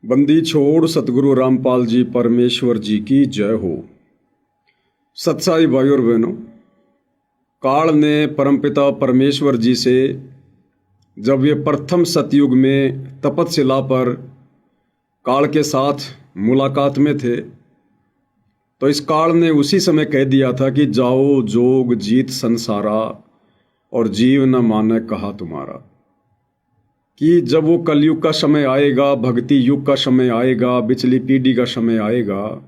बंदी छोड़ सतगुरु रामपाल जी परमेश्वर जी की जय हो। सत्साई भाई और बहनों, काल ने परमपिता परमेश्वर जी से जब ये प्रथम सतयुग में तपतशिला पर काल के साथ मुलाकात में थे तो इस काल ने उसी समय कह दिया था कि जाओ जोग जीत संसारा और जीव न माने कहा तुम्हारा। कि जब वो कलयुग का समय आएगा, भक्ति युग का समय आएगा, बिचली पीढ़ी का समय आएगा,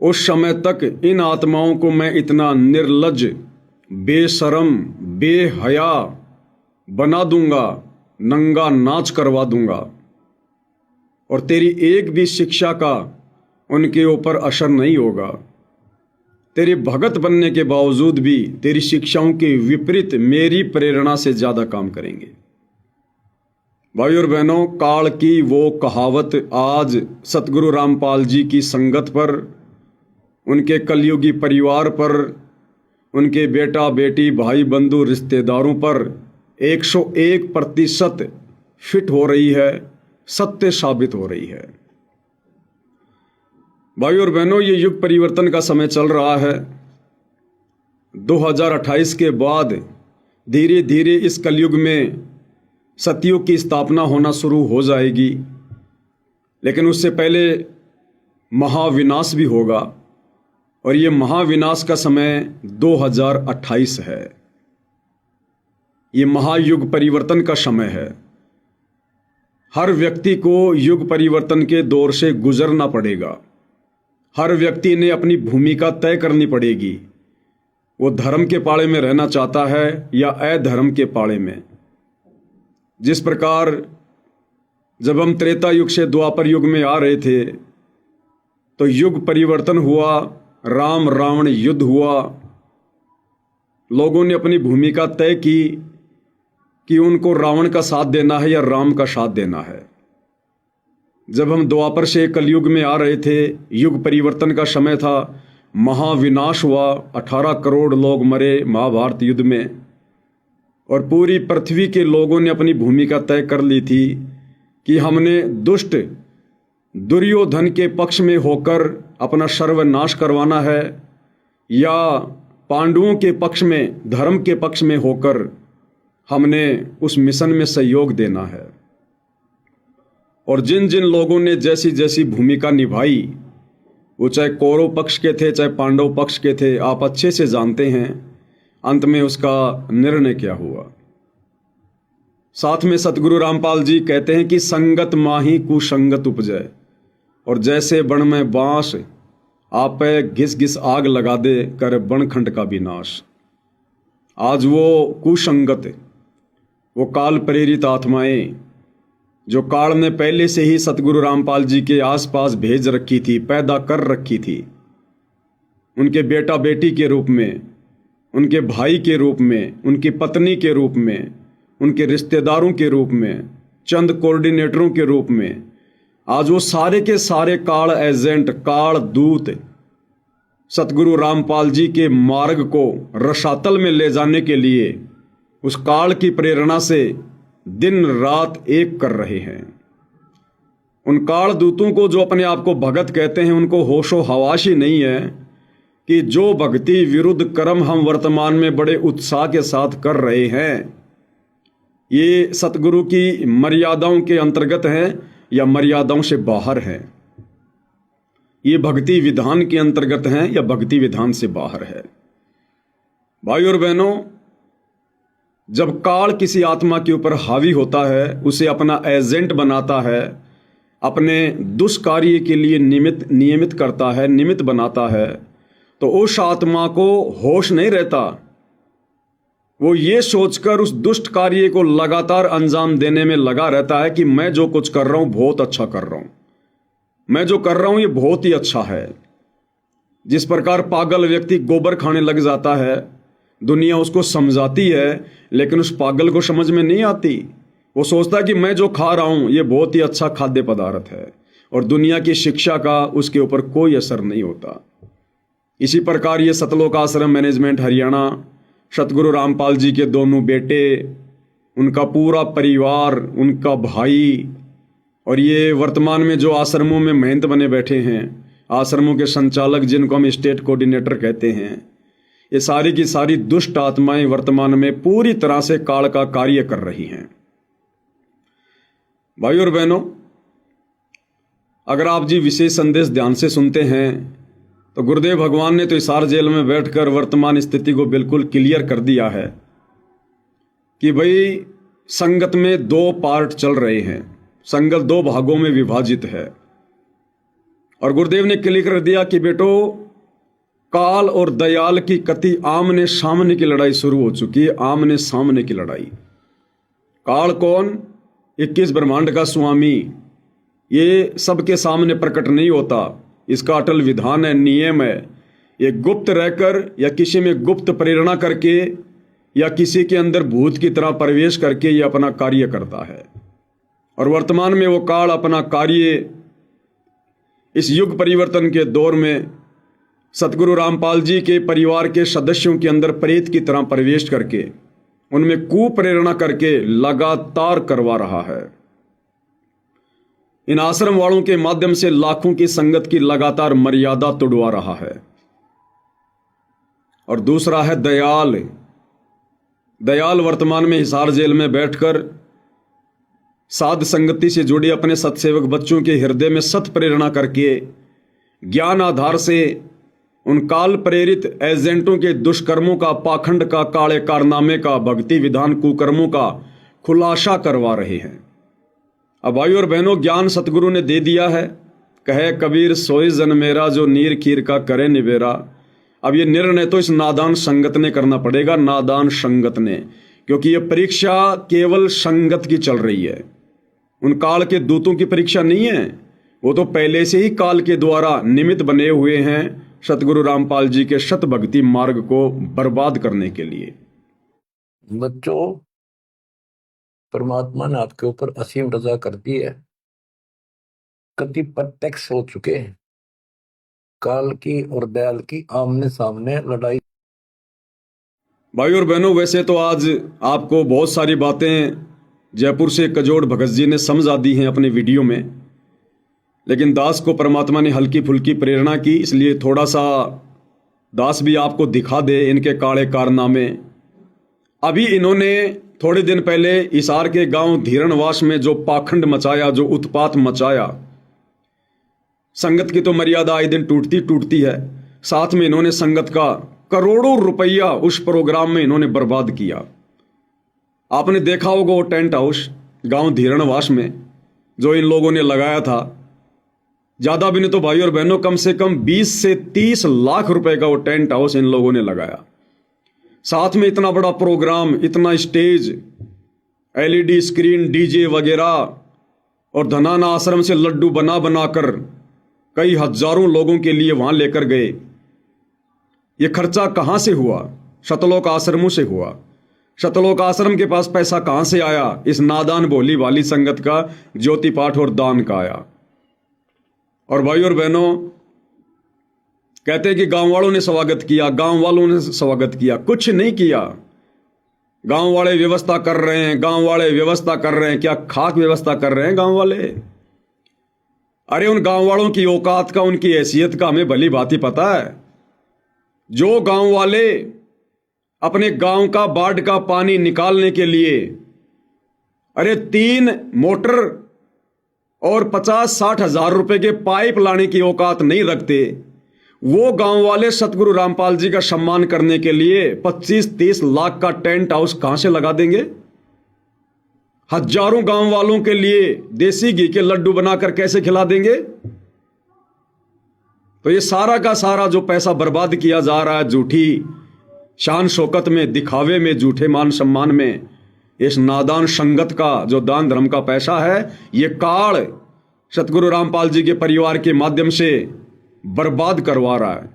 उस समय तक इन आत्माओं को मैं इतना निर्लज्ज, बेशरम, बेहया बना दूंगा, नंगा नाच करवा दूंगा और तेरी एक भी शिक्षा का उनके ऊपर असर नहीं होगा। तेरे भगत बनने के बावजूद भी तेरी शिक्षाओं के विपरीत मेरी प्रेरणा से ज्यादा काम करेंगे। भाई और बहनों, काल की वो कहावत आज सतगुरु रामपाल जी की संगत पर, उनके कलयुगी परिवार पर, उनके बेटा बेटी भाई बंधु रिश्तेदारों पर 101% फिट हो रही है, सत्य साबित हो रही है। भाई और बहनों, ये युग परिवर्तन का समय चल रहा है। 2028 के बाद धीरे धीरे इस कलयुग में सतयुग की स्थापना होना शुरू हो जाएगी, लेकिन उससे पहले महाविनाश भी होगा और ये महाविनाश का समय 2028 है। ये महायुग परिवर्तन का समय है। हर व्यक्ति को युग परिवर्तन के दौर से गुजरना पड़ेगा। हर व्यक्ति ने अपनी भूमिका तय करनी पड़ेगी। वो धर्म के पाले में रहना चाहता है या अधर्म के पाले में। जिस प्रकार जब हम त्रेता युग से द्वापर युग में आ रहे थे तो युग परिवर्तन हुआ, राम रावण युद्ध हुआ। लोगों ने अपनी भूमिका तय की कि उनको रावण का साथ देना है या राम का साथ देना है। जब हम द्वापर से कलयुग में आ रहे थे, युग परिवर्तन का समय था, महाविनाश हुआ, 18 करोड़ लोग मरे महाभारत युद्ध में और पूरी पृथ्वी के लोगों ने अपनी भूमिका तय कर ली थी कि हमने दुष्ट दुर्योधन के पक्ष में होकर अपना सर्वनाश करवाना है या पांडवों के पक्ष में, धर्म के पक्ष में होकर हमने उस मिशन में सहयोग देना है। और जिन जिन लोगों ने जैसी जैसी भूमिका निभाई, वो चाहे कौरव पक्ष के थे चाहे पांडव पक्ष के थे, आप अच्छे से जानते हैं अंत में उसका निर्णय क्या हुआ। साथ में सतगुरु रामपाल जी कहते हैं कि संगत माही कुसंगत उपजय, और जैसे बण में बांस आप घिस घिस आग लगा दे कर बनखंड का विनाश। आज वो कुसंगत, वो काल प्रेरित आत्माएं जो काल ने पहले से ही सतगुरु रामपाल जी के आसपास भेज रखी थी, पैदा कर रखी थी, उनके बेटा बेटी के रूप में, उनके भाई के रूप में, उनकी पत्नी के रूप में, उनके रिश्तेदारों के रूप में, चंद कोऑर्डिनेटरों के रूप में, आज वो सारे के सारे काल एजेंट, काल दूत सतगुरु रामपाल जी के मार्ग को रसातल में ले जाने के लिए उस काल की प्रेरणा से दिन रात एक कर रहे हैं। उन काल दूतों को जो अपने आप को भगत कहते हैं, उनको होशो हवास ही नहीं है कि जो भक्ति विरुद्ध कर्म हम वर्तमान में बड़े उत्साह के साथ कर रहे हैं, ये सतगुरु की मर्यादाओं के अंतर्गत हैं या मर्यादाओं से बाहर हैं। ये भक्ति विधान के अंतर्गत हैं या भक्ति विधान से बाहर है। भाई और बहनों, जब काल किसी आत्मा के ऊपर हावी होता है, उसे अपना एजेंट बनाता है, अपने दुष्कार्य के लिए नियमित करता है, निमित्त बनाता है, तो उस आत्मा को होश नहीं रहता। वो ये सोचकर उस दुष्ट कार्य को लगातार अंजाम देने में लगा रहता है कि मैं जो कुछ कर रहा हूं बहुत अच्छा कर रहा हूं, मैं जो कर रहा हूं ये बहुत ही अच्छा है। जिस प्रकार पागल व्यक्ति गोबर खाने लग जाता है, दुनिया उसको समझाती है लेकिन उस पागल को समझ में नहीं आती। वो सोचता है कि मैं जो खा रहा हूं ये बहुत ही अच्छा खाद्य पदार्थ है और दुनिया की शिक्षा का उसके ऊपर कोई असर नहीं होता। इसी प्रकार ये सतलोक आश्रम मैनेजमेंट हरियाणा, सतगुरु रामपाल जी के दोनों बेटे, उनका पूरा परिवार, उनका भाई, और ये वर्तमान में जो आश्रमों में महंत बने बैठे हैं, आश्रमों के संचालक जिनको हम स्टेट कोऑर्डिनेटर कहते हैं, ये सारी की सारी दुष्ट आत्माएं वर्तमान में पूरी तरह से काल का कार्य कर रही हैं। भाई और बहनों, अगर आप जी विशेष संदेश ध्यान से सुनते हैं तो गुरुदेव भगवान ने तो हिसार जेल में बैठकर वर्तमान स्थिति को बिल्कुल क्लियर कर दिया है कि भाई संगत में दो पार्ट चल रहे हैं, संगत दो भागों में विभाजित है। और गुरुदेव ने क्लियर कर दिया कि बेटो, काल और दयाल की कति आमने सामने की लड़ाई शुरू हो चुकी है, आमने सामने की लड़ाई। काल कौन? 21 ब्रह्मांड का स्वामी। ये सबके सामने प्रकट नहीं होता, इसका अटल विधान है, नियम है। ये गुप्त रहकर या किसी में गुप्त प्रेरणा करके या किसी के अंदर भूत की तरह प्रवेश करके ये अपना कार्य करता है। और वर्तमान में वो काल अपना कार्य इस युग परिवर्तन के दौर में सतगुरु रामपाल जी के परिवार के सदस्यों के अंदर प्रेत की तरह प्रवेश करके उनमें कुप्रेरणा करके लगातार करवा रहा है। इन आश्रम वालों के माध्यम से लाखों की संगत की लगातार मर्यादा तोड़वा रहा है। और दूसरा है दयाल। दयाल वर्तमान में हिसार जेल में बैठकर साध संगति से जुड़े अपने सत्सेवक बच्चों के हृदय में सत प्रेरणा करके ज्ञान आधार से उन काल प्रेरित एजेंटों के दुष्कर्मों का, पाखंड का, काले कारनामे का, भक्ति विधान कुकर्मों का खुलासा करवा रहे हैं। अब भाई और बहनों, ज्ञान सतगुरु ने दे दिया है। कहे कबीर सोई जन मेरा, जो नीर खीर का करे निबेरा। अब ये निर्णय तो इस नादान संगत ने करना पड़ेगा, नादान संगत ने, क्योंकि ये परीक्षा केवल संगत की चल रही है। उन काल के दूतों की परीक्षा नहीं है, वो तो पहले से ही काल के द्वारा निमित्त बने हुए हैं सतगुरु रामपाल जी के शत भक्ति मार्ग को बर्बाद करने के लिए। बच्चों, परमात्मा ने आपके ऊपर असीम रजा कर दी है। कति प्रत्यक्ष हो चुके हैं काल की और दयाल की आमने सामने लड़ाई। भाई और बहनों, वैसे तो आज आपको बहुत सारी बातें जयपुर से कजोड़ भगत जी ने समझा दी हैं अपने वीडियो में, लेकिन दास को परमात्मा ने हल्की फुल्की प्रेरणा की, इसलिए थोड़ा सा दास भी आपको दिखा दे इनके काले कारनामे। अभी इन्होंने थोड़े दिन पहले हिसार के गांव धीरणवास में जो पाखंड मचाया, जो उत्पात मचाया, संगत की तो मर्यादा आए दिन टूटती है। साथ में इन्होंने संगत का करोड़ों रुपया उस प्रोग्राम में इन्होंने बर्बाद किया। आपने देखा होगा वो टेंट हाउस गांव धीरणवास में जो इन लोगों ने लगाया था, ज्यादा भी नहीं तो भाई और बहनों कम से कम 20 से 30 लाख रुपए का वो टेंट हाउस इन लोगों ने लगाया। साथ में इतना बड़ा प्रोग्राम, इतना स्टेज, एलईडी स्क्रीन, डीजे वगैरह, और धनाना आश्रम से लड्डू बना बनाकर कई हजारों लोगों के लिए वहां लेकर गए। ये खर्चा कहां से हुआ? शतलोक आश्रमों से हुआ। शतलोक आश्रम के पास पैसा कहां से आया? इस नादान भोली वाली संगत का ज्योति पाठ और दान का आया। और भाई और बहनों, कहते हैं कि गांव वालों ने स्वागत किया, गांव वालों ने स्वागत किया। कुछ नहीं किया। गांव वाले व्यवस्था कर रहे हैं, गांव वाले व्यवस्था कर रहे हैं। क्या खाक व्यवस्था कर रहे हैं गांव वाले? अरे उन गांव वालों की औकात का, उनकी हैसियत का हमें भली भांति पता है। जो गांव वाले अपने गांव का बाढ़ का पानी निकालने के लिए अरे 3 मोटर और 50-60 हजार रुपए के पाइप लाने की औकात नहीं रखते, वो गांव वाले सतगुरु रामपाल जी का सम्मान करने के लिए 25-30 लाख का टेंट हाउस कहां से लगा देंगे? हजारों गांव वालों के लिए देसी घी के लड्डू बनाकर कैसे खिला देंगे? तो ये सारा का सारा जो पैसा बर्बाद किया जा रहा है झूठी शान शौकत में, दिखावे में, झूठे मान सम्मान में, इस नादान संगत का जो दान धर्म का पैसा है, ये काल सतगुरु रामपाल जी के परिवार के माध्यम से बर्बाद करवा रहा है।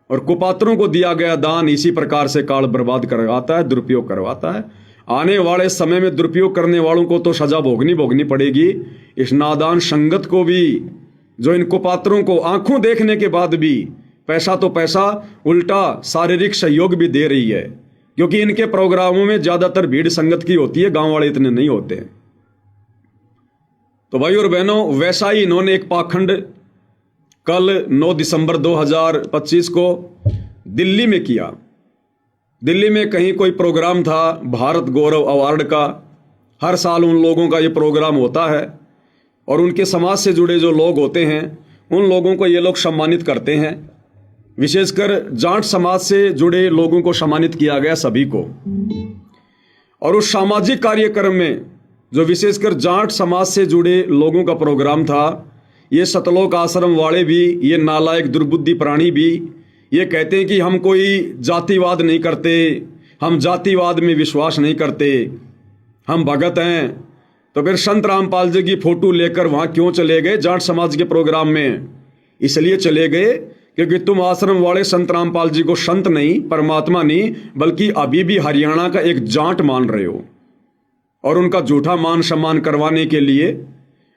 और कुपात्रों को दिया गया दान इसी प्रकार से काल बर्बाद करवाता है, दुरुपयोग करवाता है। आने वाले समय में दुरुपयोग करने वालों को तो सजा भोगनी पड़ेगी। इस नादान संगत को भी, जो इन कुपात्रों को आंखों देखने के बाद भी पैसा तो पैसा, उल्टा शारीरिक सहयोग भी दे रही है, क्योंकि इनके प्रोग्रामों में ज्यादातर भीड़ संगत की होती है, गांव वाले इतने नहीं होते। तो भाई और बहनों, वैसा ही इन्होंने एक पाखंड कल 9 दिसंबर 2025 को दिल्ली में किया। दिल्ली में कहीं कोई प्रोग्राम था भारत गौरव अवार्ड का। हर साल उन लोगों का ये प्रोग्राम होता है और उनके समाज से जुड़े जो लोग होते हैं उन लोगों को ये लोग सम्मानित करते हैं। विशेषकर जाट समाज से जुड़े लोगों को सम्मानित किया गया, सभी को। और उस सामाजिक कार्यक्रम में जो विशेषकर जाट समाज से जुड़े लोगों का प्रोग्राम था, ये सतलोक आश्रम वाले भी, ये नालायक दुर्बुद्धि प्राणी भी ये कहते हैं कि हम कोई जातिवाद नहीं करते, हम जातिवाद में विश्वास नहीं करते, हम भगत हैं। तो फिर संत रामपाल जी की फोटो लेकर वहाँ क्यों चले गए जाट समाज के प्रोग्राम में? इसलिए चले गए क्योंकि तुम आश्रम वाले संत रामपाल जी को संत नहीं, परमात्मा नहीं, बल्कि अभी भी हरियाणा का एक जाट मान रहे हो। और उनका झूठा मान सम्मान करवाने के लिए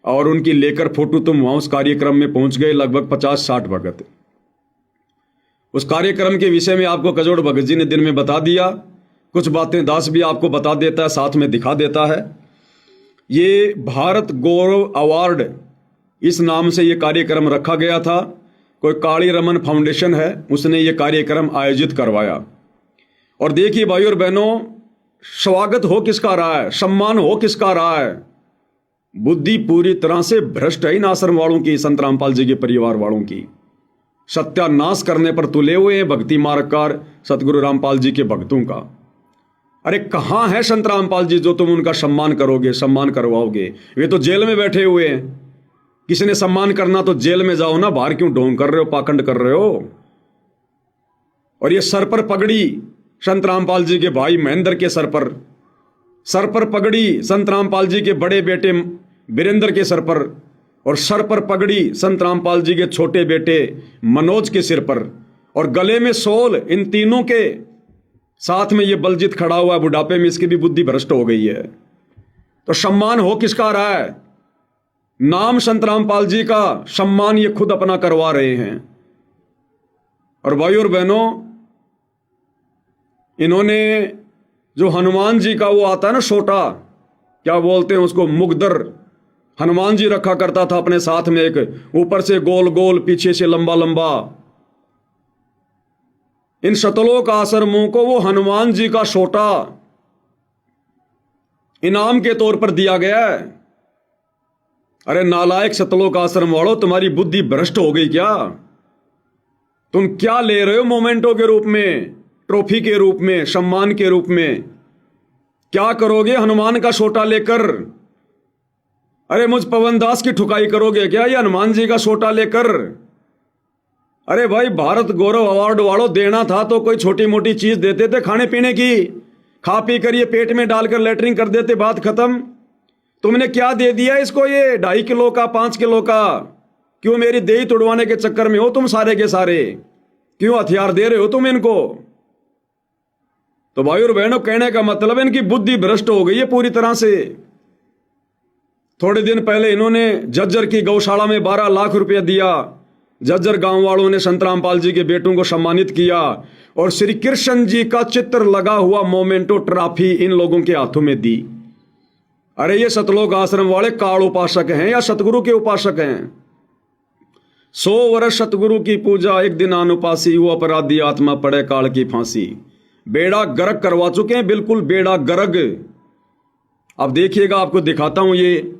और उनकी लेकर फोटो तुम वहाँ उस कार्यक्रम में पहुंच गए, लगभग 50-60 भगत। उस कार्यक्रम के विषय में आपको कजोड़ भगत जी ने दिन में बता दिया, कुछ बातें दास भी आपको बता देता है, साथ में दिखा देता है। ये भारत गौरव अवार्ड इस नाम से ये कार्यक्रम रखा गया था। कोई काली रमन फाउंडेशन है, उसने ये कार्यक्रम आयोजित करवाया। और देखिए भाई और बहनों, स्वागत हो किसका रहा है, सम्मान हो किसका रहा है? बुद्धि पूरी तरह से भ्रष्ट है इन आश्रम वालों की, संत रामपाल जी के परिवार वालों की। सत्यानाश करने पर तुले हुए हैं भक्ति मार्गकार सतगुरु रामपाल जी के भक्तों का। अरे कहाँ है संत रामपाल जी जो तुम उनका सम्मान करोगे, सम्मान करवाओगे? वे तो जेल में बैठे हुए हैं। किसी ने सम्मान करना तो जेल में जाओ ना, बाहर क्यों ढोंग कर रहे हो, पाखंड कर रहे हो? और ये सर पर पगड़ी संत रामपाल जी के भाई महेंद्र के सर पर पगड़ी संत रामपाल जी के बड़े बेटे वीरेंद्र के सर पर, और सर पर पगड़ी संत रामपाल जी के छोटे बेटे मनोज के सिर पर, और गले में सोल इन तीनों के साथ में ये बलजीत खड़ा हुआ है बुढ़ापे में, इसकी भी बुद्धि भ्रष्ट हो गई है। तो सम्मान हो किसका रहा है? नाम संत रामपाल जी का सम्मान ये खुद अपना करवा रहे हैं। और भाई और बहनों, इन्होंने जो हनुमान जी का वो आता है ना छोटा, क्या बोलते हैं उसको, मुगदर हनुमान जी रखा करता था अपने साथ में, एक ऊपर से गोल गोल पीछे से लंबा लंबा। इन शतलोक आश्रमों को वो हनुमान जी का छोटा इनाम के तौर पर दिया गया है। अरे नालायक शतलोक आश्रम वालों, तुम्हारी बुद्धि भ्रष्ट हो गई क्या? तुम क्या ले रहे हो मोमेंटो के रूप में, ट्रॉफी के रूप में, सम्मान के रूप में? क्या करोगे हनुमान का छोटा लेकर? अरे मुझ पवन दास की ठुकाई करोगे क्या ये हनुमान जी का छोटा लेकर? अरे भाई, भारत गौरव अवार्ड वालों, देना था तो कोई छोटी मोटी चीज देते थे खाने पीने की, खा पी कर ये पेट में डालकर लेटरिन कर देते, बात खत्म। तुमने क्या दे दिया इसको, ये 2.5 किलो का, 5 किलो का? क्यों मेरी देही तुड़वाने के चक्कर में हो तुम सारे के सारे? क्यों हथियार दे रहे हो तुम इनको? तो भाई और बहनों, कहने का मतलब इनकी बुद्धि भ्रष्ट हो गई है पूरी तरह से। थोड़े दिन पहले इन्होंने झज्जर की गौशाला में 12 लाख रुपया दिया। झज्जर गांव वालों ने संत रामपाल जी के बेटों को सम्मानित किया और श्री कृष्ण जी का चित्र लगा हुआ मोमेंटो ट्रॉफी इन लोगों के हाथों में दी। अरे ये सतलोक आश्रम वाले काल उपासक हैं या सतगुरु के उपासक हैं? 100 वर्ष सतगुरु की पूजा, एक दिन अनुपासी, वो अपराधी आत्मा पड़े काल की फांसी। बेड़ा गर्क करवा चुके हैं, बिल्कुल बेड़ा गर्क। अब देखिएगा, आपको दिखाता हूं ये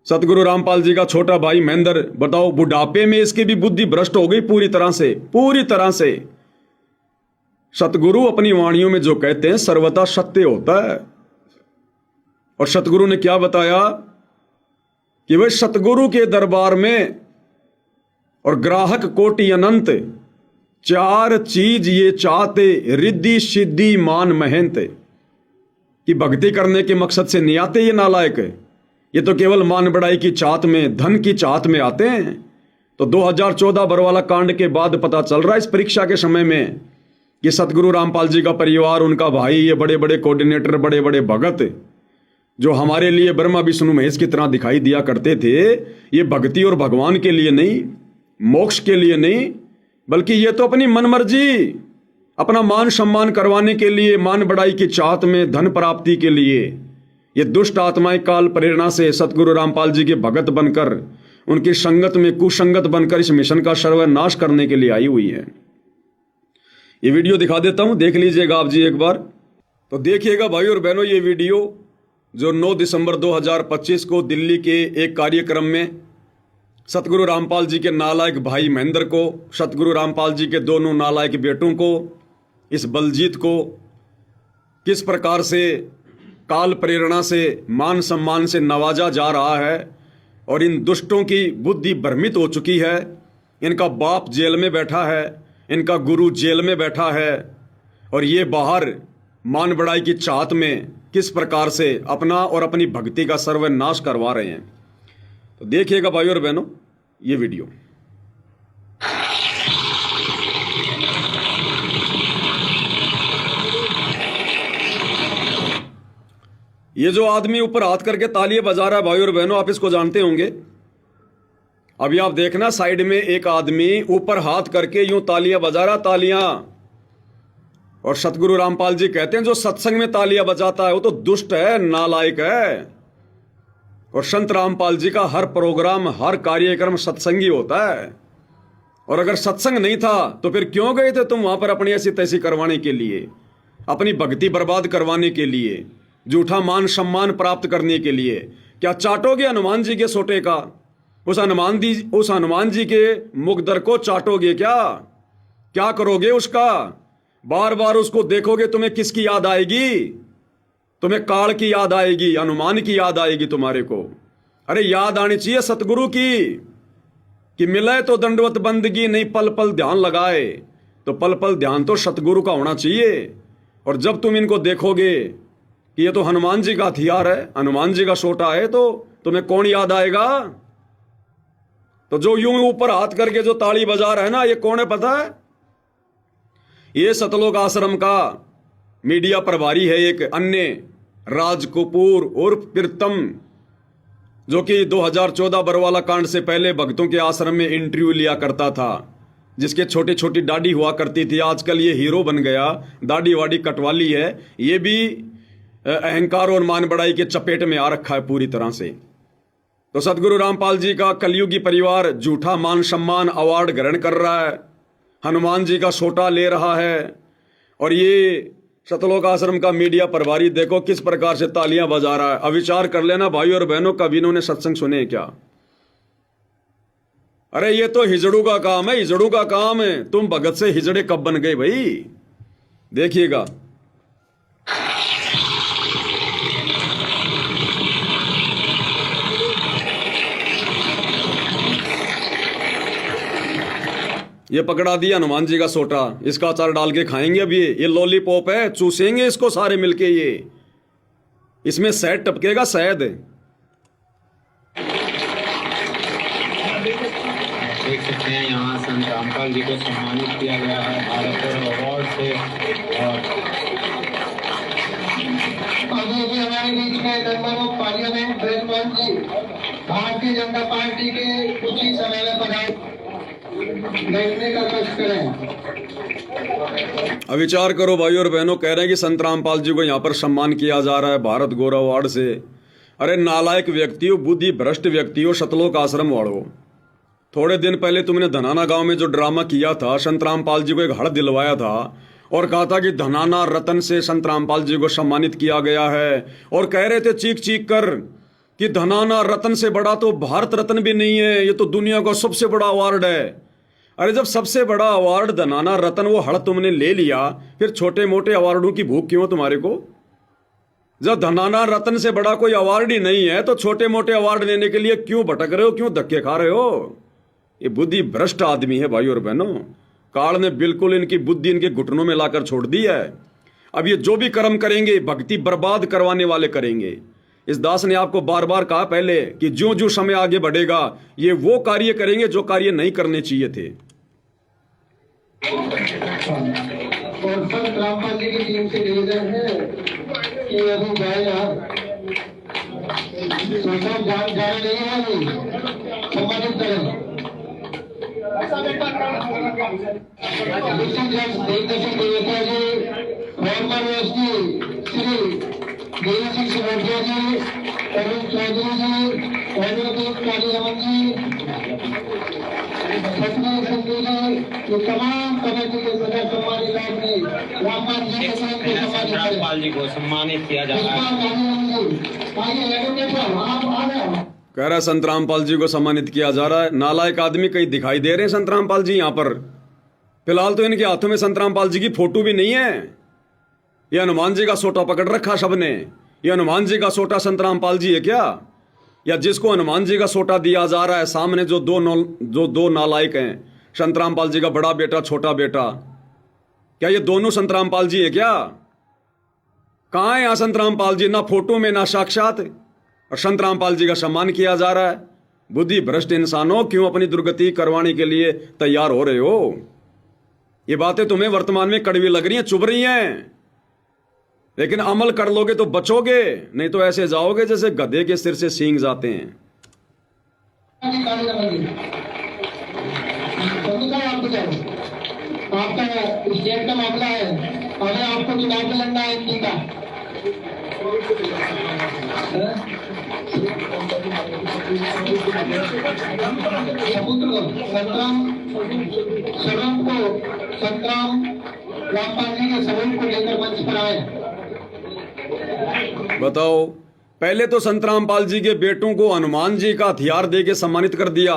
सतगुरु रामपाल जी का छोटा भाई महेंद्र। बताओ, बुढ़ापे में इसकी भी बुद्धि भ्रष्ट हो गई पूरी तरह से, पूरी तरह से। सतगुरु अपनी वाणियों में जो कहते हैं सर्वथा सत्य होता है। और सतगुरु ने क्या बताया कि वह सतगुरु के दरबार में और ग्राहक कोटि अनंत, 4 चीज ये चाहते, रिद्धि सिद्धि मान महंत। कि भक्ति करने के मकसद से नहीं आते ये नालायक, ये तो केवल मान बढ़ाई की चाहत में, धन की चाहत में आते हैं। तो 2014 बरवाला कांड के बाद पता चल रहा है इस परीक्षा के समय में कि सतगुरु रामपाल जी का परिवार, उनका भाई, ये बड़े बड़े कोऑर्डिनेटर, बड़े बड़े भगत जो हमारे लिए ब्रह्मा विष्णु महेश की तरह दिखाई दिया करते थे, ये भक्ति और भगवान के लिए नहीं, मोक्ष के लिए नहीं, बल्कि ये तो अपनी मनमर्जी, अपना मान सम्मान करवाने के लिए, मान बढ़ाई की चाहत में, धन प्राप्ति के लिए ये दुष्ट आत्माएं काल प्रेरणा से सतगुरु रामपाल जी के भगत बनकर उनकी संगत में कुसंगत बनकर इस मिशन का सर्वनाश करने के लिए आई हुई है। ये वीडियो दिखा देता हूं, देख लीजिएगा आप जी एक बार। तो देखिएगा भाई और बहनों, ये वीडियो जो 9 दिसंबर 2025 को दिल्ली के एक कार्यक्रम में सतगुरु रामपाल जी के नालायक भाई महेंद्र को, सतगुरु रामपाल जी के दोनों नालायक बेटों को, इस बलजीत को किस प्रकार से काल प्रेरणा से मान सम्मान से नवाजा जा रहा है और इन दुष्टों की बुद्धि भ्रमित हो चुकी है। इनका बाप जेल में बैठा है, इनका गुरु जेल में बैठा है और ये बाहर मान बढ़ाई की चाहत में किस प्रकार से अपना और अपनी भक्ति का सर्वनाश करवा रहे हैं। तो देखिएगा भाई और बहनों ये वीडियो। ये जो आदमी ऊपर हाथ करके तालियां बजा रहा है भाई और बहनों, आप इसको जानते होंगे। अभी आप देखना साइड में एक आदमी ऊपर हाथ करके यूं तालियां बजा रहा, तालियां। और सतगुरु रामपाल जी कहते हैं जो सत्संग में तालियां बजाता है वो तो दुष्ट है, नालायक है। और संत रामपाल जी का हर प्रोग्राम, हर कार्यक्रम सत्संगी होता है। और अगर सत्संग नहीं था तो फिर क्यों गए थे तुम वहां पर अपनी ऐसी तैसी करवाने के लिए, अपनी भक्ति बर्बाद करवाने के लिए, झूठा मान सम्मान प्राप्त करने के लिए? क्या चाटोगे हनुमान जी के सोटे का? उस हनुमान जी के मुखदर को चाटोगे क्या? क्या करोगे उसका? बार बार उसको देखोगे, तुम्हें किसकी याद आएगी? तुम्हें काल की याद आएगी, हनुमान की याद आएगी तुम्हारे को। अरे याद आनी चाहिए सतगुरु की कि मिले तो दंडवत बंदगी, नहीं पल पल ध्यान लगाए। तो पल पल ध्यान तो सतगुरु का होना चाहिए। और जब तुम इनको देखोगे कि ये तो हनुमान जी का हथियार है, हनुमान जी का सोटा है, तो तुम्हें कौन याद आएगा? तो जो यूं ऊपर हाथ करके जो ताली बजा रहा है ना, ये कौन है पता है? ये सतलोक आश्रम का मीडिया प्रभारी है एक अन्य राज कपूर उर्फ प्रीतम, जो कि 2014 बरवाला कांड से पहले भक्तों के आश्रम में इंटरव्यू लिया करता था, जिसके छोटी छोटी दाढ़ी हुआ करती थी। आजकल ये हीरो बन गया, दाढ़ी वाड़ी कटवा ली है। ये भी अहंकार और मान बढ़ाई के चपेट में आ रखा है पूरी तरह से। तो सतगुरु रामपाल जी का कलयुगी परिवार झूठा मान सम्मान अवार्ड ग्रहण कर रहा है, हनुमान जी का सोटा ले रहा है। और ये सतलोक आश्रम का मीडिया प्रभारी देखो किस प्रकार से तालियां बजा रहा है। अब विचार कर लेना भाई और बहनों, कभी इन्होंने सत्संग सुने क्या? अरे ये तो हिजड़ू का काम है, हिजड़ू का काम है। तुम भगत से हिजड़े कब बन गए भाई? देखिएगा। ये पकड़ा दिया हनुमान जी का सोटा, इसका अचार डाल के खाएंगे। अब ये लॉलीपॉप है, चूसेंगे इसको सारे मिलके। ये इसमें शहद टपकेगा, शहद। देख सकते हैं यहाँ संत रामपाल जी को सम्मानित किया गया है भारत अवार्ड से। और अभी भी हमारे बीच में member of parliament Brijmohan ji Bharatiya Janata party के कुछ ही समय में पधारे, बैठने का कष्ट करें। अब विचार करो भाई और बहनों, कह रहे हैं कि संत रामपाल जी को यहाँ पर सम्मान किया जा रहा है भारत गौरव अवार्ड से। अरे नालायक व्यक्ति हो, बुद्धि भ्रष्ट व्यक्ति हो, सतलोक आश्रम वालों। थोड़े दिन पहले तुमने धनाना गांव में जो ड्रामा किया था, संत रामपाल जी को एक हड़ दिलवाया था और कहा था कि धनाना रत्न से संत रामपाल जी को सम्मानित किया गया है। और कह रहे थे चीख चीख कर कि धनाना रत्न से बड़ा तो भारत रत्न भी नहीं है, ये तो दुनिया का सबसे बड़ा अवार्ड है। अरे जब सबसे बड़ा अवार्ड धनाना रत्न वो हड़ तुमने ले लिया, फिर छोटे मोटे अवार्डों की भूख क्यों तुम्हारे को? जब धनाना रत्न से बड़ा कोई अवार्ड ही नहीं है तो छोटे मोटे अवार्ड लेने के लिए क्यों भटक रहे हो, क्यों धक्के खा रहे हो? ये बुद्धि भ्रष्ट आदमी है भाई और बहनों। काल ने बिल्कुल इनकी बुद्धि इनके घुटनों में लाकर छोड़ दी है। अब ये जो भी कर्म करेंगे भक्ति बर्बाद करवाने वाले करेंगे। इस दास ने आपको बार बार कहा पहले कि ज्यों ज्यों समय आगे बढ़ेगा ये वो कार्य करेंगे जो कार्य नहीं करने चाहिए थे। और संत रामपाल जी की टीम से निवेदन है कि अभी जाएगा तो सब जाने नहीं है, सम्मानित करें। फॉर्मर एसडी श्री देवी सिंह सिमोटिया जी, अरुण चौधरी जी, एडवोकेट काली रमन जी, सतनाम संधू जी, ये तमाम कमेटी के सदस्य सम्मानित आदमी रामपाल जी को संतरामपाल जी को सम्मानित किया जा रहा है। आइए एडवोकेट साहब आप आ रहे कह रहा है संतरामपाल जी को सम्मानित किया जा रहा है। नालायक आदमी कहीं दिखाई दे रहे हैं संतरामपाल जी यहाँ पर? फिलहाल तो इनके हाथों में संतरामपाल जी की फोटो भी नहीं है। ये हनुमान जी का सोटा पकड़ रखा सबने। ये हनुमान जी का सोटा संतरामपाल जी है क्या? या जिसको हनुमान जी का सोटा दिया जा रहा है सामने जो दो नालायक हैं, संतरामपाल जी का बड़ा बेटा छोटा बेटा, क्या ये दोनों संतरामपाल जी है क्या? कहाँ है यहाँ संतरामपाल जी? ना फोटो में ना साक्षात। और संतरामपाल जी का सम्मान किया जा रहा है। बुद्धि भ्रष्ट इंसानों, क्यों अपनी दुर्गति करवाने के लिए तैयार हो रहे हो? ये बातें तुम्हें वर्तमान में कड़वी लग रही हैं, चुभ रही हैं, लेकिन अमल कर लोगे तो बचोगे, नहीं तो ऐसे जाओगे जैसे गधे के सिर से सींग जाते हैं। आपका स्टेट का मामला है, अगर आपको चुनाव में लड़ना है इनकी का संतराम रामपाल जी के सबूत को लेकर मंच पर आए। बताओ, पहले तो संतरामपाल जी के बेटों को हनुमान जी का हथियार दे के सम्मानित कर दिया,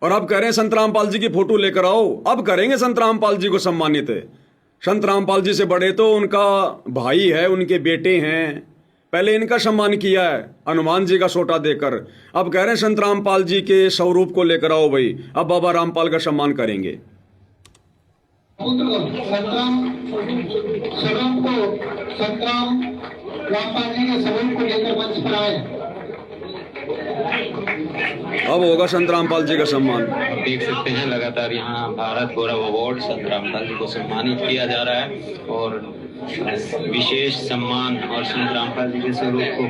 और अब कह रहे हैं संतरामपाल जी की फोटो लेकर आओ। अब करेंगे संतरामपाल जी को सम्मानित। संतरामपाल जी से बड़े तो उनका भाई है, उनके बेटे हैं। पहले इनका सम्मान किया है हनुमान जी का सोटा देकर। अब कह रहे हैं संतरामपाल जी के स्वरूप को लेकर आओ भाई। अब बाबा रामपाल का सम्मान करेंगे। संतराम रामपाल जी के स्वरूप को लेकर मंच पर आए। अब होगा संतरामपाल जी का सम्मान। देख सकते हैं लगातार यहाँ भारत गौरव अवार्ड संतरामपाल जी को सम्मानित किया जा रहा है, और विशेष सम्मान और संतरामपाल जी के स्वरूप को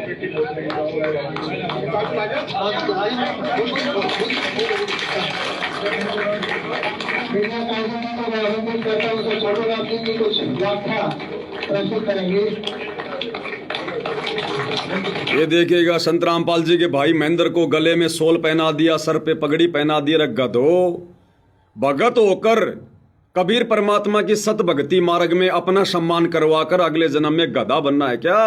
प्रस्तुत करेंगे। ये देखिएगा, संतरामपाल जी के भाई महेंद्र को गले में सोल पहना दिया, सर पे पगड़ी पहना दिया। रे गधो, भगत होकर कबीर परमात्मा की सत भक्ति मार्ग में अपना सम्मान करवाकर अगले जन्म में गधा बनना है क्या?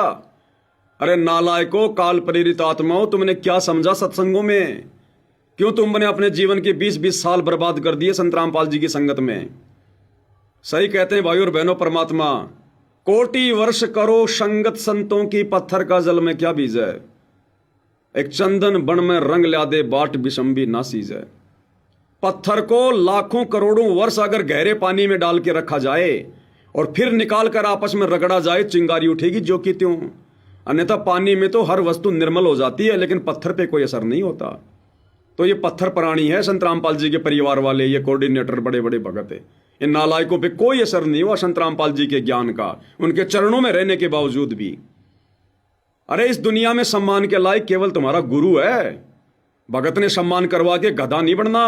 अरे नालायको, काल प्रेरित आत्माओं, तुमने क्या समझा सत्संगों में? क्यों तुमने अपने जीवन के 20-20 साल बर्बाद कर दिए संतरामपाल जी की संगत में? सही कहते हैं भाई और बहनों, परमात्मा कोटि वर्ष करो संगत संतों की, पत्थर का जल में क्या बीज है? एक चंदन बन में रंग ला दे, बाट बिशंबी ना सीज है। पत्थर को लाखों करोड़ों वर्ष अगर गहरे पानी में डाल के रखा जाए और फिर निकाल कर आपस में रगड़ा जाए, चिंगारी उठेगी जो कि त्यों। अन्यथा पानी में तो हर वस्तु निर्मल हो जाती है, लेकिन पत्थर पे कोई असर नहीं होता। तो ये पत्थर प्राणी है संतरामपाल जी के परिवार वाले, ये कोऑर्डिनेटर बड़े बड़े भगत है। इन नालायकों पे कोई असर नहीं हुआ संतरामपाल जी के ज्ञान का, उनके चरणों में रहने के बावजूद भी। अरे इस दुनिया में सम्मान के लायक केवल तुम्हारा गुरु है। भगत ने सम्मान करवा के गधा नहीं बनना।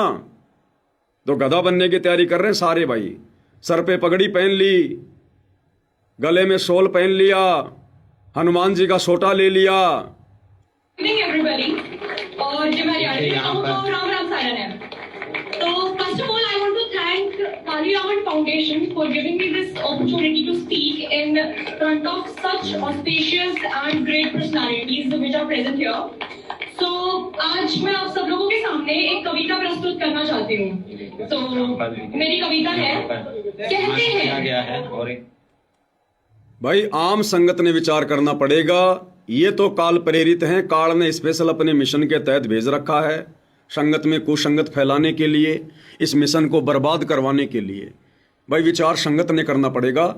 तो गधा बनने की तैयारी कर रहे हैं सारे भाई। सर पे पगड़ी पहन ली, गले में शॉल पहन लिया, हनुमान जी का सोटा ले लिया। और जो मैं राम राम सारन है। तो first of all I want to thank Kali Ravan foundation for giving me this opportunity to speak in front of such auspicious and great personalities which are present here. So आज मैं आप सब लोगों के सामने एक कविता प्रस्तुत करना चाहती हूँ। तो मेरी कविता है, कहते हैं। भाई आम संगत ने विचार करना पड़ेगा। ये तो काल प्रेरित हैं, काल ने स्पेशल अपने मिशन के तहत भेज रखा है संगत में कुसंगत फैलाने के लिए, इस मिशन को बर्बाद करवाने के लिए। भाई विचार संगत ने करना पड़ेगा।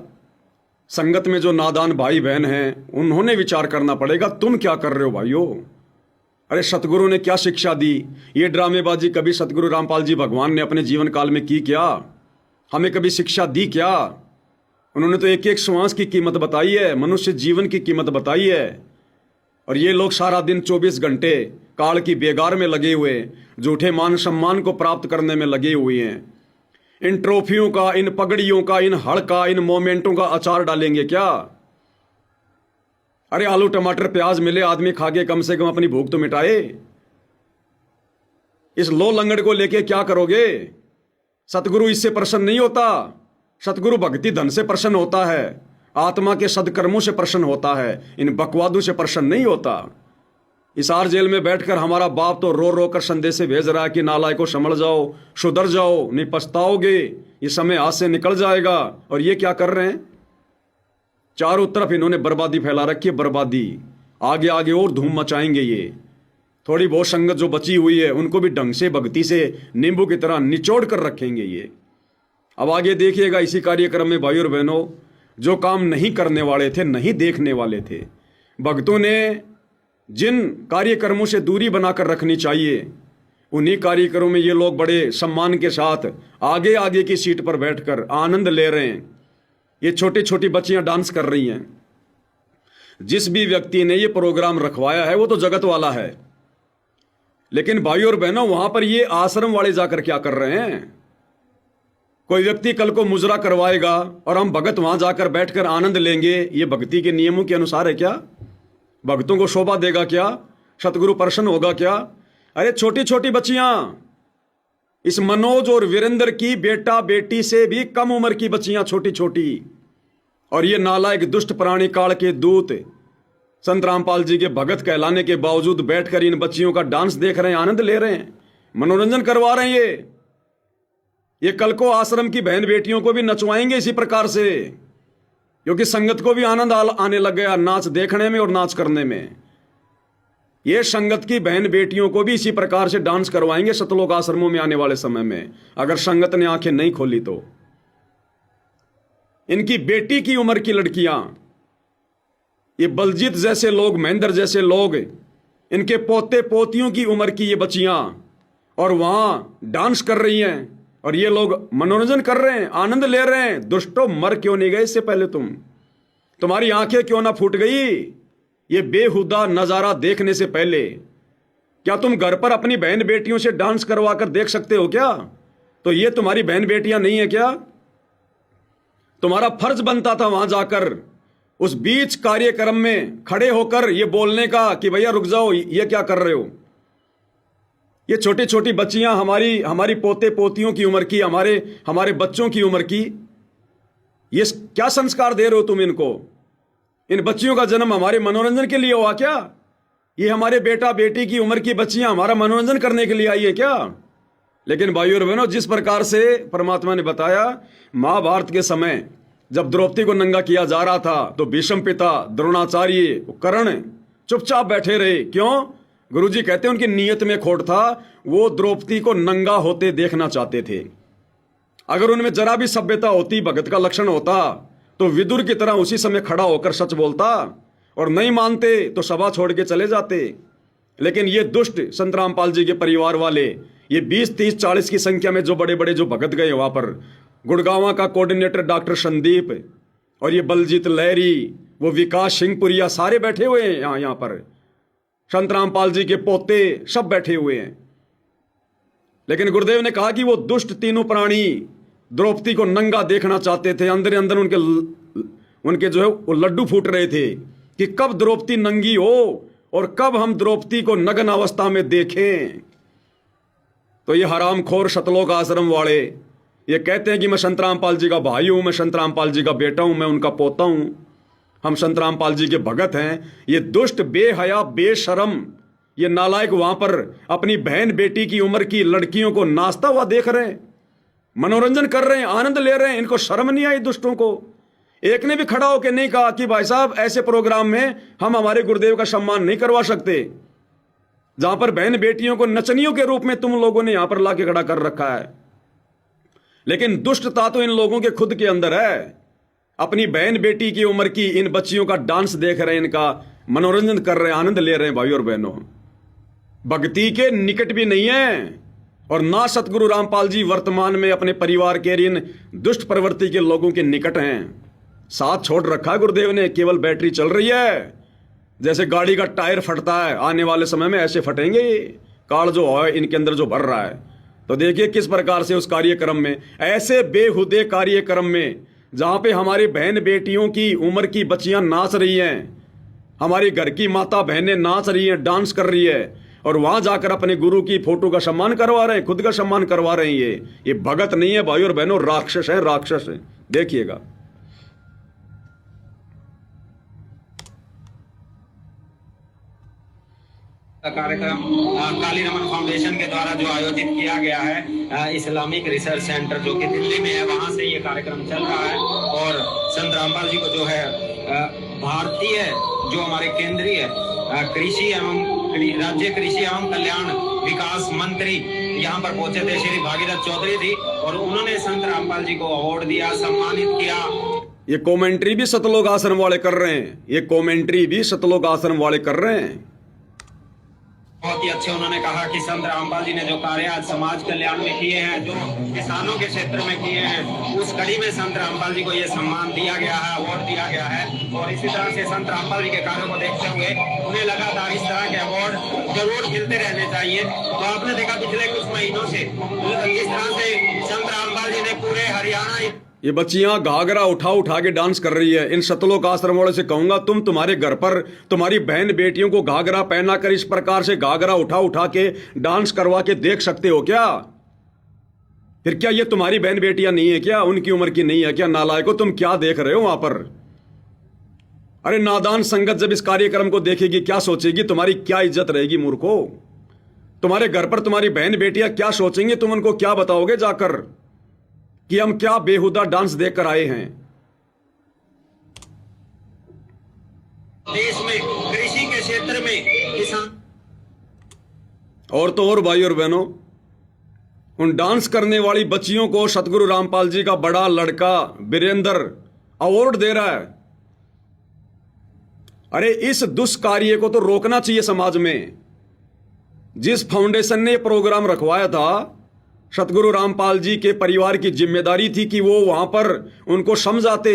संगत में जो नादान भाई बहन हैं उन्होंने विचार करना पड़ेगा, तुम क्या कर रहे हो भाइयों? अरे सतगुरु ने क्या शिक्षा दी? ये ड्रामेबाजी कभी सतगुरु रामपाल जी भगवान ने अपने जीवन काल में की क्या? हमें कभी शिक्षा दी क्या? उन्होंने तो एक एक श्वास की कीमत बताई है, मनुष्य जीवन की कीमत बताई है। और ये लोग सारा दिन 24 घंटे काल की बेगार में लगे हुए, झूठे मान सम्मान को प्राप्त करने में लगे हुए हैं। इन ट्रॉफियों का, इन पगड़ियों का, इन हड़ का, इन मोमेंटों का अचार डालेंगे क्या? अरे आलू टमाटर प्याज मिले, आदमी खा के कम से कम अपनी भूख तो मिटाए। इस लो लंगड़ को लेके क्या करोगे? सतगुरु इससे प्रसन्न नहीं होता। सतगुरु भक्ति धन से प्रसन्न होता है, आत्मा के सदकर्मों से प्रसन्न होता है, इन बकवादों से प्रसन्न नहीं होता। इसार जेल में बैठकर हमारा बाप तो रो रो कर संदेशे भेज रहा है कि नालायक को संभल जाओ, सुधर जाओ, नहीं पछताओगे, ये समय हाथ से निकल जाएगा। और ये क्या कर रहे हैं? चारों तरफ इन्होंने बर्बादी फैला रखी है, बर्बादी। आगे आगे और धूम मचाएंगे ये। थोड़ी बहुत संगत जो बची हुई है उनको भी ढंग से भक्ति से नींबू की तरह निचोड़ कर रखेंगे ये। अब आगे देखिएगा इसी कार्यक्रम में भाई और बहनों, जो काम नहीं करने वाले थे, नहीं देखने वाले थे, भक्तों ने जिन कार्यक्रमों से दूरी बनाकर रखनी चाहिए, उन्हीं कार्यक्रमों में ये लोग बड़े सम्मान के साथ आगे आगे की सीट पर बैठकर आनंद ले रहे हैं। ये छोटी छोटी बच्चियां डांस कर रही हैं। जिस भी व्यक्ति ने ये प्रोग्राम रखवाया है वो तो जगत वाला है, लेकिन भाई और बहनों वहां पर ये आश्रम वाले जाकर क्या कर रहे हैं? कोई व्यक्ति कल को मुजरा करवाएगा और हम भगत वहां जाकर बैठकर आनंद लेंगे, ये भक्ति के नियमों के अनुसार है क्या? भक्तों को शोभा देगा क्या? सतगुरु प्रसन्न होगा क्या? अरे छोटी छोटी बच्चियां, इस मनोज और वीरेंद्र की बेटा बेटी से भी कम उम्र की बच्चियां, छोटी छोटी, और ये नालायक दुष्ट प्राणी काल के दूत संत रामपाल जी के भगत कहलाने के बावजूद बैठकर इन बच्चियों का डांस देख रहे हैं, आनंद ले रहे हैं, मनोरंजन करवा रहे हैं। ये कल को आश्रम की बहन बेटियों को भी नचवाएंगे इसी प्रकार से, क्योंकि संगत को भी आनंद आने लग गया नाच देखने में और नाच करने में। ये संगत की बहन बेटियों को भी इसी प्रकार से डांस करवाएंगे सतलोक आश्रमों में आने वाले समय में, अगर संगत ने आंखें नहीं खोली तो। इनकी बेटी की उम्र की लड़कियां, ये बलजीत जैसे लोग, महेंद्र जैसे लोग, इनके पोते पोतियों की उम्र की ये बच्चियां, और वहां डांस कर रही हैं, और ये लोग मनोरंजन कर रहे हैं, आनंद ले रहे हैं। दुष्टों, मर क्यों नहीं गए इससे पहले? तुम्हारी आंखें क्यों ना फूट गई ये बेहुदा नजारा देखने से पहले? क्या तुम घर पर अपनी बहन बेटियों से डांस करवा कर देख सकते हो क्या? तो ये तुम्हारी बहन बेटियां नहीं है क्या? तुम्हारा फर्ज बनता था वहां जाकर उस बीच कार्यक्रम में खड़े होकर ये बोलने का कि भैया रुक जाओ, ये क्या कर रहे हो? ये छोटी छोटी बच्चियां, हमारी पोते पोतियों की उम्र की, हमारे बच्चों की उम्र की, ये क्या संस्कार दे रहे हो तुम इनको? इन बच्चियों का जन्म हमारे मनोरंजन के लिए हुआ क्या? ये हमारे बेटा बेटी की उम्र की बच्चियां हमारा मनोरंजन करने के लिए आई है क्या? लेकिन भाइयों और बहनों, जिस प्रकार से परमात्मा ने बताया, महाभारत के समय जब द्रौपदी को नंगा किया जा रहा था तो भीष्म पिता, द्रोणाचार्य, कर्ण चुपचाप बैठे रहे। क्यों? गुरुजी कहते हैं उनकी नीयत में खोट था, वो द्रौपदी को नंगा होते देखना चाहते थे। अगर उनमें जरा भी सभ्यता होती, भगत का लक्षण होता, तो विदुर की तरह उसी समय खड़ा होकर सच बोलता, और नहीं मानते तो सभा छोड़ के चले जाते। लेकिन ये दुष्ट संत रामपाल जी के परिवार वाले, ये 20, 30, 40 की संख्या में जो बड़े बड़े जो भगत गए वहां पर, गुड़गांव का कोऑर्डिनेटर डॉक्टर संदीप, और ये बलजीत लहरी, वो विकास सिंहपुरिया, सारे बैठे हुए हैं यहाँ पर। संत रामपाल जी के पोते सब बैठे हुए हैं। लेकिन गुरुदेव ने कहा कि वो दुष्ट तीनों प्राणी द्रौपदी को नंगा देखना चाहते थे। अंदर अंदर उनके जो है वो लड्डू फूट रहे थे कि कब द्रौपदी नंगी हो और कब हम द्रौपदी को नग्न अवस्था में देखें। तो ये हरामखोर सतलोक आश्रम वाले ये कहते हैं कि मैं संत रामपाल जी का भाई हूं, मैं संत रामपाल जी का बेटा हूं, मैं उनका पोता हूं, हम संत रामपाल जी के भगत हैं। ये दुष्ट, बेहया, बेशरम, ये नालायक वहां पर अपनी बहन बेटी की उम्र की लड़कियों को नाचता हुआ देख रहे हैं, मनोरंजन कर रहे हैं, आनंद ले रहे हैं। इनको शर्म नहीं आई दुष्टों को? एक ने भी खड़ा होकर नहीं कहा कि भाई साहब ऐसे प्रोग्राम में हम हमारे गुरुदेव का सम्मान नहीं करवा सकते, जहां पर बहन बेटियों को नचनियों के रूप में तुम लोगों ने यहां पर लाके खड़ा कर रखा है। लेकिन दुष्टता तो इन लोगों के खुद के अंदर है। अपनी बहन बेटी की उम्र की इन बच्चियों का डांस देख रहे हैं, इनका मनोरंजन कर रहे हैं, आनंद ले रहे हैं। भाई और बहनों, भक्ति के निकट भी नहीं है, और ना सतगुरु रामपाल जी वर्तमान में अपने परिवार के इन दुष्ट प्रवृत्ति के लोगों के निकट हैं। साथ छोड़ रखा गुरुदेव ने, केवल बैटरी चल रही है। जैसे गाड़ी का टायर फटता है, आने वाले समय में ऐसे फटेंगे काल जो है इनके अंदर जो भर रहा है। तो देखिए किस प्रकार से उस कार्यक्रम में, ऐसे बेहुदे कार्यक्रम में जहां पे हमारी बहन बेटियों की उम्र की बच्चियां नाच रही हैं, हमारी घर की माता बहनें नाच रही हैं, डांस कर रही है, और वहां जाकर अपने गुरु की फोटो का सम्मान करवा रहे हैं, खुद का सम्मान करवा रहे हैं। ये भगत नहीं है भाई और बहनों, राक्षस है, राक्षस है। देखिएगा कार्यक्रम काली रमन फाउंडेशन के द्वारा जो आयोजित किया गया है, इस्लामिक रिसर्च सेंटर जो कि दिल्ली में है, वहां से ये कार्यक्रम चल रहा है। और संत रामपाल जी को जो है भारतीय जो हमारे केंद्रीय कृषि एवं राज्य कृषि एवं कल्याण विकास मंत्री यहाँ पर पहुंचे थे, श्री भागीरथ चौधरी जी, और उन्होंने संत रामपाल जी को अवार्ड दिया, सम्मानित किया। ये कमेंट्री भी सतलोक आश्रम वाले कर रहे हैं, ये कमेंट्री भी सतलोक आश्रम वाले कर रहे हैं। बहुत ही अच्छे उन्होंने कहा कि संत रामपाल जी ने जो कार्य आज समाज कल्याण में किए हैं, जो किसानों के क्षेत्र में किए हैं, उस कड़ी में संत रामपाल जी को ये सम्मान दिया गया है, अवार्ड दिया गया है। और इसी तरह से संत रामपाल जी के कार्यों को देखते हुए उन्हें लगातार इस तरह के अवार्ड जरूर मिलते रहने चाहिए। तो आपने देखा पिछले कुछ महीनों से किस तरह से संत रामपाल जी ने पूरे हरियाणा, ये बच्चियां घाघरा उठा उठा के डांस कर रही है। इन सतलोक आश्रम वालों से कहूंगा, तुम तुम्हारे घर पर तुम्हारी बहन बेटियों को घाघरा पहना कर इस प्रकार से घाघरा उठा उठा के डांस करवा के देख सकते हो क्या? फिर क्या ये तुम्हारी बहन बेटियां नहीं है क्या? उनकी उम्र की नहीं है क्या? नालायको, तुम क्या देख रहे हो वहां पर? अरे नादान संगत जब इस कार्यक्रम को देखेगी क्या सोचेगी? तुम्हारी क्या इज्जत रहेगी मूर्खो? तुम्हारे घर पर तुम्हारी बहन बेटियां क्या सोचेंगे? तुम उनको क्या बताओगे जाकर कि हम क्या बेहुदा डांस देखकर आए हैं? देश में कृषि के क्षेत्र में किसान, और तो और भाई और बहनों, उन डांस करने वाली बच्चियों को सतगुरु रामपाल जी का बड़ा लड़का वीरेंद्र अवार्ड दे रहा है। अरे इस दुष्कार्य को तो रोकना चाहिए समाज में। जिस फाउंडेशन ने प्रोग्राम रखवाया था, सतगुरु रामपाल जी के परिवार की जिम्मेदारी थी कि वो वहां पर उनको समझाते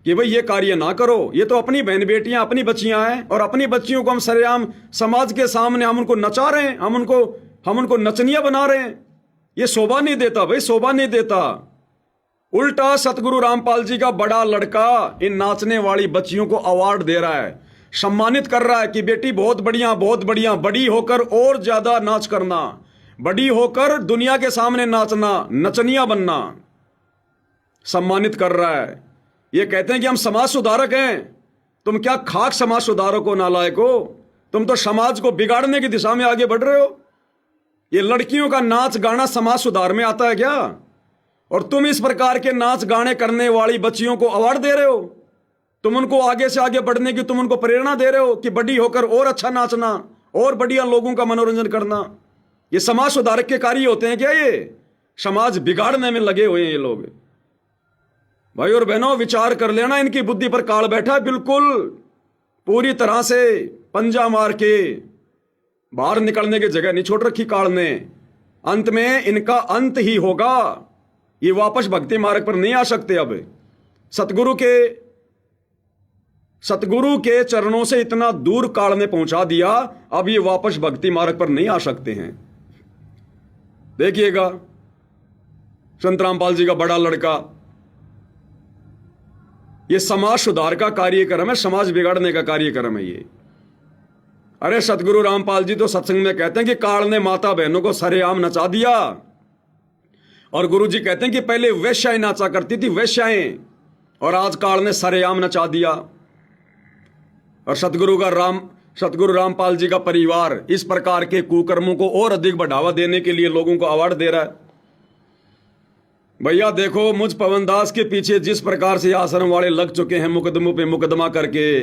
कि भाई ये कार्य ना करो, ये तो अपनी बहन बेटियां, अपनी बच्चियां हैं, और अपनी बच्चियों को हम सरेआम समाज के सामने हम उनको नचा रहे हैं, हम उनको नचनिया बना रहे हैं। ये शोभा नहीं देता भाई, शोभा नहीं देता। उल्टा सतगुरु रामपाल जी का बड़ा लड़का इन नाचने वाली बच्चियों को अवार्ड दे रहा है, सम्मानित कर रहा है कि बेटी बहुत बढ़िया, बहुत बढ़िया, बड़ी होकर और ज्यादा नाच करना, बड़ी होकर दुनिया के सामने नाचना, नचनिया बनना, सम्मानित कर रहा है। ये कहते हैं कि हम समाज सुधारक हैं। तुम क्या खाक समाज सुधारक हो नालायको? तुम तो समाज को बिगाड़ने की दिशा में आगे बढ़ रहे हो। ये लड़कियों का नाच गाना समाज सुधार में आता है क्या? और तुम इस प्रकार के नाच गाने करने वाली बच्चियों को अवार्ड दे रहे हो। तुम उनको आगे से आगे बढ़ने की तुम उनको प्रेरणा दे रहे हो कि बड़ी होकर और अच्छा नाचना और बढ़िया लोगों का मनोरंजन करना। ये समाज सुधारक के कार्य होते हैं क्या? ये समाज बिगाड़ने में लगे हुए हैं ये लोग। भाई और बहनों, विचार कर लेना, इनकी बुद्धि पर काल बैठा है, बिल्कुल पूरी तरह से पंजा मार के बाहर निकलने की जगह नहीं छोड़ रखी काल ने। अंत में इनका अंत ही होगा। ये वापस भक्ति मार्ग पर नहीं आ सकते। अब सतगुरु के चरणों से इतना दूर काल ने पहुंचा दिया, अब ये वापस भक्ति मार्ग पर नहीं आ सकते हैं। देखिएगा, संत रामपाल जी का बड़ा लड़का, ये समाज सुधार का कार्यक्रम है, समाज बिगाड़ने का कार्यक्रम है ये। अरे सतगुरु रामपाल जी तो सत्संग में कहते हैं कि काल ने माता बहनों को सरेआम नचा दिया, और गुरु जी कहते हैं कि पहले वेश्याएं नाचा करती थी, वेश्याएं, और आज काल ने सरेआम नचा दिया। और सतगुरु रामपाल जी का परिवार इस प्रकार के कुकर्मों को और अधिक बढ़ावा देने के लिए लोगों को अवार्ड दे रहा है। भैया देखो, मुझ पवनदास के पीछे जिस प्रकार से आश्रम वाले लग चुके हैं, मुकदमों पे मुकदमा करके,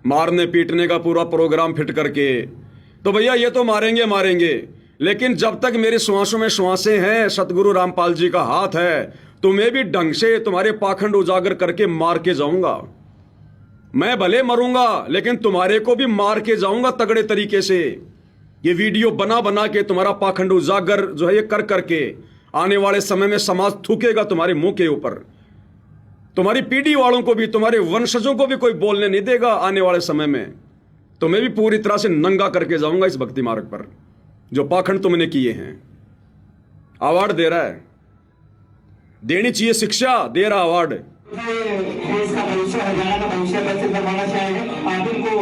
मारने पीटने का पूरा प्रोग्राम फिट करके, तो भैया ये तो मारेंगे, लेकिन जब तक मेरे श्वासों में श्वासें हैं, सतगुरु रामपाल जी का हाथ है, तुम्हें भी ढंग से तुम्हारे पाखंड उजागर करके मार के जाऊंगा। मैं भले मरूंगा, लेकिन तुम्हारे को भी मार के जाऊंगा तगड़े तरीके से। ये वीडियो बना बना के तुम्हारा पाखंड उजागर जो है ये कर करके आने वाले समय में समाज थूकेगा तुम्हारे मुंह के ऊपर। तुम्हारी पीढ़ी वालों को भी, तुम्हारे वंशजों को भी कोई बोलने नहीं देगा आने वाले समय में। तुम्हें भी पूरी तरह से नंगा करके जाऊंगा इस भक्ति मार्ग पर, जो पाखंड तुमने किए हैं। अवार्ड दे रहा है, देनी चाहिए शिक्षा, दे रहा अवार्ड। देश का भविष्य, हरियाणा का भविष्य कैसे करवाना चाहेंगे, आप इनको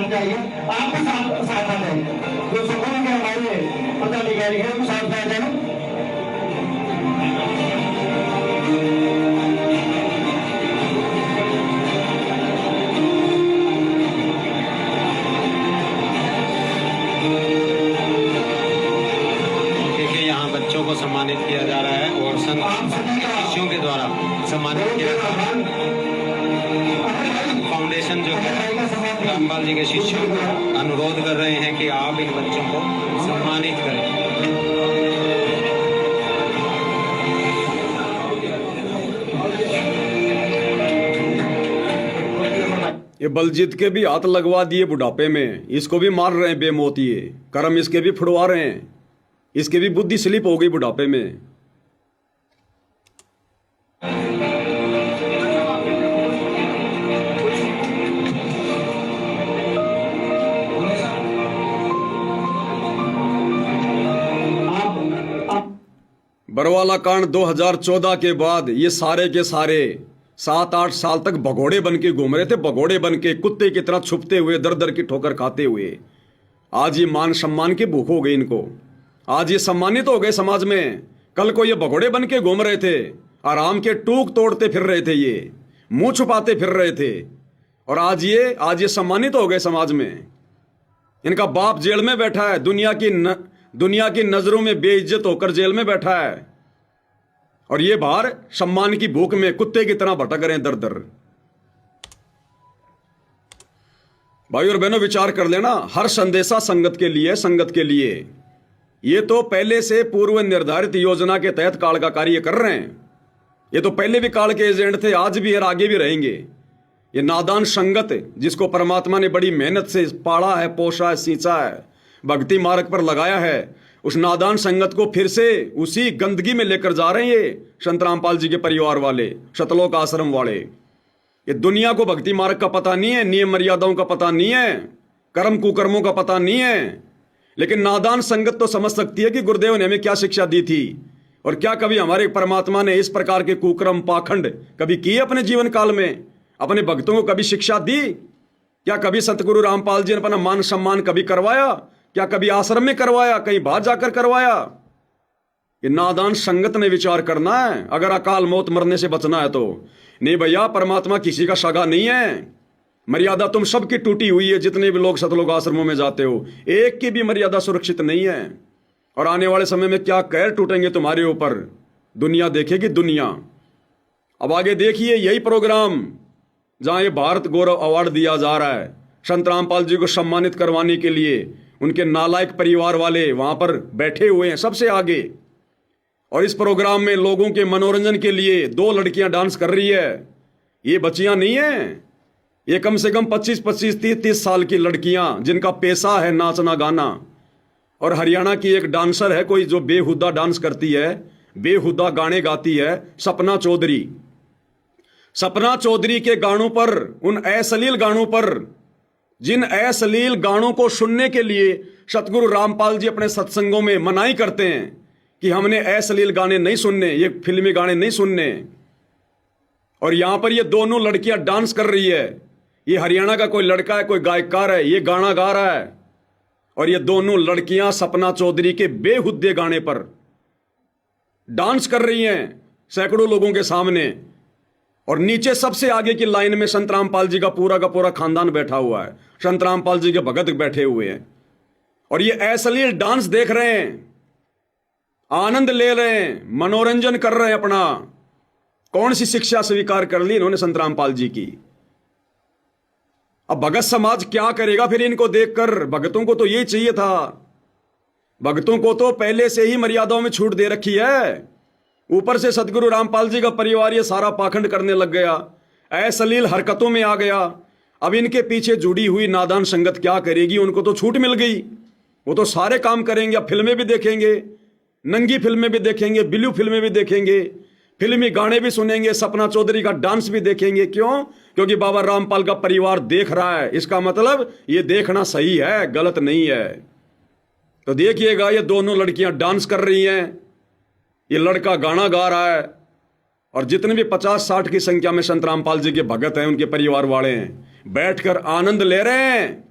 साथ जाइए, आप भी साथ आ जाइए। जो सुकून के हमारे पदाधिकारी हैं वो साथ आ जाए। देखिए यहाँ बच्चों को सम्मानित किया जा रहा है और शिष्यों के द्वारा सम्मानित किया जा रहा है। फाउंडेशन जो है रामपाल जी के शिष्यों को अनुरोध कर रहे हैं कि आप इन बच्चों को सम्मानित करें। ये बलजीत के भी हाथ लगवा दिए बुढ़ापे में, इसको भी मार रहे हैं बेमौतिए, कर्म इसके भी फुड़वा रहे हैं, इसकी भी बुद्धि स्लिप हो गई बुढ़ापे में। बरवाला कांड 2014 के बाद ये सारे के सारे 7-8 साल तक भगोड़े बन के घूम रहे थे, भगोड़े बन के कुत्ते की तरह छुपते हुए, दर दर की ठोकर खाते हुए। आज ये मान सम्मान की भूख हो गई इनको, आज ये सम्मानित हो गए समाज में। कल को ये भगोड़े बन के घूम रहे थे, आराम के टूक तोड़ते फिर रहे थे, ये मुंह छुपाते फिर रहे थे, और आज ये सम्मानित हो गए समाज में। इनका बाप जेल में बैठा है, दुनिया की नजरों में बेइज्जत होकर जेल में बैठा है, और ये बाहर सम्मान की भूख में कुत्ते की तरह भटक रहे हैं दर दर। भाई और बहनों, विचार कर लेना, हर संदेशा संगत के लिए, संगत के लिए। ये तो पहले से पूर्व निर्धारित योजना के तहत काल का कार्य कर रहे हैं। ये तो पहले भी काल के एजेंट थे, आज भी और आगे भी रहेंगे। ये नादान संगत जिसको परमात्मा ने बड़ी मेहनत से पाला है, पोषा है, सींचा है, भक्ति मार्ग पर लगाया है, उस नादान संगत को फिर से उसी गंदगी में लेकर जा रहे हैं ये संत रामपाल जी के परिवार वाले, शतलोक आश्रम वाले। ये दुनिया को भक्ति मार्ग का पता नहीं है, नियम मर्यादाओं का पता नहीं है, कर्म कुकर्मों का पता नहीं है, लेकिन नादान संगत तो समझ सकती है कि गुरुदेव ने हमें क्या शिक्षा दी थी, और क्या कभी हमारे परमात्मा ने इस प्रकार के कुकर्म पाखंड कभी किए अपने जीवन काल में, अपने भक्तों को कभी शिक्षा दी? क्या कभी सतगुरु रामपाल जी ने अपना मान सम्मान कभी करवाया? क्या कभी आश्रम में करवाया, कहीं बाहर जाकर करवाया? ये नादान संगत ने विचार करना है, अगर अकाल मौत मरने से बचना है तो। नहीं भैया, परमात्मा किसी का सगा नहीं है। मर्यादा तुम सबकी टूटी हुई है, जितने भी लोग सतलोक आश्रमों में जाते हो, एक की भी मर्यादा सुरक्षित नहीं है। और आने वाले समय में क्या कहर टूटेंगे तुम्हारे ऊपर, दुनिया देखेगी दुनिया। अब आगे देखिए यही प्रोग्राम जहां ये भारत गौरव अवार्ड दिया जा रहा है संत रामपाल जी को सम्मानित करवाने के लिए, उनके नालायक परिवार वाले वहां पर बैठे हुए हैं सबसे आगे। और इस प्रोग्राम में लोगों के मनोरंजन के लिए 2 लड़कियां डांस कर रही है। ये बच्चियां नहीं है, ये कम से कम 25-25, 30-30 साल की लड़कियां जिनका पेशा है नाचना गाना। और हरियाणा की एक डांसर है कोई जो बेहुदा डांस करती है, बेहुदा गाने गाती है, सपना चौधरी। सपना चौधरी के गानों पर, उन अश्लील गानों पर, जिन अश्लील गानों को सुनने के लिए सतगुरु रामपाल जी अपने सत्संगों में मनाही करते हैं कि हमने अश्लील गाने नहीं सुनने, ये फिल्मी गाने नहीं सुनने। और यहां पर ये दोनों लड़कियां डांस कर रही है। ये हरियाणा का कोई लड़का है, कोई गायकार है, ये गाना गा रहा है, और ये दोनों लड़कियां सपना चौधरी के बेहुद्दे गाने पर डांस कर रही हैं सैकड़ों लोगों के सामने। और नीचे सबसे आगे की लाइन में संत रामपाल जी का पूरा खानदान बैठा हुआ है, संत रामपाल जी के भगत बैठे हुए हैं, और ये अश्लील डांस देख रहे हैं, आनंद ले रहे हैं, मनोरंजन कर रहे हैं अपना। कौन सी शिक्षा स्वीकार कर ली इन्होंने संत रामपाल जी की? अब भगत समाज क्या करेगा फिर इनको देखकर? भगतों को तो ये चाहिए था, भगतों को तो पहले से ही मर्यादाओं में छूट दे रखी है। ऊपर से सतगुरु रामपाल जी का परिवार ये सारा पाखंड करने लग गया, अश्लील हरकतों में आ गया। अब इनके पीछे जुड़ी हुई नादान संगत क्या करेगी? उनको तो छूट मिल गई, वो तो सारे काम करेंगे। अब फिल्में भी देखेंगे, नंगी फिल्में भी देखेंगे, ब्लू फिल्में भी देखेंगे, फिल्मी गाने भी सुनेंगे, सपना चौधरी का डांस भी देखेंगे। क्यों? क्योंकि बाबा रामपाल का परिवार देख रहा है। इसका मतलब ये देखना सही है, गलत नहीं है। तो देखिएगा, ये दोनों लड़कियां डांस कर रही हैं, ये लड़का गाना गा रहा है, और जितने भी 50-60 की संख्या में संत रामपाल जी के भगत हैं, उनके परिवार वाले हैं, बैठकर आनंद ले रहे हैं।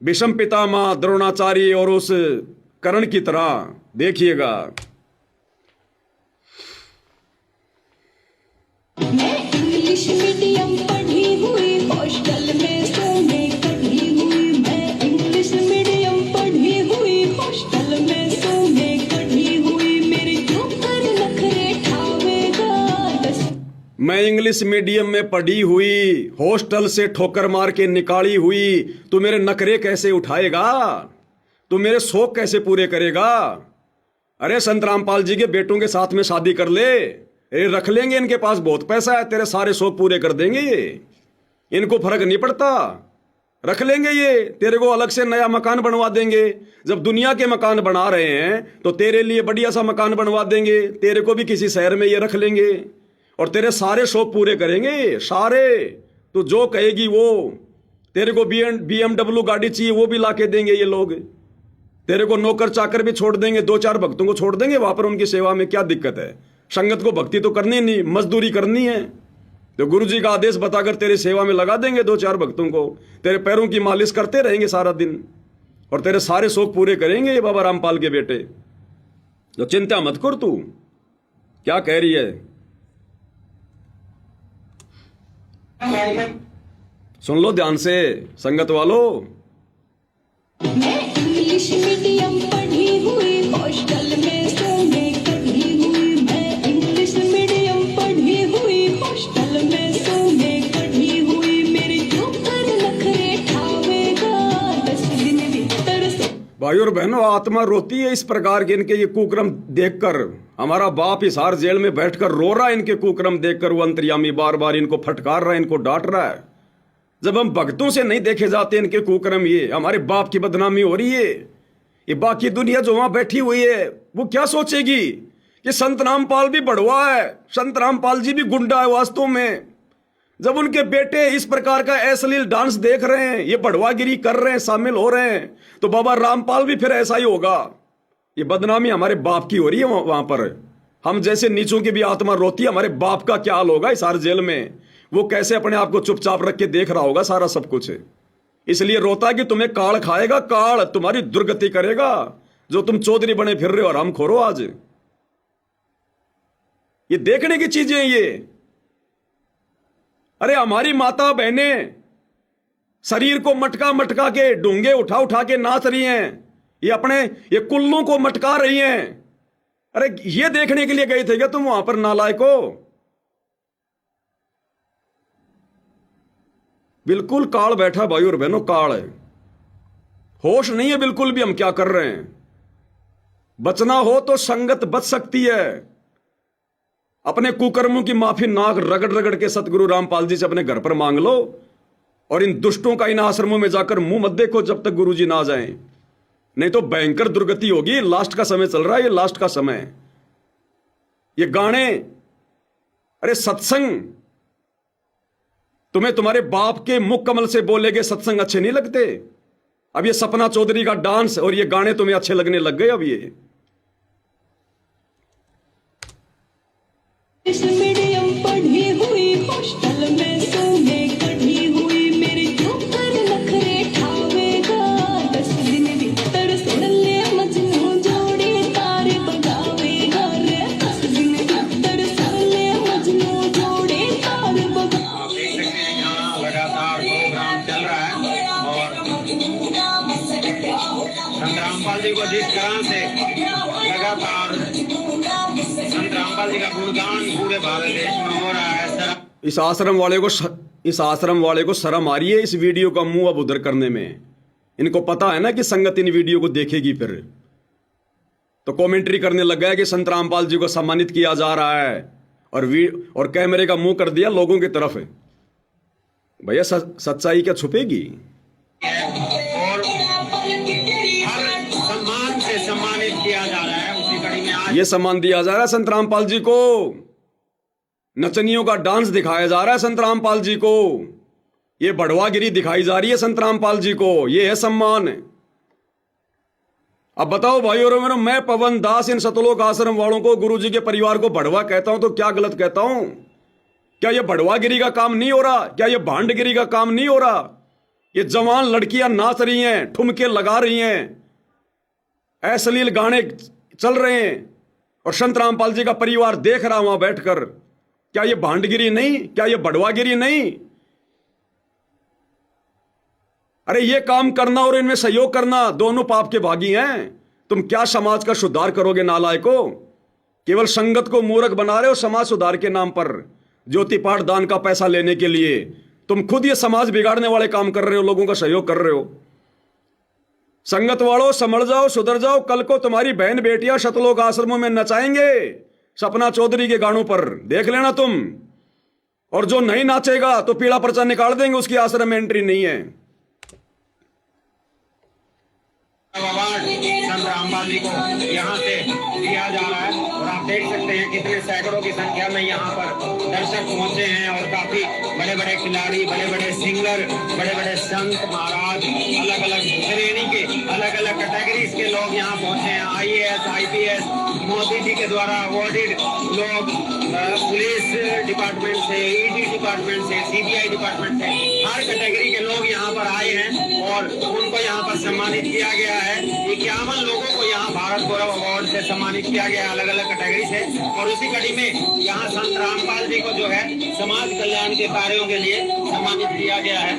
विषम पितामह द्रोणाचार्य और उस कर्ण की तरह देखिएगा। मैं इंग्लिश मीडियम पढ़ी हुई, हॉस्टल में सोने कढ़ी हुई। मैं इंग्लिश मीडियम पढ़ी हुई, हॉस्टल में सोने कढ़ी हुई। मेरे ऊपर नखरे ठावेगा मैं इंग्लिश मीडियम में पढ़ी हुई, हॉस्टल से ठोकर मार के निकाली हुई। तू मेरे नखरे कैसे उठाएगा? तू मेरे शौक कैसे पूरे करेगा? अरे संत रामपाल जी के बेटों के साथ में शादी कर ले, ये रख लेंगे, इनके पास बहुत पैसा है, तेरे सारे शौक पूरे कर देंगे ये। इनको फर्क नहीं पड़ता, रख लेंगे ये, तेरे को अलग से नया मकान बनवा देंगे। जब दुनिया के मकान बना रहे हैं तो तेरे लिए बढ़िया सा मकान बनवा देंगे, तेरे को भी किसी शहर में ये रख लेंगे और तेरे सारे शौक पूरे करेंगे सारे। तो जो कहेगी वो, तेरे को BMW गाड़ी चाहिए वो भी ला के देंगे ये लोग। तेरे को नौकर चाकर भी छोड़ देंगे, 2-4 भक्तों को छोड़ देंगे वहां पर उनकी सेवा में। क्या दिक्कत है? संगत को भक्ति तो करनी नहीं, मजदूरी करनी है तो गुरु जी का आदेश बताकर तेरी सेवा में लगा देंगे 2-4 भक्तों को। तेरे पैरों की मालिश करते रहेंगे सारा दिन और तेरे सारे शौक पूरे करेंगे ये बाबा रामपाल के बेटे। तो चिंता मत कर। तू क्या कह रही है? सुन लो ध्यान से संगत वालों। मैं इंग्लिश मीडियम पढ़ी हुई, हॉस्टल में सोने कढ़ी हुई। मैं इंग्लिश मीडियम पढ़ी हुई, हॉस्टल में सोने कढ़ी हुई। मेरे ऊपर नखरे ठावेगा 10 दिन भीतर से। भाई और बहनों, आत्मा रोती है इस प्रकार के इनके ये कुक्रम देखकर। हमारा बाप हिसार जेल में बैठकर रो रहा है इनके कुक्रम देखकर। वो अंतर्यामी बार बार इनको फटकार रहा है, इनको डांट रहा है। जब हम भक्तों से नहीं देखे जाते इनके कुक्रम, ये हमारे बाप की बदनामी हो रही है। ये बाकी दुनिया जो वहां बैठी हुई है वो क्या सोचेगी कि संत रामपाल भी बड़वा है, संत रामपाल जी भी गुंडा है वास्तव में। जब उनके बेटे इस प्रकार का अश्लील डांस देख रहे हैं, ये बड़वागिरी कर रहे हैं, शामिल हो रहे हैं, तो बाबा रामपाल भी फिर ऐसा ही होगा। ये बदनामी हमारे बाप की हो रही है वहां पर। हम जैसे नीचों की भी आत्मा रोती है, हमारे बाप का क्या हाल होगा इस हर जेल में। वो कैसे अपने आप को चुपचाप रख के देख रहा होगा सारा सब कुछ। इसलिए रोता कि तुम्हें काल खाएगा, काल तुम्हारी दुर्गति करेगा जो तुम चौधरी बने फिर रहे हो और हम खोरो। आज ये देखने की चीजें ये। अरे हमारी माता बहने शरीर को मटका मटका के, डूंगे उठा उठा के नाच रही हैं, ये अपने ये कुल्लों को मटका रही हैं। अरे ये देखने के लिए गए थे क्या तुम वहां पर नालायको? बिल्कुल काल बैठा भाई और बहनों, काल है। होश नहीं है बिल्कुल भी हम क्या कर रहे हैं। बचना हो तो संगत बच सकती है। अपने कुकर्मों की माफी नाक रगड़ रगड़ के सतगुरु रामपाल जी से अपने घर पर मांग लो और इन दुष्टों का इन आश्रमों में जाकर मुंह मत देखो जब तक गुरु जी ना जाएं, नहीं तो भयंकर दुर्गति होगी। लास्ट का समय चल रहा है, ये लास्ट का समय। ये गाने, अरे सत्संग, तुम्हें तुम्हारे बाप के मुख कमल से बोलेगे सत्संग अच्छे नहीं लगते। अब ये सपना चौधरी का डांस और ये गाने तुम्हें अच्छे लगने लग गए। अब ये इंग्लिश मीडियम पढ़ी हुई, हॉस्टल में सोने कढ़ी हुई। मेरे ऊपर नखरे ठावेगा 10 दिन भीतर। सुन ले मजनू जोड़ी तार बगावेगा रे 10 दिन भीतर। सुन ले मजनू जोड़ी तार बगा। आप देख सकते हैं यहाँ लगातार प्रोग्राम चल रहा है और संत रामपाल जी को जिस तरह से लगातार संत रामपाल जी का गुणगान पूरे भारत देश में हो रहा है। इस आश्रम वाले को शर्म आ रही है इस वीडियो का मुंह अब उधर करने में। इनको पता है ना कि संगत इन वीडियो को देखेगी, फिर तो कमेंट्री करने लग गया कि संत रामपाल जी को सम्मानित किया जा रहा है और कैमरे का मुंह कर दिया लोगों की तरफ। भैया सच्चाई क्या छुपेगी? और हर सम्मान से सम्मानित किया जा रहा है। उसी कड़ी में आज ये सम्मान दिया जा रहा है संत रामपाल जी को। नचनियों का डांस दिखाया जा रहा है संत रामपाल जी को। ये बढ़वागिरी दिखाई जा रही है संत रामपाल जी को। ये है सम्मान। अब बताओ भाई और बहनों, मैं पवन दास इन सतलोक आश्रम वालों को, गुरु जी के परिवार को बढ़वा कहता हूं तो क्या गलत कहता हूं? क्या ये बढ़वागिरी का काम नहीं हो रहा? क्या ये भांडगिरी का काम नहीं हो रहा? ये जवान लड़कियां नाच रही हैं, ठुमके लगा रही हैं, अश्लील गाने चल रहे हैं, और संत रामपाल जी का परिवार देख रहा वहां बैठकर। क्या ये भांडगिरी नहीं? क्या ये बड़वागिरी नहीं? अरे ये काम करना और इनमें सहयोग करना दोनों पाप के भागी हैं। तुम क्या समाज का सुधार करोगे नालायको? केवल संगत को मूर्ख बना रहे हो समाज सुधार के नाम पर, ज्योति पाठ दान का पैसा लेने के लिए। तुम खुद ये समाज बिगाड़ने वाले काम कर रहे हो, लोगों का सहयोग कर रहे हो। संगत वालों, समझ जाओ, सुधर जाओ। कल को तुम्हारी बहन बेटियां शतलोक आश्रमों में नचाएंगे सपना चौधरी के गानों पर, देख लेना तुम। और जो नहीं नाचेगा तो पीला पर्चा निकाल देंगे, उसकी आश्रम में एंट्री नहीं है। अवार्ड संत रामपाल जी को यहाँ से दिया जा रहा है, और आप देख सकते हैं कितने सैकड़ों की संख्या में यहाँ पर दर्शक पहुंचे हैं, और काफी बड़े बड़े खिलाड़ी, बड़े बड़े सिंगर, बड़े बड़े संत महाराज, अलग अलग श्रेणी के, अलग अलग कैटेगरीज के लोग यहाँ पहुंचे हैं। IAS, IPS, मोदी जी के द्वारा अवॉर्डेड लोग, पुलिस डिपार्टमेंट से, ED डिपार्टमेंट से, CBI डिपार्टमेंट से, हर कैटेगरी के लोग यहाँ पर आए हैं और उनको यहाँ पर सम्मानित किया गया है। 51 लोगों को यहाँ भारत गौरव अवार्ड से सम्मानित किया गया, अलग अलग कैटेगरी से। और उसी कड़ी में यहाँ संत रामपाल जी को जो है समाज कल्याण के कार्यों के लिए सम्मानित किया गया है।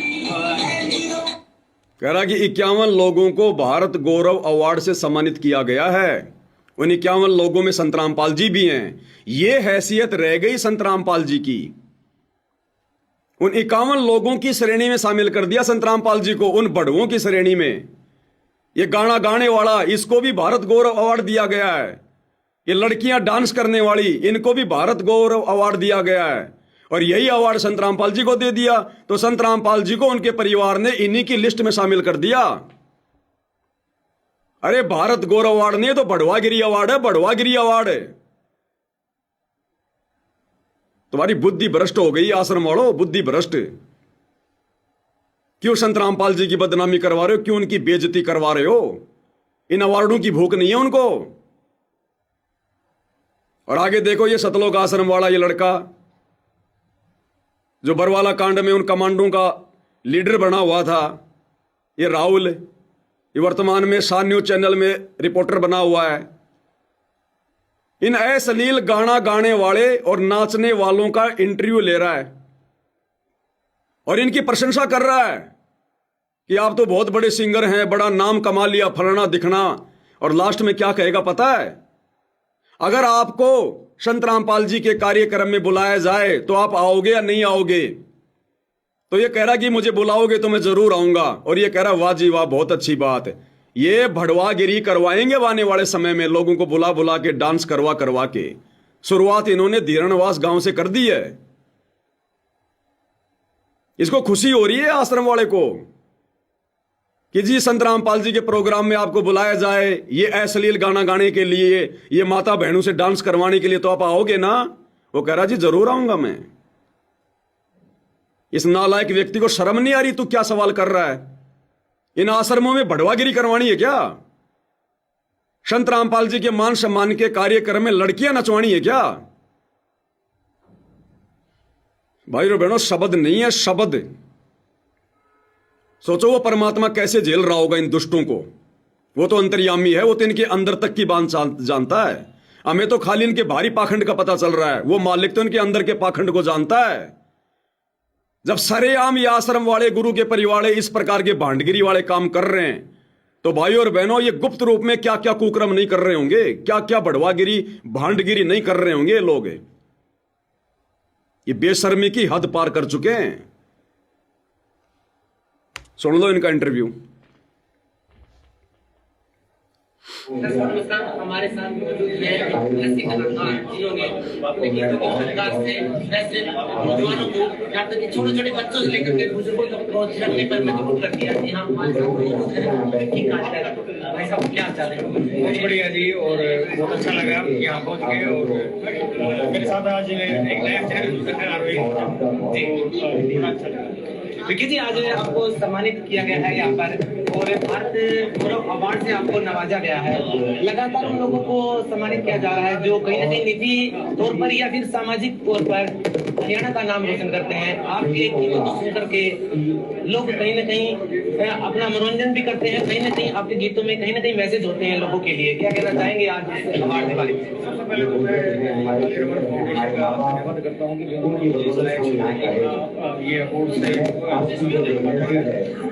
कह रहा कि 51 लोगों को भारत गौरव अवार्ड से सम्मानित किया गया है। उन 51 लोगों में संत रामपाल जी भी हैं। ये हैसियत रह गई संत रामपाल जी की। उन 51 लोगों की श्रेणी में शामिल कर दिया संत रामपाल जी को, उन बड़ुओं की श्रेणी में। ये गाना गाने वाला, इसको भी भारत गौरव अवार्ड दिया गया है। ये लड़कियां डांस करने वाली, इनको भी भारत गौरव अवार्ड दिया गया है। और यही अवार्ड संत रामपाल जी को दे दिया, तो संत रामपाल जी को उनके परिवार ने इन्हीं की लिस्ट में शामिल कर दिया। अरे भारत गौरव अवार्ड नहीं तो बड़वागिरी अवार्ड है, बड़वागिरी अवार्ड है। तुम्हारी बुद्धि भ्रष्ट हो गई आश्रम वालों, बुद्धि भ्रष्ट। क्यों संत रामपाल जी की बदनामी करवा रहे हो? क्यों उनकी बेइज्जती करवा रहे हो? इन अवार्डों की भूख नहीं है उनको। और आगे देखो, ये सतलोक आश्रम वाला ये लड़का जो बरवाला कांड में उन कमांडों का लीडर बना हुआ था, ये राहुल, ये वर्तमान में सान न्यूज चैनल में रिपोर्टर बना हुआ है। इन अश्लील गाना गाने वाले और नाचने वालों का इंटरव्यू ले रहा है और इनकी प्रशंसा कर रहा है कि आप तो बहुत बड़े सिंगर हैं, बड़ा नाम कमा लिया, फलाना दिखना। और लास्ट में क्या कहेगा पता है? अगर आपको संत रामपाल जी के कार्यक्रम में बुलाया जाए तो आप आओगे या नहीं आओगे? तो ये कह रहा कि मुझे बुलाओगे तो मैं जरूर आऊंगा। और ये कह रहा वाह जी वाह, बहुत अच्छी बात है। ये भड़वागिरी करवाएंगे आने वाले समय में, लोगों को बुला बुला के, डांस करवा करवा के। शुरुआत इन्होंने धीरणवास गांव से कर दी है। इसको खुशी हो रही है आश्रम वाले को कि जी संत रामपाल जी के प्रोग्राम में आपको बुलाया जाए, ये अश्लील गाना गाने के लिए, ये माता बहनों से डांस करवाने के लिए, तो आप आओगे ना? वो कह रहा जी जरूर आऊंगा मैं। इस नालायक व्यक्ति को शर्म नहीं आ रही? तू क्या सवाल कर रहा है? इन आश्रमों में भड़वागिरी करवानी है क्या? संत रामपाल जी के मान सम्मान के कार्यक्रम में लड़कियां नचवानी है क्या? भाई और बहनों, शब्द नहीं है, शब्द। सोचो वो परमात्मा कैसे झेल रहा होगा इन दुष्टों को। वो तो अंतर्यामी है, वो तो इनके अंदर तक की बात जानता है। हमें तो खाली इनके भारी पाखंड का पता चल रहा है, वो मालिक तो इनके अंदर के पाखंड को जानता है। जब सरेआम ये आश्रम वाले, गुरु के परिवार इस प्रकार के भांडगिरी वाले काम कर रहे हैं, तो भाई और बहनों, ये गुप्त रूप में क्या क्या कुकर्म नहीं कर रहे होंगे, क्या क्या बढ़वागिरी, भांडगिरी नहीं कर रहे होंगे लोग। ये बेशर्मी की हद पार कर चुके हैं। सुन लो इनका इंटरव्यू। हमारे साथ मौजूद है ऐसे कलाकार जिन्होंने अपने गीतों को सरकार से वैसे नौजवानों को, यहाँ तक कि छोटे छोटे बच्चों से लेकर के बुजुर्गों तक पहुंच रखने पर मजबूर कर दिया। जी हाँ, हमारे साथ मौजूद है। भाई साहब क्या चाहते हैं? बहुत बढ़िया जी, और बहुत अच्छा लगा यहाँ पहुँच के। और मेरे साथ आज एक नया चैनल जी, बड़ा अच्छा लगा। विकी जी, आज आपको सम्मानित किया गया है यहाँ पर और भारत गौरव अवार्ड से आपको नवाजा गया है। लगातार उन लोगों को सम्मानित किया जा रहा है जो कहीं ना कहीं निजी तौर पर या फिर सामाजिक तौर पर हरियाणा का नाम रोशन करते हैं। आपके गीतों को सुन करके लोग कहीं ना कहीं अपना मनोरंजन भी करते हैं, कहीं ना कहीं आपके गीतों में कहीं ना कहीं मैसेज होते हैं लोगों के लिए। क्या कहना चाहेंगे आज इस अवार्ड के बारे में? सबसे पहले तो मैं काली रमन फाउंडेशन का धन्यवाद करता हूँ कि ये अवार्ड से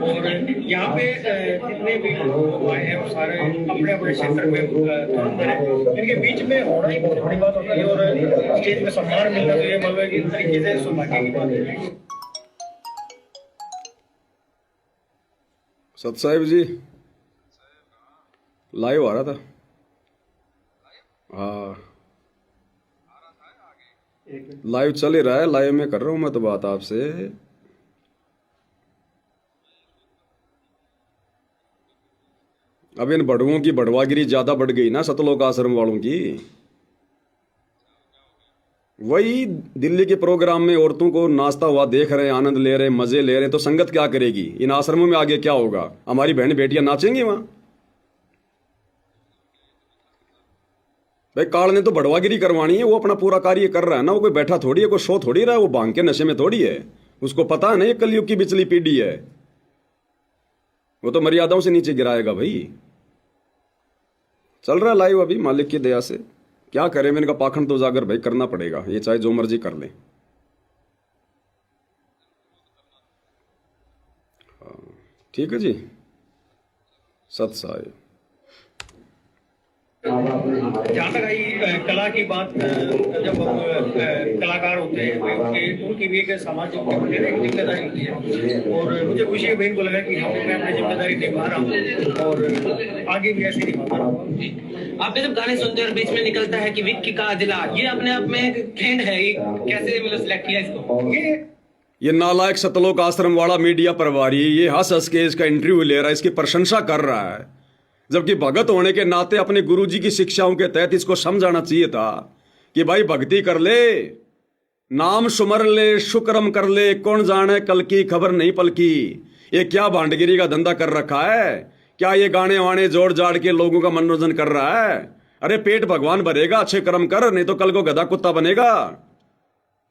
और यहाँ पे जितने भी लोग आए हैं वो सारे अपने अपने क्षेत्र में तुरंत करें। इनके बीच में होना ही बहुत बड़ी बात होती है और स्टेज में सम्मान मिलना तो ये मतलब कि इस तरीके से सौभाग्य की बात है। सत साहिब जी लाइव आ रहा था। हाँ लाइव चल ही रहा है, लाइव में कर रहा हूं मैं तो बात आपसे। अब इन बड़ुओं की बड़वागिरी ज्यादा बढ़ गई ना सतलोक आश्रम वालों की। वही दिल्ली के प्रोग्राम में औरतों को नाचता हुआ देख रहे हैं, आनंद ले रहे हैं, मजे ले रहे हैं, तो संगत क्या करेगी? इन आश्रमों में आगे क्या होगा? हमारी बहन बेटियां नाचेंगी वहां? भाई काल ने तो बड़वागिरी करवानी है, वो अपना पूरा कार्य कर रहा है ना, वो कोई बैठा थोड़ी है, कोई सो थोड़ी रहा है, वो भांग के नशे में थोड़ी है। उसको पता है ना ये कलयुग की बिचली पीढ़ी है, वो तो मर्यादाओं से नीचे गिराएगा भाई। चल रहा है लाइव अभी मालिक की दया से। क्या करें, मैंने कहा पाखंड तो उजागर भाई करना पड़ेगा, ये चाहे जो मर्जी कर ले। ठीक है जी, सत साहिब। जहाँ तक आई कला की बात, जब कलाकार होते हैं तो उनकी भी एक सामाजिक एक जिम्मेदारी होती है और मुझे खुशी है बहन को लगा कि मैं अपनी जिम्मेदारी निभा रहा हूँ और आगे भी ऐसे निभाता रहूँगा। आपने जब गाने सुनते हैं और बीच में निकलता है कि विक्की का जिला, ये अपने आप में एक ट्रेंड है, कैसे मतलब सिलेक्ट किया इसको? ये नालायक सतलोक आश्रम वाला मीडिया प्रभारी ये हंस हंस के इसका इंटरव्यू ले रहा है, इसकी प्रशंसा कर रहा है, जबकि भगत होने के नाते अपने गुरुजी की शिक्षाओं के तहत इसको समझाना चाहिए था कि भाई भक्ति कर ले, नाम सुमर ले, शुक्रम कर ले, कौन जाने कल की खबर नहीं पलकी। ये क्या भांडगिरी का धंधा कर रखा है? क्या ये गाने वाने जोड़ जाड़ के लोगों का मनोरंजन कर रहा है? अरे पेट भगवान भरेगा, अच्छे कर्म कर, नहीं तो कल को गधा कुत्ता बनेगा।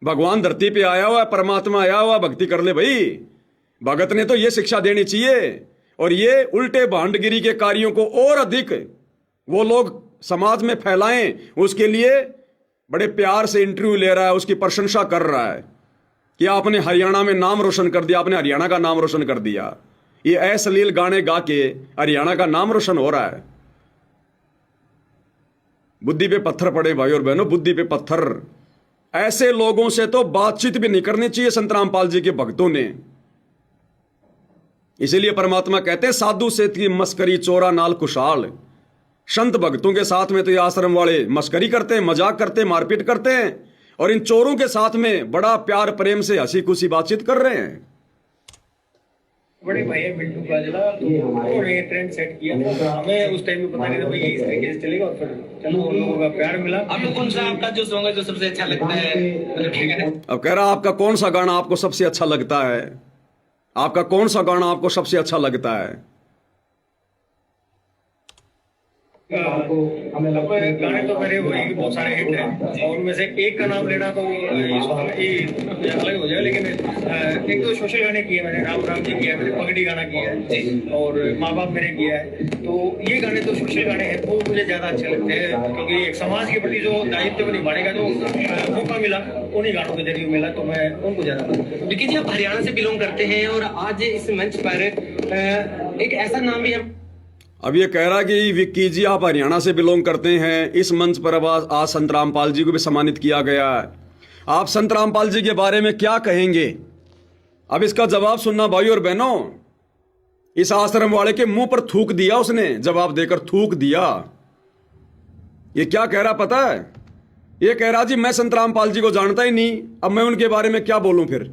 भगवान धरती पे आया हुआ, परमात्मा आया हुआ, भक्ति कर ले भाई। भगत ने तो ये शिक्षा देनी चाहिए, और ये उल्टे भांडगिरी के कार्यों को और अधिक वो लोग समाज में फैलाएं, उसके लिए बड़े प्यार से इंटरव्यू ले रहा है, उसकी प्रशंसा कर रहा है कि आपने हरियाणा में नाम रोशन कर दिया, आपने हरियाणा का नाम रोशन कर दिया। ये अश्लील गाने गा के हरियाणा का नाम रोशन हो रहा है। बुद्धि पे पत्थर पड़े भाई और बहनों, बुद्धि पे पत्थर। ऐसे लोगों से तो बातचीत भी नहीं करनी चाहिए संत रामपाल जी के भक्तों ने। इसीलिए परमात्मा कहते हैं साधु से की मस्करी चोरा नाल कुशाल। संत भक्तों के साथ में तो ये आश्रम वाले मस्करी करते हैं, मजाक करते हैं, मारपीट करते हैं, और इन चोरों के साथ में बड़ा प्यार प्रेम से हंसी खुशी बातचीत कर रहे हैं। बड़े भाई है बिल्टू का जिला, तो उन्होंने ट्रेंड सेट किया, हमें उस टाइम में पता नहीं था भाई इस तरीके से चलेगा, और फिर चलो उन लोगों का प्यार मिला। आपको कौन सा आपका जो सॉन्ग है जो सबसे अच्छा लगता है? अब कह रहा आपका कौन सा गाना आपको सबसे अच्छा लगता है? आपका कौन सा गाना आपको सबसे अच्छा लगता है? गाने तो मेरे वही बहुत सारे हिट हैं, और उनमें से एक का नाम लेना तो ये अलग हो जाएगा, लेकिन एक तो सोशल गाने किए मैंने, राम राम जी किया मैंने, पगड़ी गाना किया है, और माँ बाप मैंने किया है। तो ये गाने तो सोशल गाने हैं, वो मुझे ज्यादा अच्छे लगते हैं, क्योंकि एक समाज के प्रति जो दायित्व निभाने का जो मौका मिला उन्हीं गानों के जरिए मिला, तो मैं उनको ज्यादा पसंद। विक्की जी, आप हरियाणा से बिलोंग करते हैं और आज इस मंच पर एक ऐसा नाम भी है। अब ये कह रहा कि विक्की जी आप हरियाणा से बिलोंग करते हैं, इस मंच पर अब आज संत रामपाल जी को भी सम्मानित किया गया है। आप संत रामपाल जी के बारे में क्या कहेंगे? अब इसका जवाब सुनना भाई और बहनों। इस आश्रम वाले के मुंह पर थूक दिया उसने, जवाब देकर थूक दिया। ये क्या कह रहा पता है? ये कह रहा जी मैं संत रामपाल जी को जानता ही नहीं, अब मैं उनके बारे में क्या बोलूं, फिर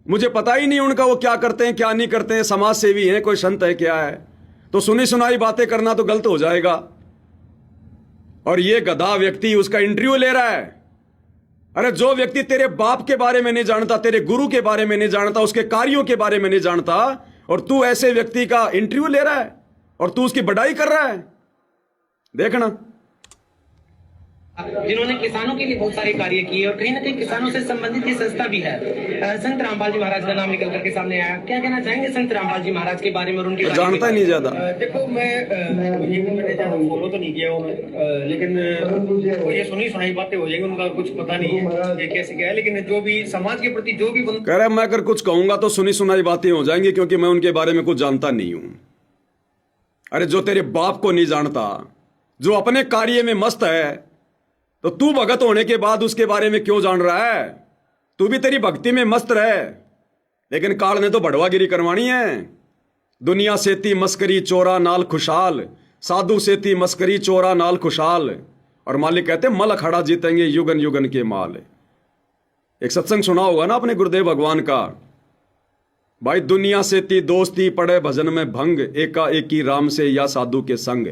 मुझे पता ही नहीं उनका वो क्या करते हैं क्या नहीं करते हैं, समाज सेवी हैं, कोई संत है क्या है, तो सुनी सुनाई बातें करना तो गलत हो जाएगा। और ये गधा व्यक्ति उसका इंटरव्यू ले रहा है। अरे जो व्यक्ति तेरे बाप के बारे में नहीं जानता, तेरे गुरु के बारे में नहीं जानता, उसके कार्यों के बारे में नहीं जानता, और तू ऐसे व्यक्ति का इंटरव्यू ले रहा है और तू उसकी बड़ाई कर रहा है। देखना, जिन्होंने किसानों के लिए बहुत सारे कार्य किए और कहीं ना कहीं किसानों से संबंधित ये संस्था भी है। संत रामपाल जी महाराज का नाम निकल करके सामने आया, क्या कहना चाहेंगे संत रामपाल जी महाराज के बारे में और उनके तो कार्य के जानता ही बारे नहीं में? ज्यादा। देखो मैंने ज्यादा फॉलो तो नहीं किया उन्हें, लेकिन ये सुनी सुनाई बातें हो जाएंगी, उनका कुछ पता नहीं है ये कैसे क्या है। लेकिन जो भी समाज के प्रति जो भी कह रहा मैं अगर कुछ कहूंगा तो सुनी सुनाई बातें हो जाएंगी, क्योंकि मैं उनके बारे में कुछ जानता नहीं हूं। अरे जो तेरे बाप को नहीं जानता, जो अपने कार्य में मस्त है, तो तू भगत होने के बाद उसके बारे में क्यों जान रहा है? तू भी तेरी भक्ति में मस्त रहे, लेकिन काल ने तो बढ़वागिरी करवानी है। दुनिया सेती मस्करी चोरा नाल खुशहाल, साधु सेती मस्करी चोरा नाल खुशहाल। और मालिक कहते मल अखाड़ा जीतेंगे युगन युगन के माल। एक सत्संग सुना होगा ना अपने गुरुदेव भगवान का, भाई दुनिया सेती दोस्ती पड़े भजन में भंग, एका एकी राम से या साधु के संग।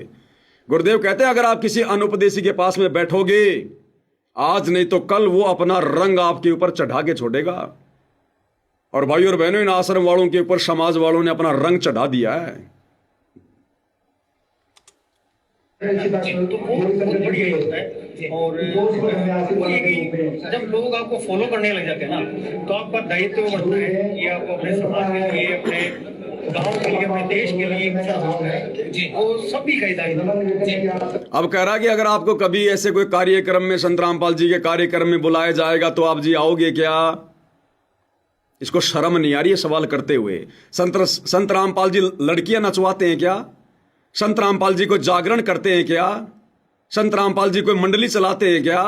गुरुदेव कहते हैं अगर आप किसी अनुपदेशी के पास में बैठोगे आज नहीं तो कल, वो अपना रंग आपके ऊपर चढ़ा के छोड़ेगा। और भाई और बहनों, इन आश्रम वालों के ऊपर समाज वालों ने अपना रंग चढ़ा दिया है। तो वो बहुत बढ़िया ही होता है। और वो ये कि जब लोग आपको फॉलो करने लग जाते हैं ना, तो आपका दायित्व बनता है कि आपको अपने समाज के लिए, अपने गांव के लिए, अपने देश के लिए कुछ करना है जी। वो सभी का ही दायित्व। अब कह रहा कि अगर आपको कभी ऐसे कोई कार्यक्रम में संत रामपाल जी के कार्यक्रम में बुलाया जाएगा तो आप जी आओगे क्या? इसको शर्म नहीं आ रही है सवाल करते हुए? संत रामपाल जी लड़कियां नचवाते हैं क्या? संत रामपाल जी को जागरण करते हैं क्या? संत रामपाल जी कोई मंडली चलाते हैं क्या?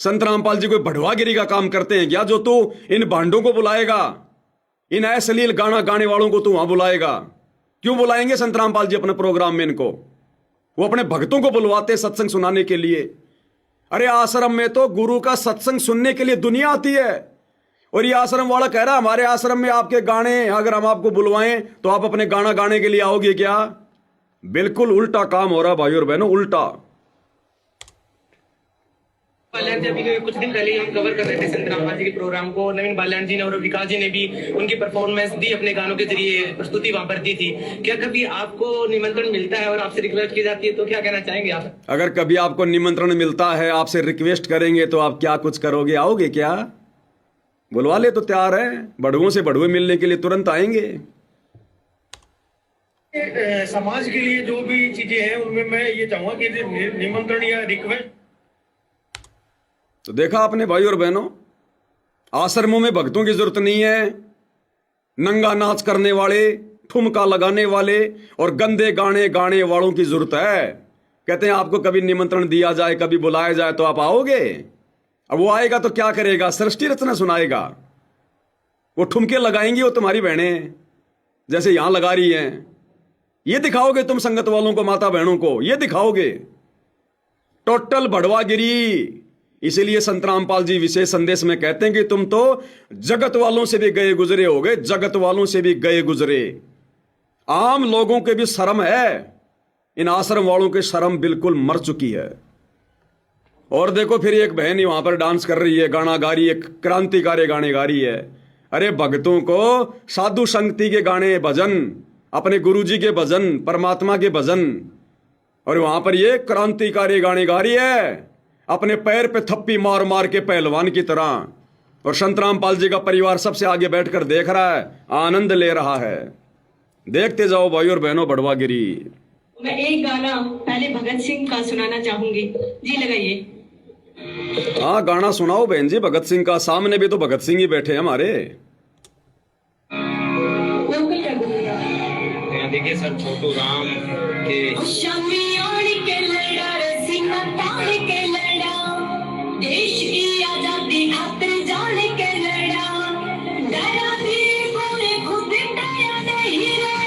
संत रामपाल जी कोई बढ़वागिरी का काम करते हैं क्या? जो तू इन भांडों को बुलाएगा, इन अश्लील गाना गाने वालों को तू वहां बुलाएगा? क्यों बुलाएंगे संत रामपाल जी अपने प्रोग्राम में इनको? वो अपने भक्तों को बुलवाते सत्संग सुनाने के लिए। अरे आश्रम में तो गुरु का सत्संग सुनने के लिए दुनिया आती है, और ये आश्रम वाला कह रहा हमारे आश्रम में आपके गाने अगर हम आपको बुलवाएं तो आप अपने गाना गाने के लिए आओगे क्या? बिल्कुल उल्टा काम हो रहा भाई और बहनों, उल्टा। बाल्याण जी, अभी कुछ दिन पहले हम कवर कर रहे थे संत रामपाल जी के प्रोग्राम को। नवीन बाल्याण जी ने और विकास जी ने भी उनकी परफॉर्मेंस दी, अपने गानों के जरिए प्रस्तुति वहां पर दी थी। क्या कभी आपको निमंत्रण मिलता है और आपसे रिक्वेस्ट की जाती है तो क्या कहना चाहेंगे आप? अगर कभी आपको निमंत्रण मिलता है, आपसे रिक्वेस्ट करेंगे तो आप क्या कुछ करोगे? आओगे क्या? बुलवा ले तो तैयार है, बड़ुओं से बड़ुए मिलने के लिए तुरंत आएंगे। समाज के लिए जो भी चीजें हैं उनमें मैं ये चाहूंगा कि निमंत्रण या रिक्वेस्ट। तो देखा आपने भाई और बहनों, आश्रमों में भक्तों की जरूरत नहीं है। नंगा नाच करने वाले, ठुमका लगाने वाले और गंदे गाने गाने वालों की जरूरत है। कहते हैं आपको कभी निमंत्रण दिया जाए, कभी बुलाया जाए तो आप आओगे? अब वो आएगा तो क्या करेगा? सृष्टि रचना सुनाएगा। वो ठुमके लगाएंगी, वो तुम्हारी बहनें जैसे यहां लगा रही हैं। ये दिखाओगे तुम संगत वालों को, माता बहनों को ये दिखाओगे? टोटल बढ़वागिरी। इसीलिए संत रामपाल जी विशेष संदेश में कहते हैं कि तुम तो जगत वालों से भी गए गुजरे होगे, जगत वालों से भी गए गुजरे। आम लोगों के भी शर्म है, इन आश्रम वालों की शर्म बिल्कुल मर चुकी है। और देखो फिर एक बहन ही वहां पर डांस कर रही है, गाना गा रही है, क्रांतिकारी गाने गा रही है। अरे भक्तों को साधु संगति के गाने भजन, अपने गुरुजी के भजन, परमात्मा के भजन, और वहां पर ये क्रांतिकारी गाने गा रही है अपने पैर पे थप्पी मार मार के पहलवान की तरह। और संत रामपाल जी का परिवार सबसे आगे बैठकर देख रहा है, आनंद ले रहा है। देखते जाओ भाई और बहनों बढ़वागिरी। मैं एक गाना पहले भगत सिंह का सुनाना चाहूंगी जी, लगाइए। हाँ गाना सुनाओ बहन जी भगत सिंह का। सामने भी तो भगत सिंह ही बैठे हैं हमारे। लोकल कर दूंगा। यहाँ देखिए सर, छोटू राम के शमियान के लड़ा सिंह तान के लड़ा, देश की आजादी खातिर जान के लड़ा। डरा धीरे गोरे खुद डरा नहीं रे,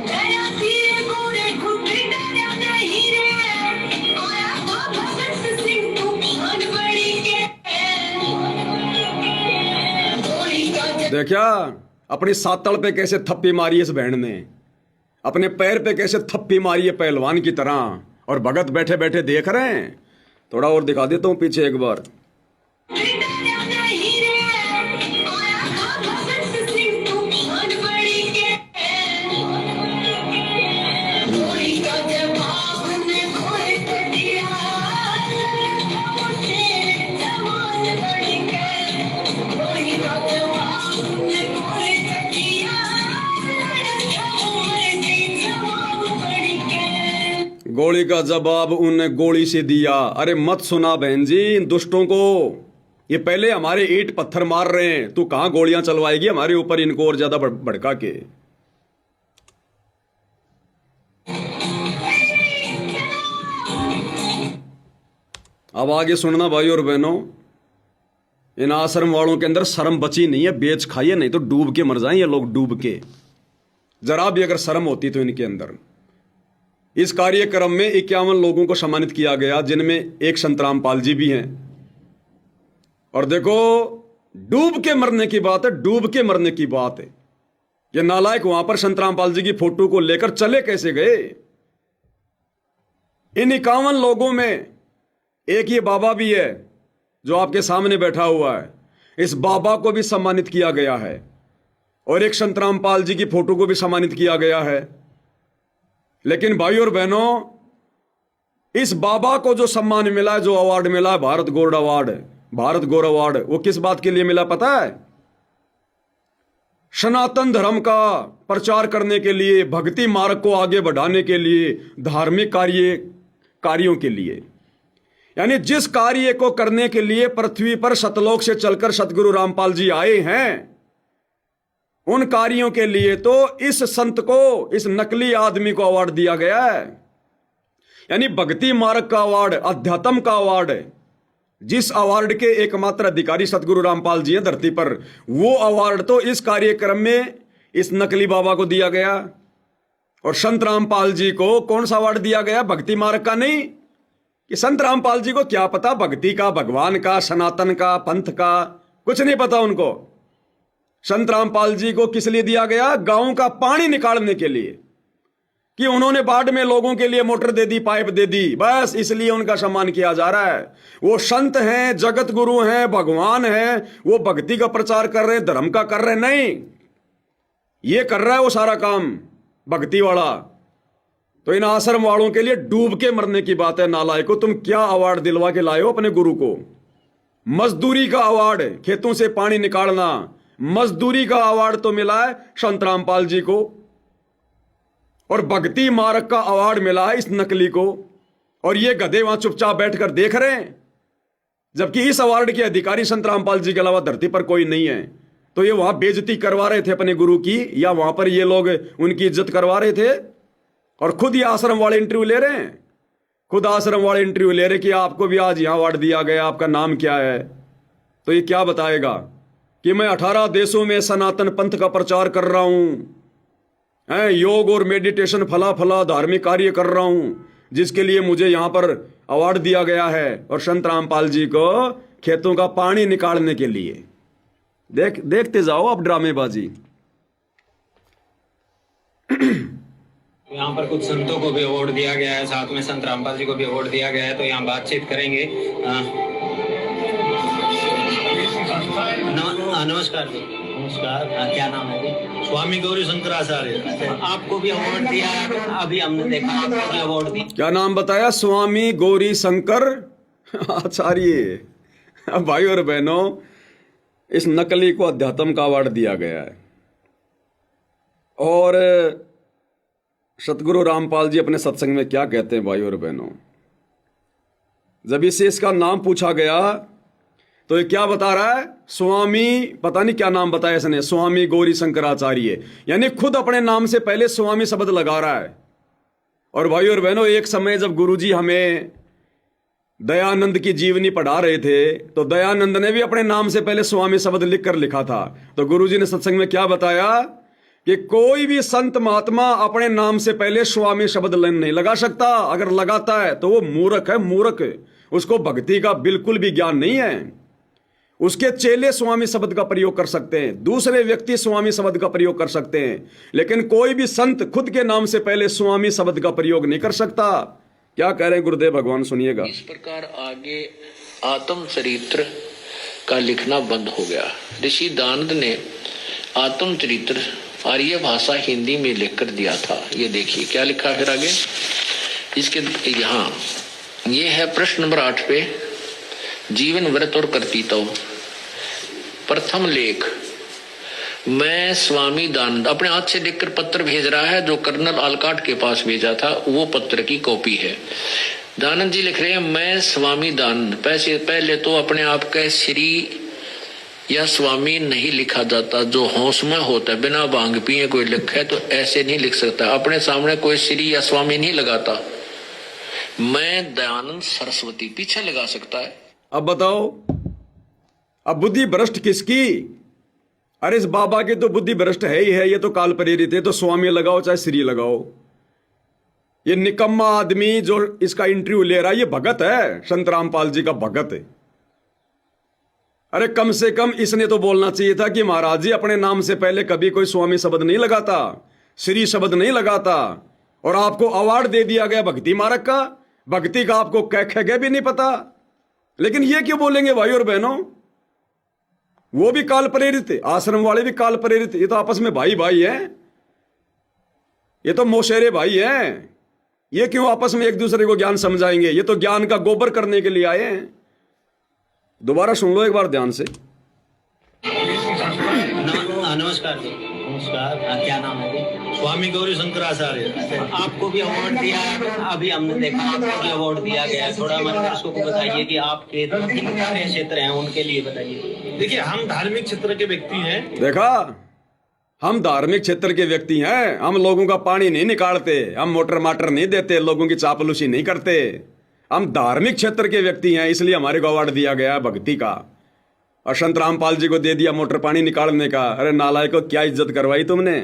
डरा धीरे गोरे खुद डरा नहीं रे। आया था भगत सिंह तूफान बड़ी के, गोली का देखा अपनी सातड़ पे कैसे थप्पी मारी इस बहन ने, अपने पैर पे कैसे थप्पी मारी है पहलवान की तरह, और भगत बैठे बैठे देख रहे हैं। थोड़ा और दिखा देता हूं पीछे एक बार। गोली का जवाब उनने गोली से दिया। अरे मत सुना बहन जी इन दुष्टों को, ये पहले हमारे ईंट पत्थर मार रहे हैं, तू कहां गोलियां चलवाएगी हमारे ऊपर इनको और ज्यादा भड़का के। अब आगे सुनना भाई और बहनों, इन आश्रम वालों के अंदर शर्म बची नहीं है, बेच खाइए नहीं तो डूब के मर जाएं ये लोग, डूब के। जरा भी अगर शर्म होती तो इनके अंदर। इस कार्यक्रम में 51 लोगों को सम्मानित किया गया, जिनमें एक संतराम पाल जी भी हैं। और देखो डूब के मरने की बात है, डूब के मरने की बात है। ये नालायक वहां पर संतराम पाल जी की फोटो को लेकर चले कैसे गए? इन 51 लोगों में एक ये बाबा भी है जो आपके सामने बैठा हुआ है, इस बाबा को भी सम्मानित किया गया है। और एक संतराम पाल जी की फोटो को भी सम्मानित किया गया है। लेकिन भाई और बहनों, इस बाबा को जो सम्मान मिला है, जो अवार्ड मिला है, भारत गौरव अवार्ड, भारत गौरव अवार्ड, वो किस बात के लिए मिला पता है? सनातन धर्म का प्रचार करने के लिए, भक्ति मार्ग को आगे बढ़ाने के लिए, धार्मिक कार्यों के लिए। यानी जिस कार्य को करने के लिए पृथ्वी पर सतलोक से चलकर सतगुरु रामपाल जी आए हैं, उन कार्यों के लिए तो इस संत को, इस नकली आदमी को अवार्ड दिया गया है। यानी भक्ति मार्ग का अवार्ड, अध्यात्म का अवार्ड, जिस अवार्ड के एकमात्र अधिकारी सतगुरु रामपाल जी हैं धरती पर, वो अवार्ड तो इस कार्यक्रम में इस नकली बाबा को दिया गया। और संत रामपाल जी को कौन सा अवार्ड दिया गया? भक्ति मार्ग का नहीं। कि संत रामपाल जी को क्या पता भक्ति का, भगवान का, सनातन का, पंथ का, कुछ नहीं पता उनको। संत रामपाल जी को किस लिए दिया गया? गांव का पानी निकालने के लिए, कि उन्होंने बाढ़ में लोगों के लिए मोटर दे दी, पाइप दे दी, बस इसलिए उनका सम्मान किया जा रहा है। वो संत हैं, जगत गुरु हैं, भगवान हैं, वो भक्ति का प्रचार कर रहे, धर्म का कर रहे नहीं, ये कर रहा है वो सारा काम भक्ति वाला। तो इन आश्रम वालों के लिए डूब के मरने की बात है। नालायको, तुम क्या अवार्ड दिलवा के लाए हो अपने गुरु को? मजदूरी का अवार्ड, खेतों से पानी निकालना, मजदूरी का अवार्ड तो मिला है संत रामपाल जी को। और भक्ति मार्ग का अवार्ड मिला है इस नकली को। और ये गधे वहां चुपचाप बैठकर देख रहे हैं, जबकि इस अवार्ड के अधिकारी संत रामपाल जी के अलावा धरती पर कोई नहीं है। तो ये वहां बेइज्जती करवा रहे थे अपने गुरु की, या वहां पर ये लोग उनकी इज्जत करवा रहे थे? और खुद ये आश्रम वाले इंटरव्यू ले रहे हैं, खुद आश्रम वाले इंटरव्यू ले रहे कि आपको भी आज यहां अवार्ड दिया गया, आपका नाम क्या है? तो ये क्या बताएगा कि मैं 18 देशों में सनातन पंथ का प्रचार कर रहा हूं, योग और मेडिटेशन फला फला धार्मिक कार्य कर रहा हूं, जिसके लिए मुझे यहां पर अवार्ड दिया गया है। और संत रामपाल जी को खेतों का पानी निकालने के लिए। देखते जाओ आप ड्रामेबाजी। यहाँ पर कुछ संतों को भी अवार्ड दिया गया है, साथ में संत रामपाल जी को भी अवार्ड दिया गया है। तो यहाँ बातचीत करेंगे। नमस्कार जी। नमस्कार। क्या नाम है जी? स्वामी गौरी शंकराचार्य। आपको भी अवार्ड दिया, अभी हमने देखा आपको भी अवार्ड दिया। क्या नाम बताया? स्वामी गौरी शंकर आचार्य। भाई और बहनों, इस नकली को अध्यात्म का अवार्ड दिया गया है। और सतगुरु रामपाल जी अपने सत्संग में क्या कहते हैं भाई और बहनों? जब इसे इसका नाम पूछा गया तो ये क्या बता रहा है? स्वामी, पता नहीं क्या नाम बताया इसने, स्वामी गौरी शंकराचार्य। यानी खुद अपने नाम से पहले स्वामी शब्द लगा रहा है। और भाई और बहनों, एक समय जब गुरुजी हमें दयानंद की जीवनी पढ़ा रहे थे, तो दयानंद ने भी अपने नाम से पहले स्वामी शब्द लिखकर लिखा था। तो गुरुजी ने सत्संग में क्या बताया कि कोई भी संत महात्मा अपने नाम से पहले स्वामी शब्द नहीं लगा सकता। अगर लगाता है तो वो मूर्ख है, मूर्ख। उसको भक्ति का बिल्कुल भी ज्ञान नहीं है। उसके चेले स्वामी शब्द का प्रयोग कर सकते हैं, दूसरे व्यक्ति स्वामी शब्द का प्रयोग कर सकते हैं, लेकिन कोई भी संत खुद के नाम से पहले स्वामी शब्द का प्रयोग नहीं कर सकता। क्या कह रहे हैं गुरुदेव भगवान, सुनिएगा। इस प्रकार आगे आत्म चरित्र का लिखना बंद हो गया। ऋषि दानंद ने आत्म चरित्र आर्य भाषा हिंदी में लिखकर दिया था। ये देखिए क्या लिखा फिर आगे इसके यहाँ। ये है प्रश्न नंबर 8 पे, जीवन व्रत और कर्तृत्व। प्रथम लेख मैं स्वामी दानंद, अपने हाथ से लिखकर पत्र भेज रहा है, जो कर्नल आलकाट के पास भेजा था वो पत्र की कॉपी है। दानंद जी लिख रहे हैं, मैं स्वामी दानंद। पहले तो अपने आप का श्री या स्वामी नहीं लिखा जाता, जो होश में होता है, बिना भांग पिए कोई लिखे तो ऐसे नहीं लिख सकता। अपने सामने कोई श्री या स्वामी नहीं लगाता। मैं दयानंद सरस्वती पीछे लगा सकता है। अब बताओ, अब बुद्धि भ्रष्ट किसकी? अरे इस बाबा की तो बुद्धि भ्रष्ट है ही है, ये तो काल प्रेरित है, तो स्वामी लगाओ चाहे श्री लगाओ। ये निकम्मा आदमी जो इसका इंटरव्यू ले रहा है, ये भगत है, संत रामपाल जी का भगत है। अरे कम से कम इसने तो बोलना चाहिए था कि महाराज जी अपने नाम से पहले कभी कोई स्वामी शब्द नहीं लगाता, श्री शब्द नहीं लगाता, और आपको अवार्ड दे दिया गया भक्ति मार्ग का। भक्ति का आपको कह भी नहीं पता, लेकिन ये क्यों बोलेंगे भाई और बहनों? वो भी काल प्रेरित है, आश्रम वाले भी काल प्रेरित, ये तो आपस में भाई भाई हैं, ये तो मोशेरे भाई हैं। ये क्यों आपस में एक दूसरे को ज्ञान समझाएंगे? ये तो ज्ञान का गोबर करने के लिए आए हैं। दोबारा सुन लो एक बार ध्यान से। नमस्कार जी, नमस्कार। क्या नाम है जी? स्वामी गौरी शंकराचार्य। आपको भी अवार्ड दिया, अभी हमने देखा आपको भी अवार्ड दिया गया है। थोड़ा हमारे दर्शकों को बताइए कि आपके कार्य क्षेत्र हैं उनके लिए बताइए। देखिए, हम धार्मिक क्षेत्र के व्यक्ति हैं। देखा, हम धार्मिक क्षेत्र के व्यक्ति हैं। हम लोगों का पानी नहीं निकालते, हम मोटर माटर नहीं देते, लोगों की चापलूसी नहीं करते। हम धार्मिक क्षेत्र के व्यक्ति हैं, इसलिए हमारे को अवार्ड दिया गया भक्ति का। और संत रामपाल जी को दे दिया मोटर पानी निकालने का। अरे नालायक को क्या इज्जत करवाई तुमने?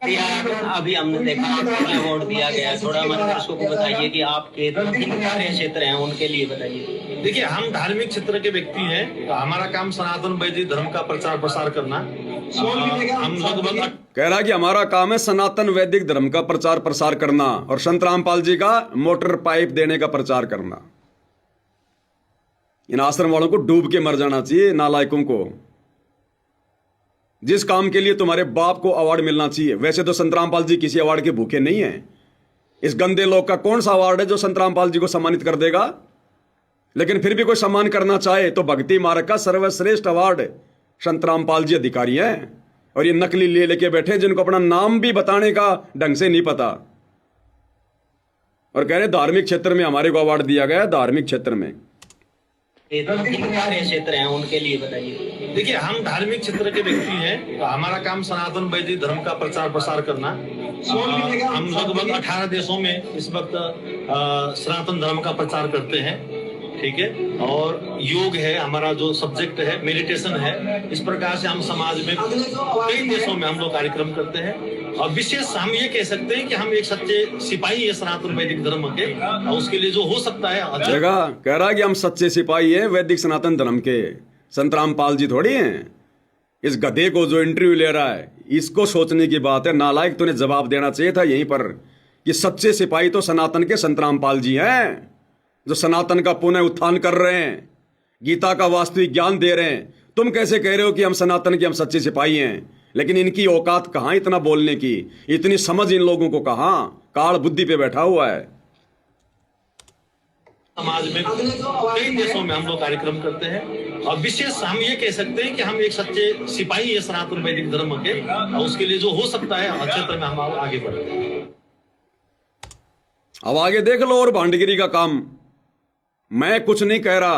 अभी हमने देखा आपको भी अवार्ड दिया गया है। थोड़ा हमारे दर्शकों को बताइए कि आपके कार्य क्षेत्र हैं उनके लिए बताइए। देखिए, हम धार्मिक क्षेत्र के व्यक्ति हैं। तो हमारा काम सनातन वैदिक धर्म का प्रचार प्रसार करना। हम लगभग कह रहा कि हमारा काम है सनातन वैदिक धर्म का प्रचार प्रसार करना, और संत रामपाल जी का मोटर पाइप देने का प्रचार करना। इन आश्रम वालों को डूब के मर जाना चाहिए, नालायकों को। जिस काम के लिए तुम्हारे बाप को अवार्ड मिलना चाहिए। वैसे तो संत रामपाल जी किसी अवार्ड के भूखे नहीं है। इस गंदे लोग का कौन सा अवार्ड है जो संत रामपाल जी को सम्मानित कर देगा? लेकिन फिर भी कोई सम्मान करना चाहे तो भक्ति मार्ग का सर्वश्रेष्ठ अवार्ड संत रामपाल जी अधिकारी हैं। और ये नकली ले लेके बैठे जिनको अपना नाम भी बताने का ढंग से नहीं पता, और कह रहे धार्मिक क्षेत्र में हमारे को अवार्ड दिया गया। धार्मिक क्षेत्र में कार्य क्षेत्र हैं उनके लिए बताइए। देखिए, हम धार्मिक क्षेत्र के व्यक्ति हैं। तो हमारा काम सनातन वैदिक धर्म का प्रचार प्रसार करना। हम लगभग 18 देशों में इस वक्त सनातन धर्म का प्रचार करते हैं। ठीक है, और योग है हमारा जो सब्जेक्ट है, मेडिटेशन है। इस प्रकार से हम समाज में कई देशों में हम लोग कार्यक्रम करते हैं। और विशेष हम ये कह सकते हैं कि हम एक सच्चे सिपाही है सनातन वैदिक धर्म के, और उसके लिए जो हो सकता है। जगह कह रहा है कि हम सच्चे सिपाही हैं वैदिक सनातन धर्म के। संत रामपाल जी थोड़ी हैं। इस गधे को जो इंटरव्यू ले रहा है, इसको सोचने की बात है। नालायक, तूने जवाब देना चाहिए था यहीं पर कि सच्चे सिपाही तो सनातन के संत रामपाल जी हैं, जो सनातन का पुनः उत्थान कर रहे हैं, गीता का वास्तविक ज्ञान दे रहे हैं। तुम कैसे कह रहे हो कि हम सनातन के, हम सच्चे सिपाही हैं? लेकिन इनकी औकात कहां इतना बोलने की, इतनी समझ इन लोगों को कहां? काल बुद्धि पे बैठा हुआ है। समाज में कई देशों में हम लोग कार्यक्रम करते हैं। और विशेष हम ये कह सकते हैं कि हम एक सच्चे सिपाही है सनातन वैदिक धर्म के, और उसके लिए जो हो सकता है क्षेत्र में हम आगे बढ़ते हैं। अब आगे देख लो। और भांडगिरी का काम मैं कुछ नहीं कह रहा,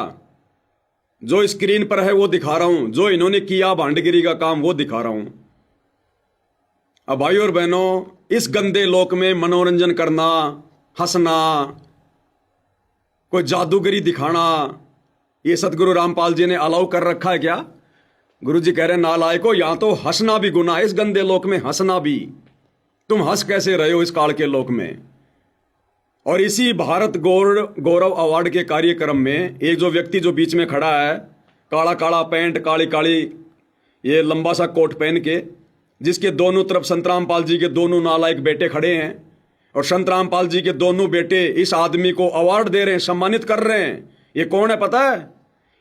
जो स्क्रीन पर है वो दिखा रहा हूं। जो इन्होंने किया भांडगिरी का काम वो दिखा रहा हूं। अब भाई और बहनों, इस गंदे लोक में मनोरंजन करना, हंसना, कोई जादूगरी दिखाना, ये सतगुरु रामपाल जी ने अलाउ कर रखा है क्या? गुरु जी कह रहे हैं नालायको, यहां तो हंसना भी गुनाह है। इस गंदे लोक में हंसना भी। तुम हंस कैसे रहे हो इस काल के लोक में? और इसी भारत गौरव अवार्ड के कार्यक्रम में एक जो व्यक्ति जो बीच में खड़ा है, काला काला पैंट, काली काली ये लंबा सा कोट पहन के, जिसके दोनों तरफ संत रामपाल जी के दोनों नालायक बेटे खड़े हैं, और संत रामपाल जी के दोनों बेटे इस आदमी को अवार्ड दे रहे हैं, सम्मानित कर रहे हैं। ये कौन है पता है?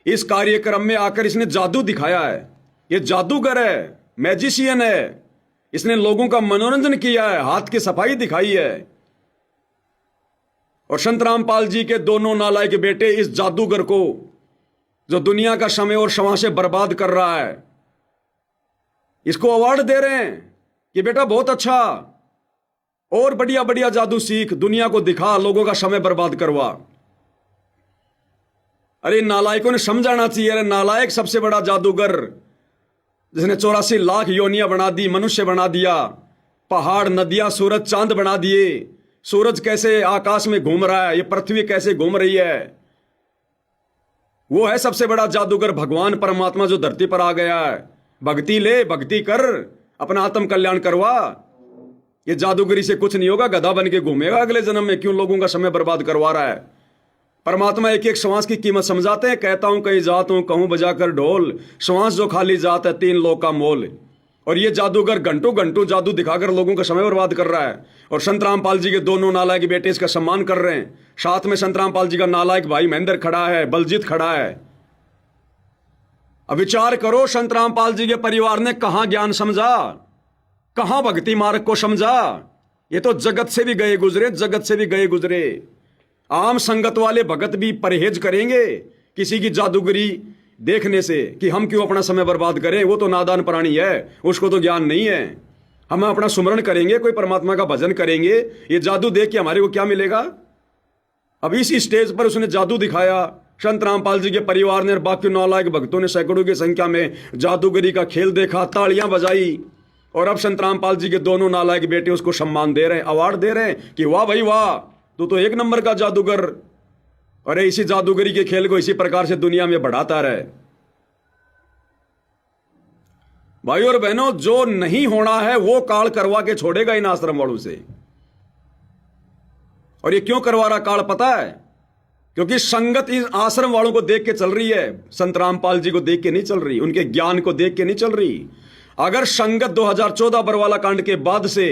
इस कार्यक्रम में आकर इसने जादू दिखाया है। ये जादूगर है, मैजिशियन है। इसने लोगों का मनोरंजन किया है, हाथ की सफाई दिखाई है। और संत रामपाल जी के दोनों नालायक बेटे इस जादूगर को, जो दुनिया का समय और क्षमा से बर्बाद कर रहा है, इसको अवार्ड दे रहे हैं कि बेटा बहुत अच्छा, और बढ़िया बढ़िया जादू सीख, दुनिया को दिखा, लोगों का समय बर्बाद करवा। अरे नालायकों ने समझाना चाहिए। अरे नालायक सबसे बड़ा जादूगर, जिसने 84 लाख योनियां बना दी, मनुष्य बना दिया, पहाड़, नदियां, सूरज, चांद बना दिए। सूरज कैसे आकाश में घूम रहा है, ये पृथ्वी कैसे घूम रही है, वो है सबसे बड़ा जादूगर, भगवान परमात्मा जो धरती पर आ गया है। भक्ति ले, भक्ति कर, अपना आत्म कल्याण करवा। ये जादूगरी से कुछ नहीं होगा, गधा बन के घूमेगा अगले जन्म में। क्यों लोगों का समय बर्बाद करवा रहा है? परमात्मा एक एक श्वास की कीमत समझाते हैं। कहता हूं कई जात हूं, कहूं बजाकर ढोल, श्वास जो खाली जात है 3 लोग का मोल। और ये जादूगर घंटों घंटों जादू दिखाकर लोगों का समय बर्बाद कर रहा है। और संत रामपाल जी के दोनों नालायक बेटे इसका सम्मान कर रहे हैं। साथ में संत रामपाल जी का नालायक भाई महेंद्र खड़ा है, बलजीत खड़ा है। अब विचार करो, संत रामपाल जी के परिवार ने कहां ज्ञान समझा, कहां भक्ति मार्ग को समझा। ये तो जगत से भी गए गुजरे, जगत से भी गए गुजरे। आम संगत वाले भगत भी परहेज करेंगे किसी की जादूगरी देखने से कि हम क्यों अपना समय बर्बाद करें। वो तो नादान प्राणी है, उसको तो ज्ञान नहीं है। हम अपना सुमरण करेंगे, कोई परमात्मा का भजन करेंगे। ये जादू देख के हमारे को क्या मिलेगा? अब इस स्टेज पर उसने जादू दिखाया, संत रामपाल जी के परिवार ने और बाकी नालायक भक्तों ने सैकड़ों की संख्या में जादूगरी का खेल देखा, तालियां बजाई। और अब संत रामपाल जी के दोनों नालायक बेटे उसको सम्मान दे रहे हैं, अवार्ड दे रहे हैं कि वाह भाई वाह, तू तो 1 नंबर का जादूगर। और इसी जादूगरी के खेल को इसी प्रकार से दुनिया में बढ़ाता रहे। भाई और बहनों, जो नहीं होना है वो काल करवा के छोड़ेगा इन आश्रम वालों से। और ये क्यों करवा रहा काल पता है? क्योंकि संगत इन आश्रम वालों को देख के चल रही है, संत रामपाल जी को देख के नहीं चल रही, उनके ज्ञान को देख के नहीं चल रही। अगर संगत 2014 बरवाला कांड के बाद से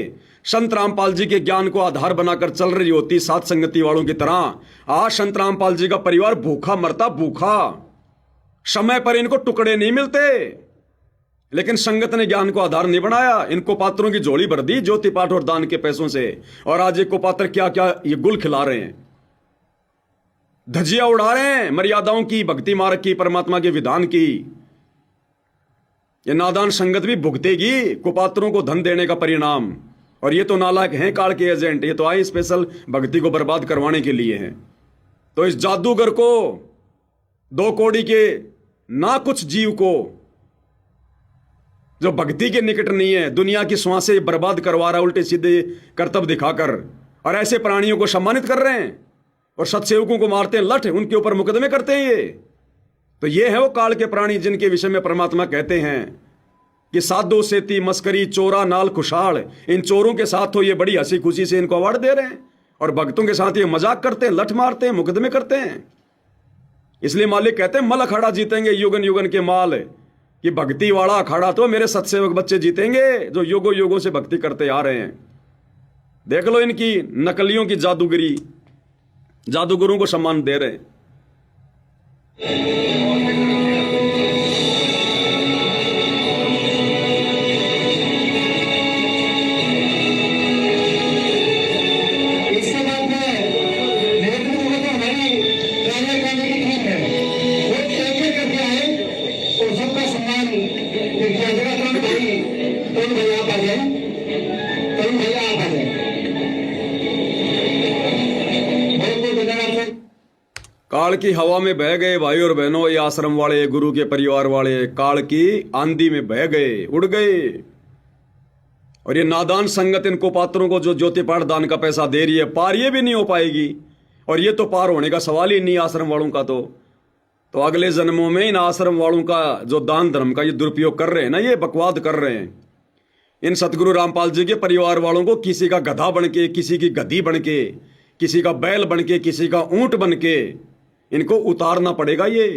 संत रामपाल जी के ज्ञान को आधार बनाकर चल रही होती सात संगति वालों की तरह, आज संत रामपाल जी का परिवार भूखा मरता, भूखा। समय पर इनको टुकड़े नहीं मिलते, लेकिन संगत ने ज्ञान को आधार नहीं बनाया। इनको पात्रों की झोली भर दी ज्योति पाठ और दान के पैसों से। और आज एक को पात्र क्या क्या ये गुल खिला रहे हैं, धजिया उड़ा रहे हैं मर्यादाओं की, भक्ति मार्ग की, परमात्मा के विधान की। ये नादान संगत भी भुगतेगी कुपात्रों को धन देने का परिणाम। और ये तो नालायक हैं काल के एजेंट, ये तो आए स्पेशल भक्ति को बर्बाद करवाने के लिए हैं। तो इस जादूगर को, 2 कौड़ी के ना कुछ जीव को, जो भक्ति के निकट नहीं है, दुनिया की श्वासें बर्बाद करवा रहा, उल्टे सीधे कर्तव्य दिखाकर। और ऐसे प्राणियों को सम्मानित कर रहे हैं और सत्सेवकों को मारते हैं लठ, उनके ऊपर मुकदमे करते हैं। ये तो ये है वो काल के प्राणी जिनके विषय में परमात्मा कहते हैं कि साधो सेती मस्करी चोरा नाल खुशाल। इन चोरों के साथ तो ये बड़ी हंसी खुशी से इनको अवार्ड दे रहे हैं, और भक्तों के साथ ये मजाक करते हैं, लठ मारते हैं, मुकदमे करते हैं। इसलिए मालिक कहते हैं मल अखाड़ा जीतेंगे युगन युगन के माल, कि भक्ति वाला अखाड़ा तो मेरे सत्सेवक बच्चे जीतेंगे जो युगों युगों से भक्ति करते आ रहे हैं। देख लो इनकी नकलियों की जादूगरी, जादूगरों को सम्मान दे रहे हैं। इसके बाद में नेतृत्व में हमारी ट्रेनिंग करने की टीम है, वो एक करके आए और सबका सम्मान किया जाएगा। तरुण भैया आप आ जाए, तरुण भैया आप आ जाए। बहुत बहुत धन्यवाद। काल की हवा में बह गए भाई और बहनों, ये आश्रम वाले, गुरु के परिवार वाले काल की आंधी में बह गए, उड़ गए। और ये नादान संगत इनको पात्रों को जो ज्योति पाठ दान का पैसा दे रही है, पार ये भी नहीं हो पाएगी। और ये तो पार होने का सवाल ही नहीं आश्रम वालों का। तो अगले जन्मों में इन आश्रम वालों का जो दान धर्म का ये दुरुपयोग कर रहे हैं ना, ये बकवाद कर रहे हैं। इन सतगुरु रामपाल जी के परिवार वालों को किसी का गधा बन के, किसी की गधी बन के, किसी का बैल बन के, किसी का ऊंट बन के इनको उतारना पड़ेगा ये,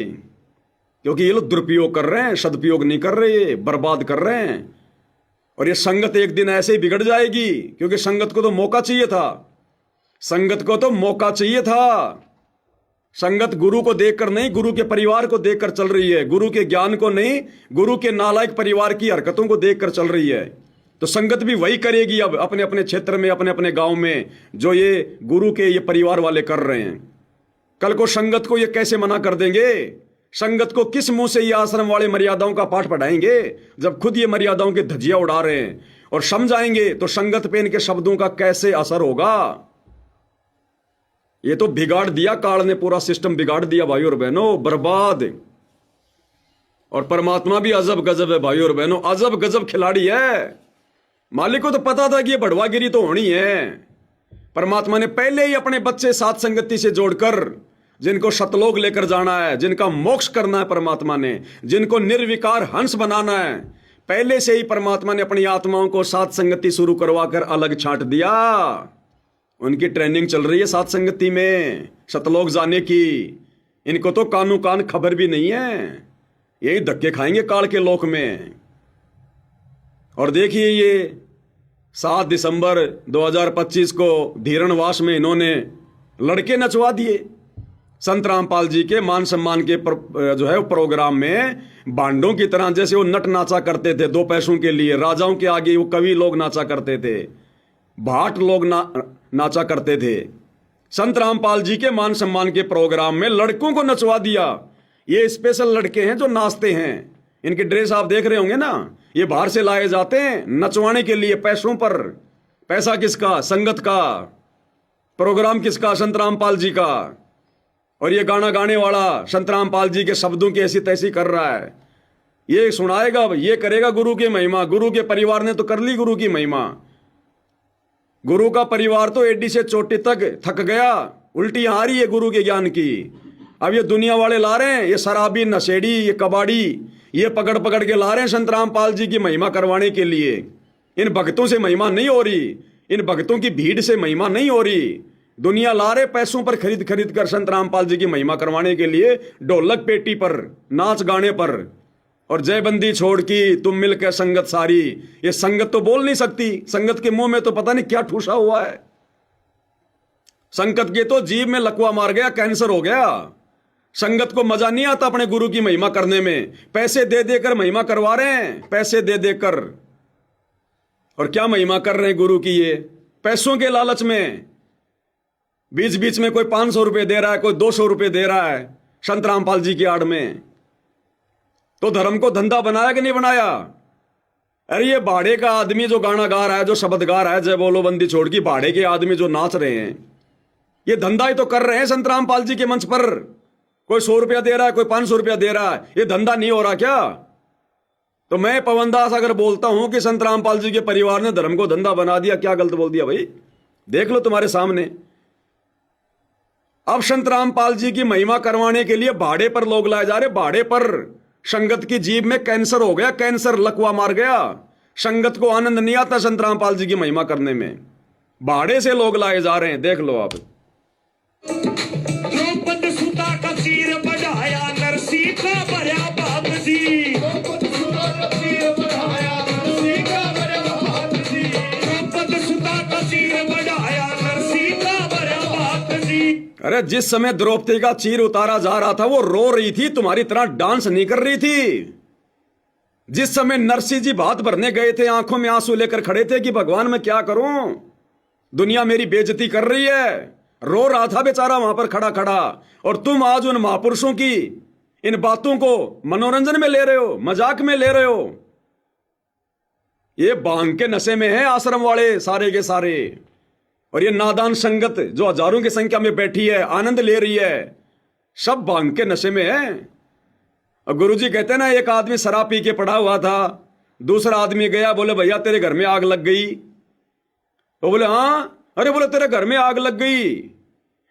क्योंकि ये लोग दुरुपयोग कर रहे हैं, सदुपयोग नहीं कर रहे, बर्बाद कर रहे हैं। और ये संगत एक दिन ऐसे ही बिगड़ जाएगी, क्योंकि संगत को तो मौका चाहिए था, संगत को तो मौका चाहिए था। संगत गुरु को देखकर नहीं, गुरु के परिवार को देखकर चल रही है, गुरु के ज्ञान को नहीं, गुरु के नालायक परिवार की हरकतों को देखकर चल रही है। तो संगत भी वही करेगी अब अपने अपने क्षेत्र में, अपने अपने गांव में, जो ये गुरु के ये परिवार वाले कर रहे हैं। कल को संगत को ये कैसे मना कर देंगे? संगत को किस मुंह से ये आश्रम वाले मर्यादाओं का पाठ पढ़ाएंगे, जब खुद ये मर्यादाओं की धज्जियां उड़ा रहे हैं? और समझाएंगे तो संगत पे इनके शब्दों का कैसे असर होगा? ये तो बिगाड़ दिया काल ने, पूरा सिस्टम बिगाड़ दिया भाई और बहनों, बर्बाद। और परमात्मा भी अजब गजब है भाई और बहनों, अजब गजब खिलाड़ी है। मालिक को तो पता था कि ये बढ़वागिरी तो होनी है। परमात्मा ने पहले ही अपने बच्चे साथ संगति से जोड़कर, जिनको सतलोक लेकर जाना है, जिनका मोक्ष करना है परमात्मा ने, जिनको निर्विकार हंस बनाना है, पहले से ही परमात्मा ने अपनी आत्माओं को साथ संगति शुरू करवाकर अलग छांट दिया। उनकी ट्रेनिंग चल रही है साथ संगति में, सतलोक जाने की। इनको तो कानू कान खबर भी नहीं है, यही धक्के खाएंगे काल के लोक में। और देखिए ये 7 दिसंबर 2025 को धीरणवास में इन्होंने लड़के नचवा दिए। संत रामपाल जी के मान सम्मान के जो है प्रोग्राम में बांडों की तरह जैसे वो नट नाचा करते थे 2 पैसों के लिए, राजाओं के आगे वो कवि लोग नाचा करते थे, भाट लोग नाचा करते थे। संत रामपाल जी के मान सम्मान के प्रोग्राम में लड़कों को नचवा दिया। ये स्पेशल लड़के हैं जो नाचते हैं, इनकी ड्रेस आप देख रहे होंगे ना, ये बाहर से लाए जाते हैं नचवाने के लिए पैसों पर। पैसा किसका? संगत का। प्रोग्राम किसका? संत रामपाल जी का। और ये गाना गाने वाला संत रामपाल जी के शब्दों की ऐसी तैसी कर रहा है, ये सुनाएगा, ये करेगा गुरु की महिमा। गुरु के परिवार ने तो कर ली गुरु की महिमा। गुरु का परिवार तो एडी से चोटी तक थक गया, उल्टी आ रही है गुरु के ज्ञान की। अब ये दुनिया वाले ला रहे हैं, ये शराबी, नशेड़ी, ये कबाड़ी, ये पकड़ पकड़ के ला रहे हैं संत रामपाल जी की महिमा करवाने के लिए। इन भक्तों से महिमा नहीं हो रही, इन भक्तों की भीड़ से महिमा नहीं हो रही। दुनिया ला रहे पैसों पर खरीद खरीद कर संत रामपाल जी की महिमा करवाने के लिए, ढोलक पेटी पर, नाच गाने पर। और जयबंदी छोड़ की तुम मिलकर संगत सारी, ये संगत तो बोल नहीं सकती, संगत के मुंह में तो पता नहीं क्या ठूसा हुआ है। संगत के तो जीभ में लकवा मार गया, कैंसर हो गया। संगत को मजा नहीं आता अपने गुरु की महिमा करने में, पैसे दे देकर महिमा करवा रहे हैं, पैसे दे देकर। और क्या महिमा कर रहे हैं गुरु की? ये पैसों के लालच में बीच बीच में कोई 500 रुपए दे रहा है, कोई 200 रुपए दे रहा है संत रामपाल जी की आड़ में। तो धर्म को धंधा बनाया कि नहीं बनाया? अरे ये भाड़े का आदमी जो गाना गा रहा है, जो शब्द गा रहा है, जय बोलो बंदी छोड़ की, भाड़े के आदमी जो नाच रहे हैं, ये धंधा ही तो कर रहे हैं संत रामपाल जी के मंच पर। कोई 100 रुपया दे रहा है, कोई 500 रुपया दे रहा है, ये धंधा नहीं हो रहा क्या? तो मैं पवनदास अगर बोलता हूं कि संत रामपाल जी के परिवार ने धर्म को धंधा बना दिया, क्या गलत बोल दिया भाई? देख लो तुम्हारे सामने। अब संत रामपाल जी की महिमा करवाने के लिए भाड़े पर लोग लाए जा रहे, भाड़े पर। संगत की जीभ में कैंसर हो गया, कैंसर लकवा मार गया। संगत को आनंद नहीं आता संत रामपाल जी की महिमा करने में, भाड़े से लोग लाए जा रहे हैं। देख लो आप। द्रौपद सुता का चीर बढ़ाया, नरसी का भरा बाप जी। द्रौपद सुता का चीर बढ़ाया, नरसी का भरा बाप जी। द्रौपद सुता का चीर बढ़ाया, नरसी का भरा बाप जी। अरे जिस समय द्रौपदी का चीर उतारा जा रहा था, वो रो रही थी, तुम्हारी तरह डांस नहीं कर रही थी। जिस समय नरसिंह जी भात भरने गए थे, आंखों में आंसू लेकर खड़े थे कि भगवान मैं क्या करूं, दुनिया मेरी बेइज्जती कर रही है, रो रहा था बेचारा वहां पर खड़ा खड़ा। और तुम आज उन महापुरुषों की इन बातों को मनोरंजन में ले रहे हो, मजाक में ले रहे हो। ये भांग के नशे में है आश्रम वाले सारे के सारे। और ये नादान संगत जो हजारों की संख्या में बैठी है, आनंद ले रही है, सब भांग के नशे में है। और गुरुजी कहते हैं ना, एक आदमी शराब पी के पड़ा हुआ था, दूसरा आदमी गया, बोले भैया तेरे घर में आग लग गई। तो बोले हाँ, अरे बोले तेरे घर में आग लग गई।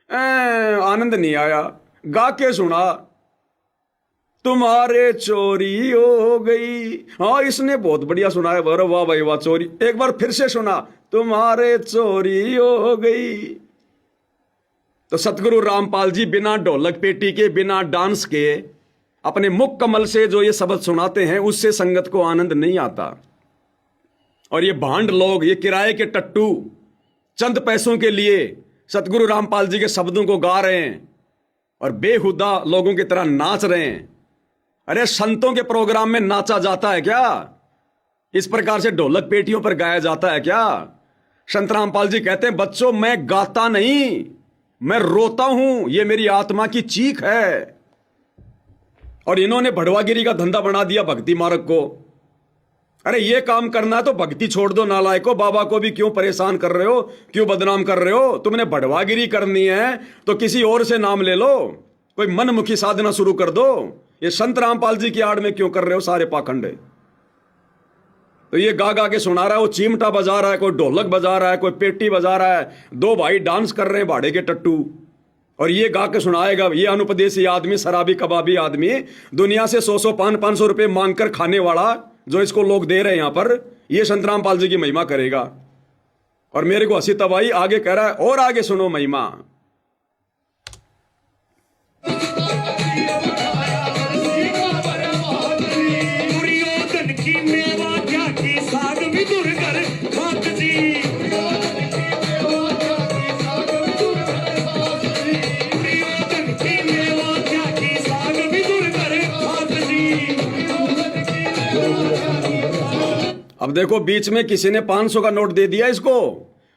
आनंद नहीं आया, गा के सुना, तुम्हारे चोरी हो गई। हाँ इसने बहुत बढ़िया सुना है, वाह भाई वाह, चोरी। एक बार फिर से सुना, तुम्हारे चोरी हो गई। तो सतगुरु रामपाल जी बिना ढोलक पेटी के, बिना डांस के, अपने मुख कमल से जो ये शब्द सुनाते हैं, उससे संगत को आनंद नहीं आता। और ये भांड लोग, ये किराए के टट्टू, चंद पैसों के लिए सतगुरु रामपाल जी के शब्दों को गा रहे हैं और बेहुदा लोगों की तरह नाच रहे हैं। अरे संतों के प्रोग्राम में नाचा जाता है क्या? इस प्रकार से ढोलक पेटियों पर गाया जाता है क्या? संत रामपाल जी कहते हैं, बच्चों मैं गाता नहीं, मैं रोता हूं, ये मेरी आत्मा की चीख है। और इन्होंने भड़वागिरी का धंधा बना दिया भक्ति मार्ग को। अरे ये काम करना है तो भक्ति छोड़ दो नालायको, बाबा को भी क्यों परेशान कर रहे हो, क्यों बदनाम कर रहे हो? तुमने भड़वागिरी करनी है तो किसी और से नाम ले लो, कोई मनमुखी साधना शुरू कर दो। ये संत रामपाल जी की आड़ में क्यों कर रहे हो सारे पाखंड? तो ये गा गा के सुना रहा है, वो चिमटा बजा रहा है, कोई ढोलक बजा रहा है, कोई पेटी बजा रहा है, दो भाई डांस कर रहे हैं भाड़े के टट्टू, और ये गा के सुनाएगा। ये अनुपदेशी आदमी, शराबी कबाबी आदमी, दुनिया से 100 500 रुपए मांग कर खाने वाला, जो इसको लोग दे रहे हैं यहां पर, ये संत रामपाल जी की महिमा करेगा। और मेरे को हंसी तब आई, आगे कह रहा है और आगे सुनो महिमा। दुर्योधन की मेवा क्या की साग विदुर कर खात जी। दुर्योधन की मेवा क्या की साग विदुर कर खात जी। अब देखो बीच में किसी ने 500 का नोट दे दिया इसको,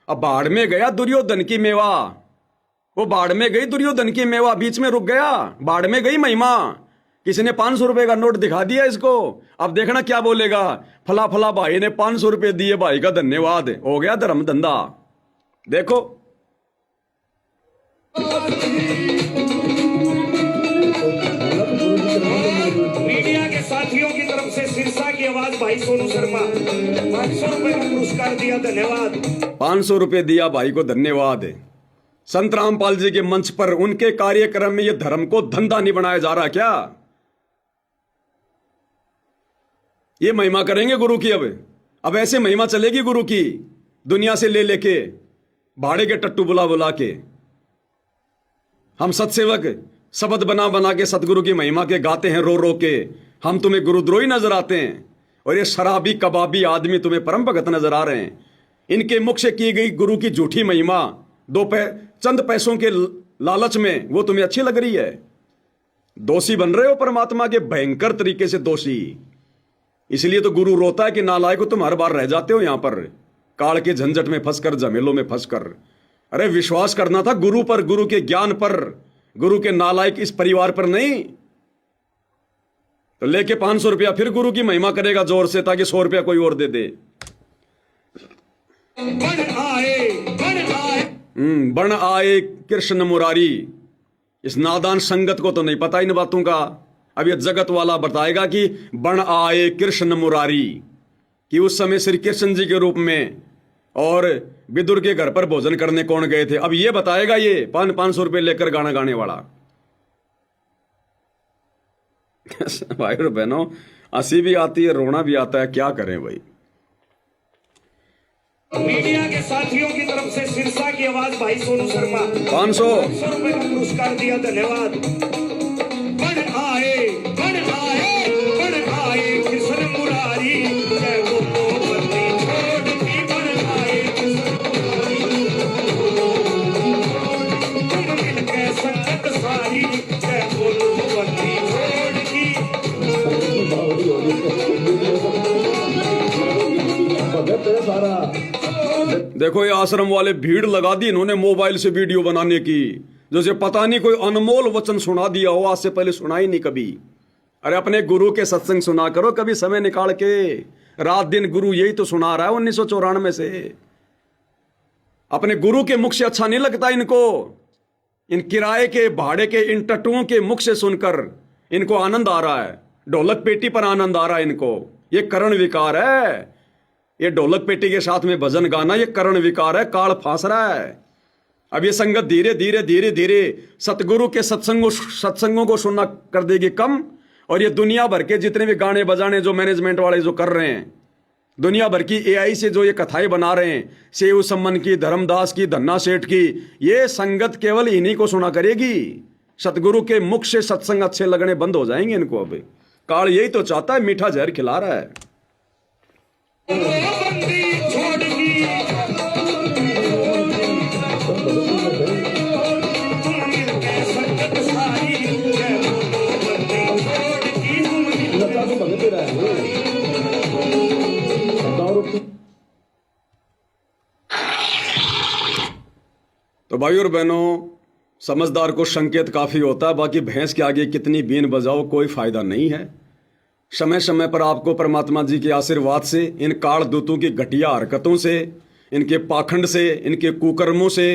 अब बाढ़ में गया दुर्योधन की मेवा, वो बाढ़ में गई दुर्योधन की मेवा, बीच में रुक गया, बाढ़ में गई महिमा। किसी ने 500 रुपए का नोट दिखा दिया इसको, अब देखना क्या बोलेगा, फला फला भाई ने 500 रुपए दिए, भाई का धन्यवाद, हो गया धर्म धंधा। देखो मीडिया के साथियों की तरफ से सिरसा की आवाज भाई सोनू शर्मा 500 रुपए का पुरस्कार दिया, धन्यवाद। 500 रुपए दिया भाई को, धन्यवाद। संत रामपाल जी के मंच पर उनके कार्यक्रम में यह धर्म को धंधा नहीं बनाया जा रहा क्या? ये महिमा करेंगे गुरु की। अब ऐसे महिमा चलेगी गुरु की, दुनिया से ले लेके भाड़े के टट्टू बुला बुला के। हम सत्सेवक शब्द बना बना के सतगुरु की महिमा के गाते हैं रो रो के, हम तुम्हें गुरुद्रोही नजर आते हैं, और ये शराबी कबाबी आदमी तुम्हें परम भगत नजर आ रहे हैं। इनके मुख से की गई गुरु की झूठी महिमा चंद पैसों के लालच में वो तुम्हें अच्छी लग रही है। दोषी बन रहे हो परमात्मा के, भयंकर तरीके से दोषी। इसलिए तो गुरु रोता है कि नालायक तुम हर बार रह जाते हो यहां पर काल के झंझट में फंसकर, झमेलों में फंसकर। अरे विश्वास करना था गुरु पर, गुरु के ज्ञान पर, गुरु के नालायक इस परिवार पर नहीं। तो लेके 500 रुपया फिर गुरु की महिमा करेगा जोर से, ताकि 100 रुपया कोई और दे दे। बण आए कृष्ण मुरारी। इस नादान संगत को तो नहीं पता इन बातों का। अब ये जगत वाला बताएगा कि बण आए कृष्ण मुरारी, कि उस समय श्री कृष्ण जी के रूप में और विदुर के घर पर भोजन करने कौन गए थे। अब ये बताएगा ये 500 रुपए लेकर गाना गाने वाला। भाई और बहनों, हंसी भी आती है, रोना भी आता है, क्या करें भाई। मीडिया के साथियों की तरफ से सिरसा की आवाज भाई सोनू शर्मा 500 रुपए का पुरस्कार दिया, धन्यवाद। बण आए कृष्ण मुरारी, जय बोलो बंदी छोड़ की। बण आए कृष्ण मुरारी, तुम मिलके संगत सारी, जय बोलो बंदी छोड़ की। देखो ये आश्रम वाले भीड़ लगा दी इन्होंने मोबाइल से वीडियो बनाने की, जैसे पता नहीं कोई अनमोल वचन सुना दिया हो, आज से पहले सुना ही नहीं कभी। अरे अपने गुरु के सत्संग सुना करो कभी समय निकाल के, रात दिन गुरु यही तो सुना रहा है 1994 से। अपने गुरु के मुख से अच्छा नहीं लगता इनको, इन किराए के भाड़े के इन टट्टुओं के मुख से सुनकर इनको आनंद आ रहा है, ढोलक पेटी पर आनंद आ रहा है इनको। ये करण विकार है, ये ढोलक पेटी के साथ में भजन गाना ये करण विकार है, काल फांस रहा है। अब ये संगत धीरे धीरे धीरे धीरे सतगुरु के सत्संगों को सुनना कर देगी कम, और ये दुनिया भर के जितने भी गाने बजाने जो मैनेजमेंट वाले जो कर रहे हैं, दुनिया भर की एआई से जो ये कथाएं बना रहे हैं, सेव सम्मन की, धर्मदास की, धन्ना सेठ की, ये संगत केवल इन्हीं को सुना करेगी। सतगुरु के मुख से सत्संग अच्छे लगने बंद हो जाएंगे इनको। अब काल यही तो चाहता है, मीठा जहर खिला रहा है। तो भाई और बहनों, समझदार को संकेत काफी होता है, बाकी भैंस के आगे कितनी बीन बजाओ कोई फायदा नहीं है। समय समय पर आपको परमात्मा जी के आशीर्वाद से, इन काल दूतों की घटिया हरकतों से, इनके पाखंड से, इनके कुकर्मों से,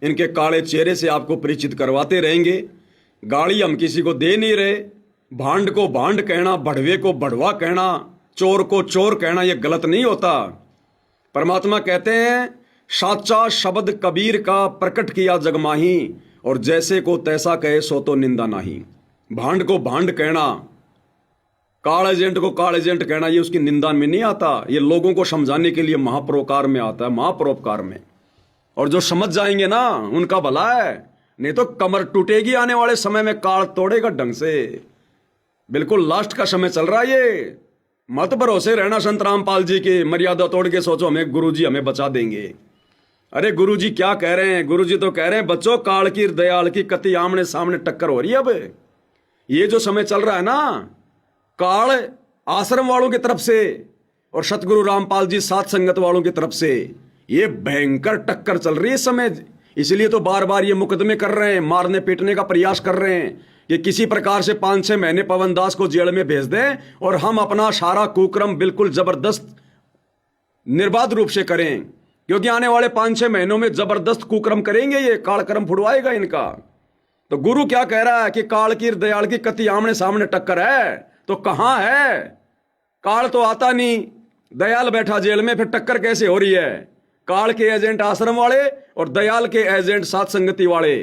इनके काले चेहरे से आपको परिचित करवाते रहेंगे। गाली हम किसी को दे नहीं रहे। भांड को भांड कहना, बढ़वे को बढ़वा कहना, चोर को चोर कहना यह गलत नहीं होता। परमात्मा कहते हैं साचा शब्द कबीर का प्रकट किया जगमाही, और जैसे को तैसा कहे सो तो निंदा नहीं। भांड को भांड कहना, काल एजेंट को काल एजेंट कहना, ये उसकी निंदा में नहीं आता, ये लोगों को समझाने के लिए महापरोपकार में आता है, महापरोपकार में। और जो समझ जाएंगे ना उनका भला है, नहीं तो कमर टूटेगी आने वाले समय में, काल तोड़ेगा ढंग से। बिल्कुल लास्ट का समय चल रहा है ये। मत भरोसे रहना संत रामपाल जी के, मर्यादा तोड़ के सोचो हमें गुरुजी हमें बचा देंगे। अरे गुरुजी क्या कह रहे हैं? गुरुजी तो कह रहे हैं बच्चों, काल की दयाल की कति आमने सामने टक्कर हो रही है। अब ये जो समय चल रहा है ना, काल आश्रम वालों की तरफ से और सतगुरु रामपाल जी साथ संगत वालों की तरफ से ये भयंकर टक्कर चल रही है इस समय। इसलिए तो बार बार ये मुकदमे कर रहे हैं, मारने पीटने का प्रयास कर रहे हैं कि किसी प्रकार से 5-6 महीने पवन दास को जेल में भेज दें और हम अपना सारा कुक्रम बिल्कुल जबरदस्त निर्बाध रूप से करें, क्योंकि आने वाले 5-6 महीनों में जबरदस्त कुक्रम करेंगे, ये कालक्रम फुड़वाएगा इनका। तो गुरु क्या कह रहा है कि काल की दयाल की कति आमने सामने टक्कर है, तो कहां है? काल तो आता नहीं, दयाल बैठा जेल में, फिर टक्कर कैसे हो रही है? काल के एजेंट आश्रम वाले और दयाल के एजेंट साथ संगति वाले,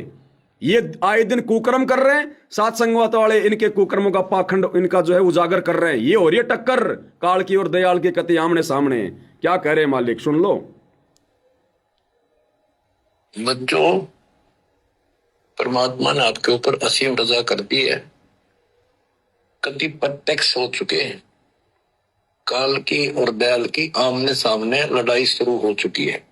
ये आए दिन कुकर्म कर रहे हैं। साथ संगत वाले इनके कुकर्मों का पाखंड इनका जो है उजागर कर रहे हैं। ये हो रही है टक्कर काल की और दयाल की कति आमने सामने। क्या कह रहे हैं मालिक, सुन लो। बच्चों, परमात्मा ने आपके ऊपर असीम रजा कर दी है। कति प्रत्यक्ष हो चुके हैं। काल की और दयाल की आमने सामने लड़ाई शुरू हो चुकी है,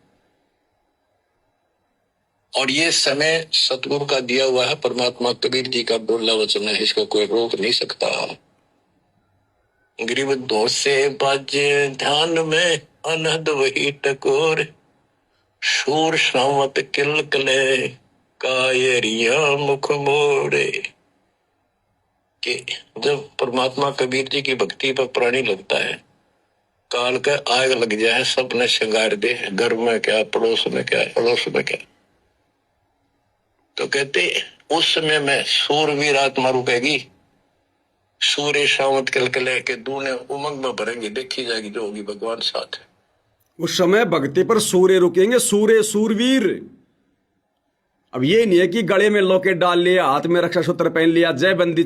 और ये समय सतगुरु का दिया हुआ है, परमात्मा कबीर जी का बोला वचन है, इसको कोई रोक नहीं सकता। गरीब दोष से बाजे ध्यान में अनहद वही टकोर, शूर श्रावत किलकले कायरिया मुख मोड़े। कि जब परमात्मा कबीर जी की भक्ति पर प्राणी लगता है, काल का आग लग जाए, सबने श्रृंगार दे, घर में क्या, पड़ोस में क्या, अड़ोस में क्या। तो कहते उस समय में सूरवीर आत्मा रुकेगी, सूर्य शावत कलकले के दूने उमंग में भरेंगे, देखी जाएगी जो होगी भगवान साथ है। उस समय भक्ति पर सूर्य रुकेंगे, सूर्य सूरवीर। अब ये नहीं है कि गले में लॉकेट डाल लिया, हाथ में रक्षा सूत्र पहन लिया, जय बंदी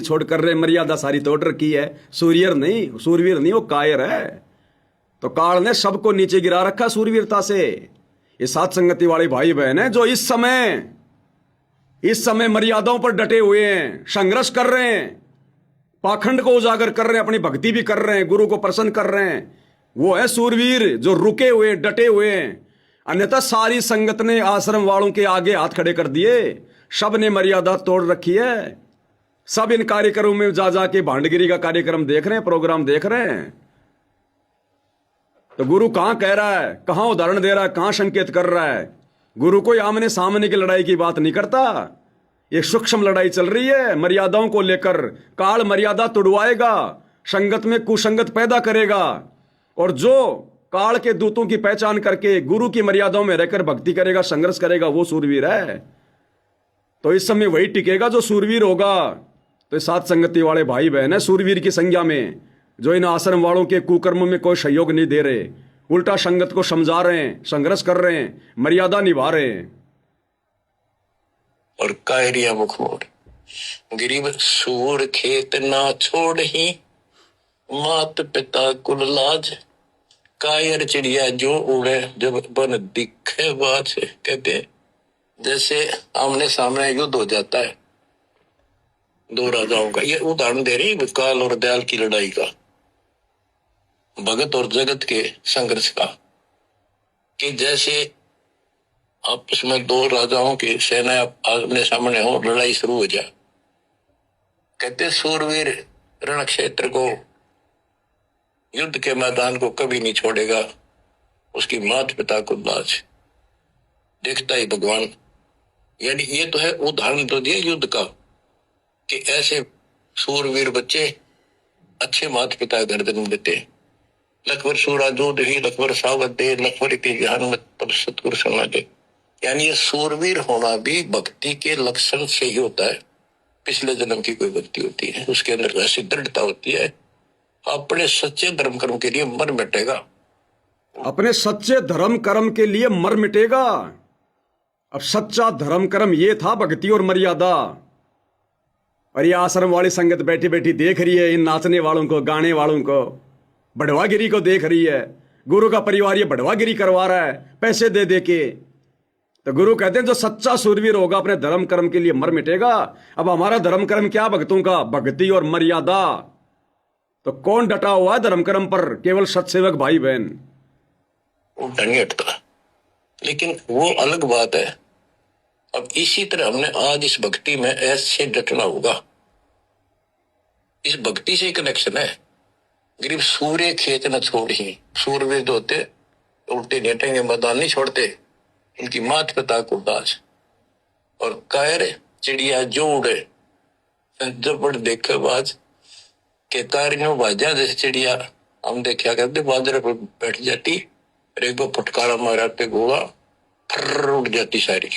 छोड़ कर रहे, मर्यादा सारी तोड़ रखी है। सूर्यर नहीं, सूरवीर नहीं, वो कायर है। तो काल ने सबको नीचे गिरा रखा सूरवीरता से। ये साथ संगति वाले भाई बहन है जो इस समय मर्यादाओं पर डटे हुए हैं, संघर्ष कर रहे हैं, पाखंड को उजागर कर रहे हैं, अपनी भक्ति भी कर रहे हैं, गुरु को प्रसन्न कर रहे हैं। वो है सूरवीर जो रुके हुए, डटे हुए हैं। अन्यथा सारी संगत ने आश्रम वालों के आगे हाथ खड़े कर दिए, सब ने मर्यादा तोड़ रखी है। सब इन कार्यक्रमों में जा जाके भांडगिरी का कार्यक्रम देख रहे हैं, प्रोग्राम देख रहे हैं। तो गुरु कहां कह रहा है, कहां उदाहरण दे रहा है, कहां संकेत कर रहा है? गुरु कोई आमने सामने की लड़ाई की बात नहीं करता। एक सूक्ष्म लड़ाई चल रही है मर्यादाओं को लेकर। काल मर्यादा तोड़वाएगा, संगत में कुसंगत पैदा करेगा, और जो काल के दूतों की पहचान करके गुरु की मर्यादाओं में रहकर भक्ति करेगा, संघर्ष करेगा, वो सूरवीर है। तो इस समय वही टिकेगा जो सूरवीर होगा। तो साथ संगति वाले भाई बहन है सूरवीर की संज्ञा में, जो इन आश्रम वालों के कुकर्मों में कोई सहयोग नहीं दे रहे, उल्टा संगत को समझा रहे हैं, संघर्ष कर रहे हैं, मर्यादा निभा रहे हैं। और कायरिया मुख मोड़, गरीब सूर खेत ना छोड़ ही, मात पिता कुल लाज, कायर चिड़िया जो उड़े जब बन दिखे बाज। कहते जैसे आमने सामने युद्ध हो जाता है दो राजाओं का, ये उदाहरण दे रही काल और दयाल की लड़ाई का, भगत और जगत के संघर्ष का। कि जैसे आपस में दो राजाओं की सेना आमने सामने हो, लड़ाई शुरू हो जाए। कहते सूरवीर रण क्षेत्र को, युद्ध के मैदान को कभी नहीं छोड़ेगा, उसकी मात पिता को लाज। देखता ही भगवान यानी ये तो है उदाहरण तो दिया युद्ध का कि ऐसे सूरवीर बच्चे अच्छे माता पिता घर जन्म देते। लखबर सूरा जो दही लखबर सावत दे लखबर के जहान में पर सतगुरु सुना दे। यानी ये सूरवीर होना भी भक्ति के लक्षण से ही होता है। पिछले जन्म की कोई भक्ति होती है, उसके अंदर ऐसी दृढ़ता होती है, अपने सच्चे धर्म कर्म के लिए मर मिटेगा। अपने सच्चे धर्म कर्म के लिए मर मिटेगा। अब सच्चा धर्म कर्म ये था भक्ति और मर्यादा। और ये आश्रम वाली संगत बैठी बैठी देख रही है इन नाचने वालों को, गाने वालों को, बढ़वागिरी को देख रही है। गुरु का परिवार ये बढ़वागिरी करवा रहा है पैसे दे दे के। तो गुरु कहते हैं जो सच्चा सूरवीर होगा अपने धर्म कर्म के लिए मर मिटेगा। अब हमारा धर्म कर्म क्या भक्तों का? भक्ति और मर्यादा। तो कौन डटा हुआ है धर्म कर्म पर? केवल सत्सेवक भाई बहन। वो नहीं हटता, लेकिन वो अलग बात है। अब इसी तरह हमने आज इस भक्ति में ऐसे डटना होगा। इस भक्ति से कनेक्शन है। गरीब सूर्य खेत न छोड़ी, सूरवीर जो होते उल्टे नेटेंगे मैदान नहीं छोड़ते, इनकी मात पिता को दास। और कायर चिड़िया जो उड़े जब बड़ देखे बाज के कारियों बाजा जैसे चिड़िया हम देखा करते बाजरे पर बैठ जाती, एक बार फटकारा मारा पे गोला फर उड़ जाती सारी।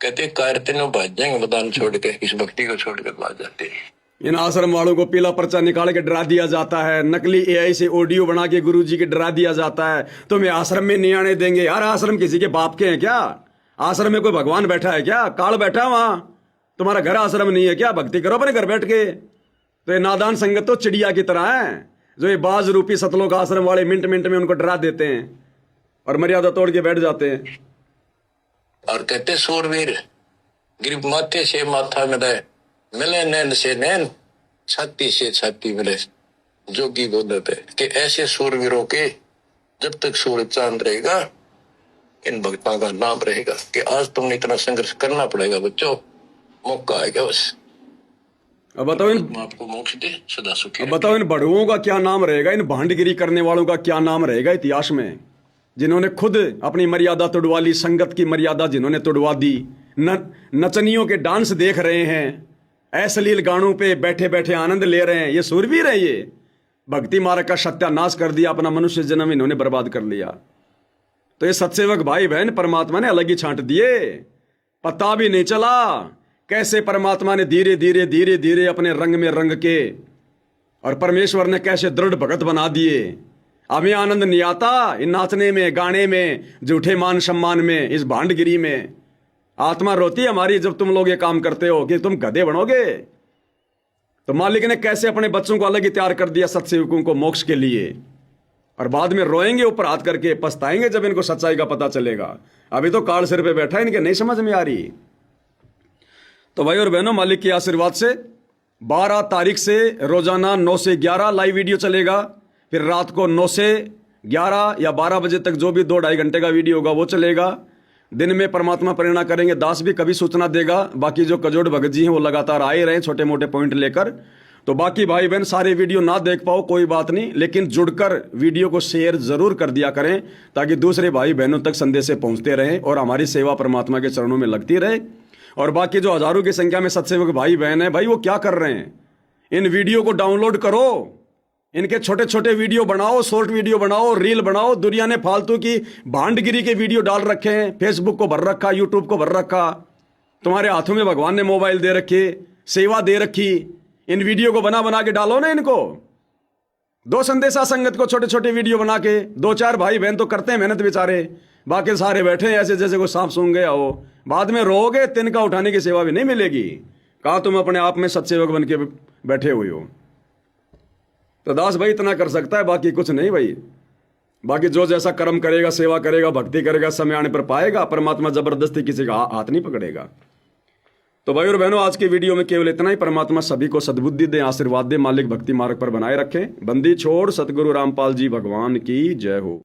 कहते कार तीनों भाज जाएंगे मैदान छोड़ के, इस भक्ति को छोड़ के भाज जाते हैं। इन आश्रम वालों को पीला पर्चा निकाल के डरा दिया जाता है, नकली एआई से ऑडियो बना के गुरुजी के डरा दिया जाता है। तुम्हें आश्रम में नहीं आने देंगे। यार आश्रम किसी के बाप के हैं क्या? आश्रम में कोई भगवान बैठा है क्या? काल बैठा है वहां? तुम्हारा घर आश्रम नहीं है क्या? भक्ति करो अपने घर बैठ के। तो ये नादान संगत तो चिड़िया की तरह है, जो ये बाज रूपी सतलोक आश्रम वाले मिनट मिनट में उनको डरा देते हैं और मर्यादा तोड़ के बैठ जाते हैं। और कहते सूरवीर गिरब माथे से माथा मिले, मिले नैन से नैन, छाती से छाती मिले। जोगी बोलते कि ऐसे सूरवीरों के जब तक सूरज चांद रहेगा, इन भक्तों का नाम रहेगा कि आज तुमने इतना संघर्ष करना पड़ेगा बच्चों, मौका आएगा बस। अब बताओ आपको मोक्ष दे सदा सुखी। अब बताओ इन बड़ुओं का क्या नाम रहेगा? इन भांडगिरी करने वालों का क्या नाम रहेगा इतिहास में? जिन्होंने खुद अपनी मर्यादा तोड़वा ली, संगत की मर्यादा जिन्होंने तोड़वा दी, नचनियों के डांस देख रहे हैं, अश्लील गानों पे बैठे बैठे आनंद ले रहे हैं, ये सूरवीर है। ये भक्ति मार्ग का सत्यानाश कर दिया, अपना मनुष्य जन्म इन्होंने बर्बाद कर लिया। तो ये सत्सेवक भाई बहन परमात्मा ने अलग ही छांट दिए, पता भी नहीं चला कैसे परमात्मा ने धीरे धीरे धीरे धीरे अपने रंग में रंग के, और परमेश्वर ने कैसे दृढ़ भगत बना दिए। हमें आनंद नहीं आता इन नाचने में, गाने में, झूठे मान सम्मान में, इस भांडगिरी में। आत्मा रोती है हमारी जब तुम लोग ये काम करते हो कि तुम गधे बनोगे। तो मालिक ने कैसे अपने बच्चों को अलग ही तैयार कर दिया सत्सेवकों को मोक्ष के लिए, और बाद में रोएंगे ऊपर हाथ करके, पछताएंगे जब इनको सच्चाई का पता चलेगा। अभी तो काल सिर पे बैठा है, इनके नहीं समझ में आ रही। तो भाई और बहनों, मालिक के आशीर्वाद से 12 तारीख से रोजाना 9 से 11 लाइव वीडियो चलेगा। फिर रात को 9 से 11 या 12 बजे तक जो भी 2-2.5 घंटे का वीडियो होगा वो चलेगा। दिन में परमात्मा प्रेरणा करेंगे, दास भी कभी सूचना देगा। बाकी जो कजोड़ भगत जी हैं वो लगातार आए रहे छोटे मोटे पॉइंट लेकर। तो बाकी भाई बहन सारे वीडियो ना देख पाओ कोई बात नहीं, लेकिन जुड़कर वीडियो को शेयर जरूर कर दिया करें, ताकि दूसरे भाई बहनों तक संदेश पहुंचते रहें और हमारी सेवा परमात्मा के चरणों में लगती रहे। और बाकी जो हजारों की संख्या में सत्सेवक भाई बहन है, भाई वो क्या कर रहे हैं? इन वीडियो को डाउनलोड करो, इनके छोटे छोटे वीडियो बनाओ, शॉर्ट वीडियो बनाओ, रील बनाओ। दुनिया ने फालतू की भांडगिरी के वीडियो डाल रखे हैं, फेसबुक को भर रखा, यूट्यूब को भर रखा। तुम्हारे हाथों में भगवान ने मोबाइल दे रखे, सेवा दे रखी, इन वीडियो को बना बना के डालो ना इनको। दो संदेशा संगत को छोटे छोटे वीडियो बना के, 2-4 भाई बहन तो करते हैं मेहनत बेचारे, बाकी सारे बैठे हैं ऐसे जैसे कोई सांप सूंघ गया हो। बाद में रोगे, तिनका उठाने की सेवा भी नहीं मिलेगी। कहा तुम अपने आप में सत्सेवक बन के बैठे हुए हो। तो दास भाई इतना कर सकता है, बाकी कुछ नहीं भाई। बाकी जो जैसा कर्म करेगा, सेवा करेगा, भक्ति करेगा, समय आने पर पाएगा। परमात्मा जबरदस्ती किसी का हाथ नहीं पकड़ेगा। तो भाई और बहनों, आज के वीडियो में केवल इतना ही। परमात्मा सभी को सद्बुद्धि दे, आशीर्वाद दे, मालिक भक्ति मार्ग पर बनाए रखे। बंदी छोड़ सतगुरु रामपाल जी भगवान की जय हो।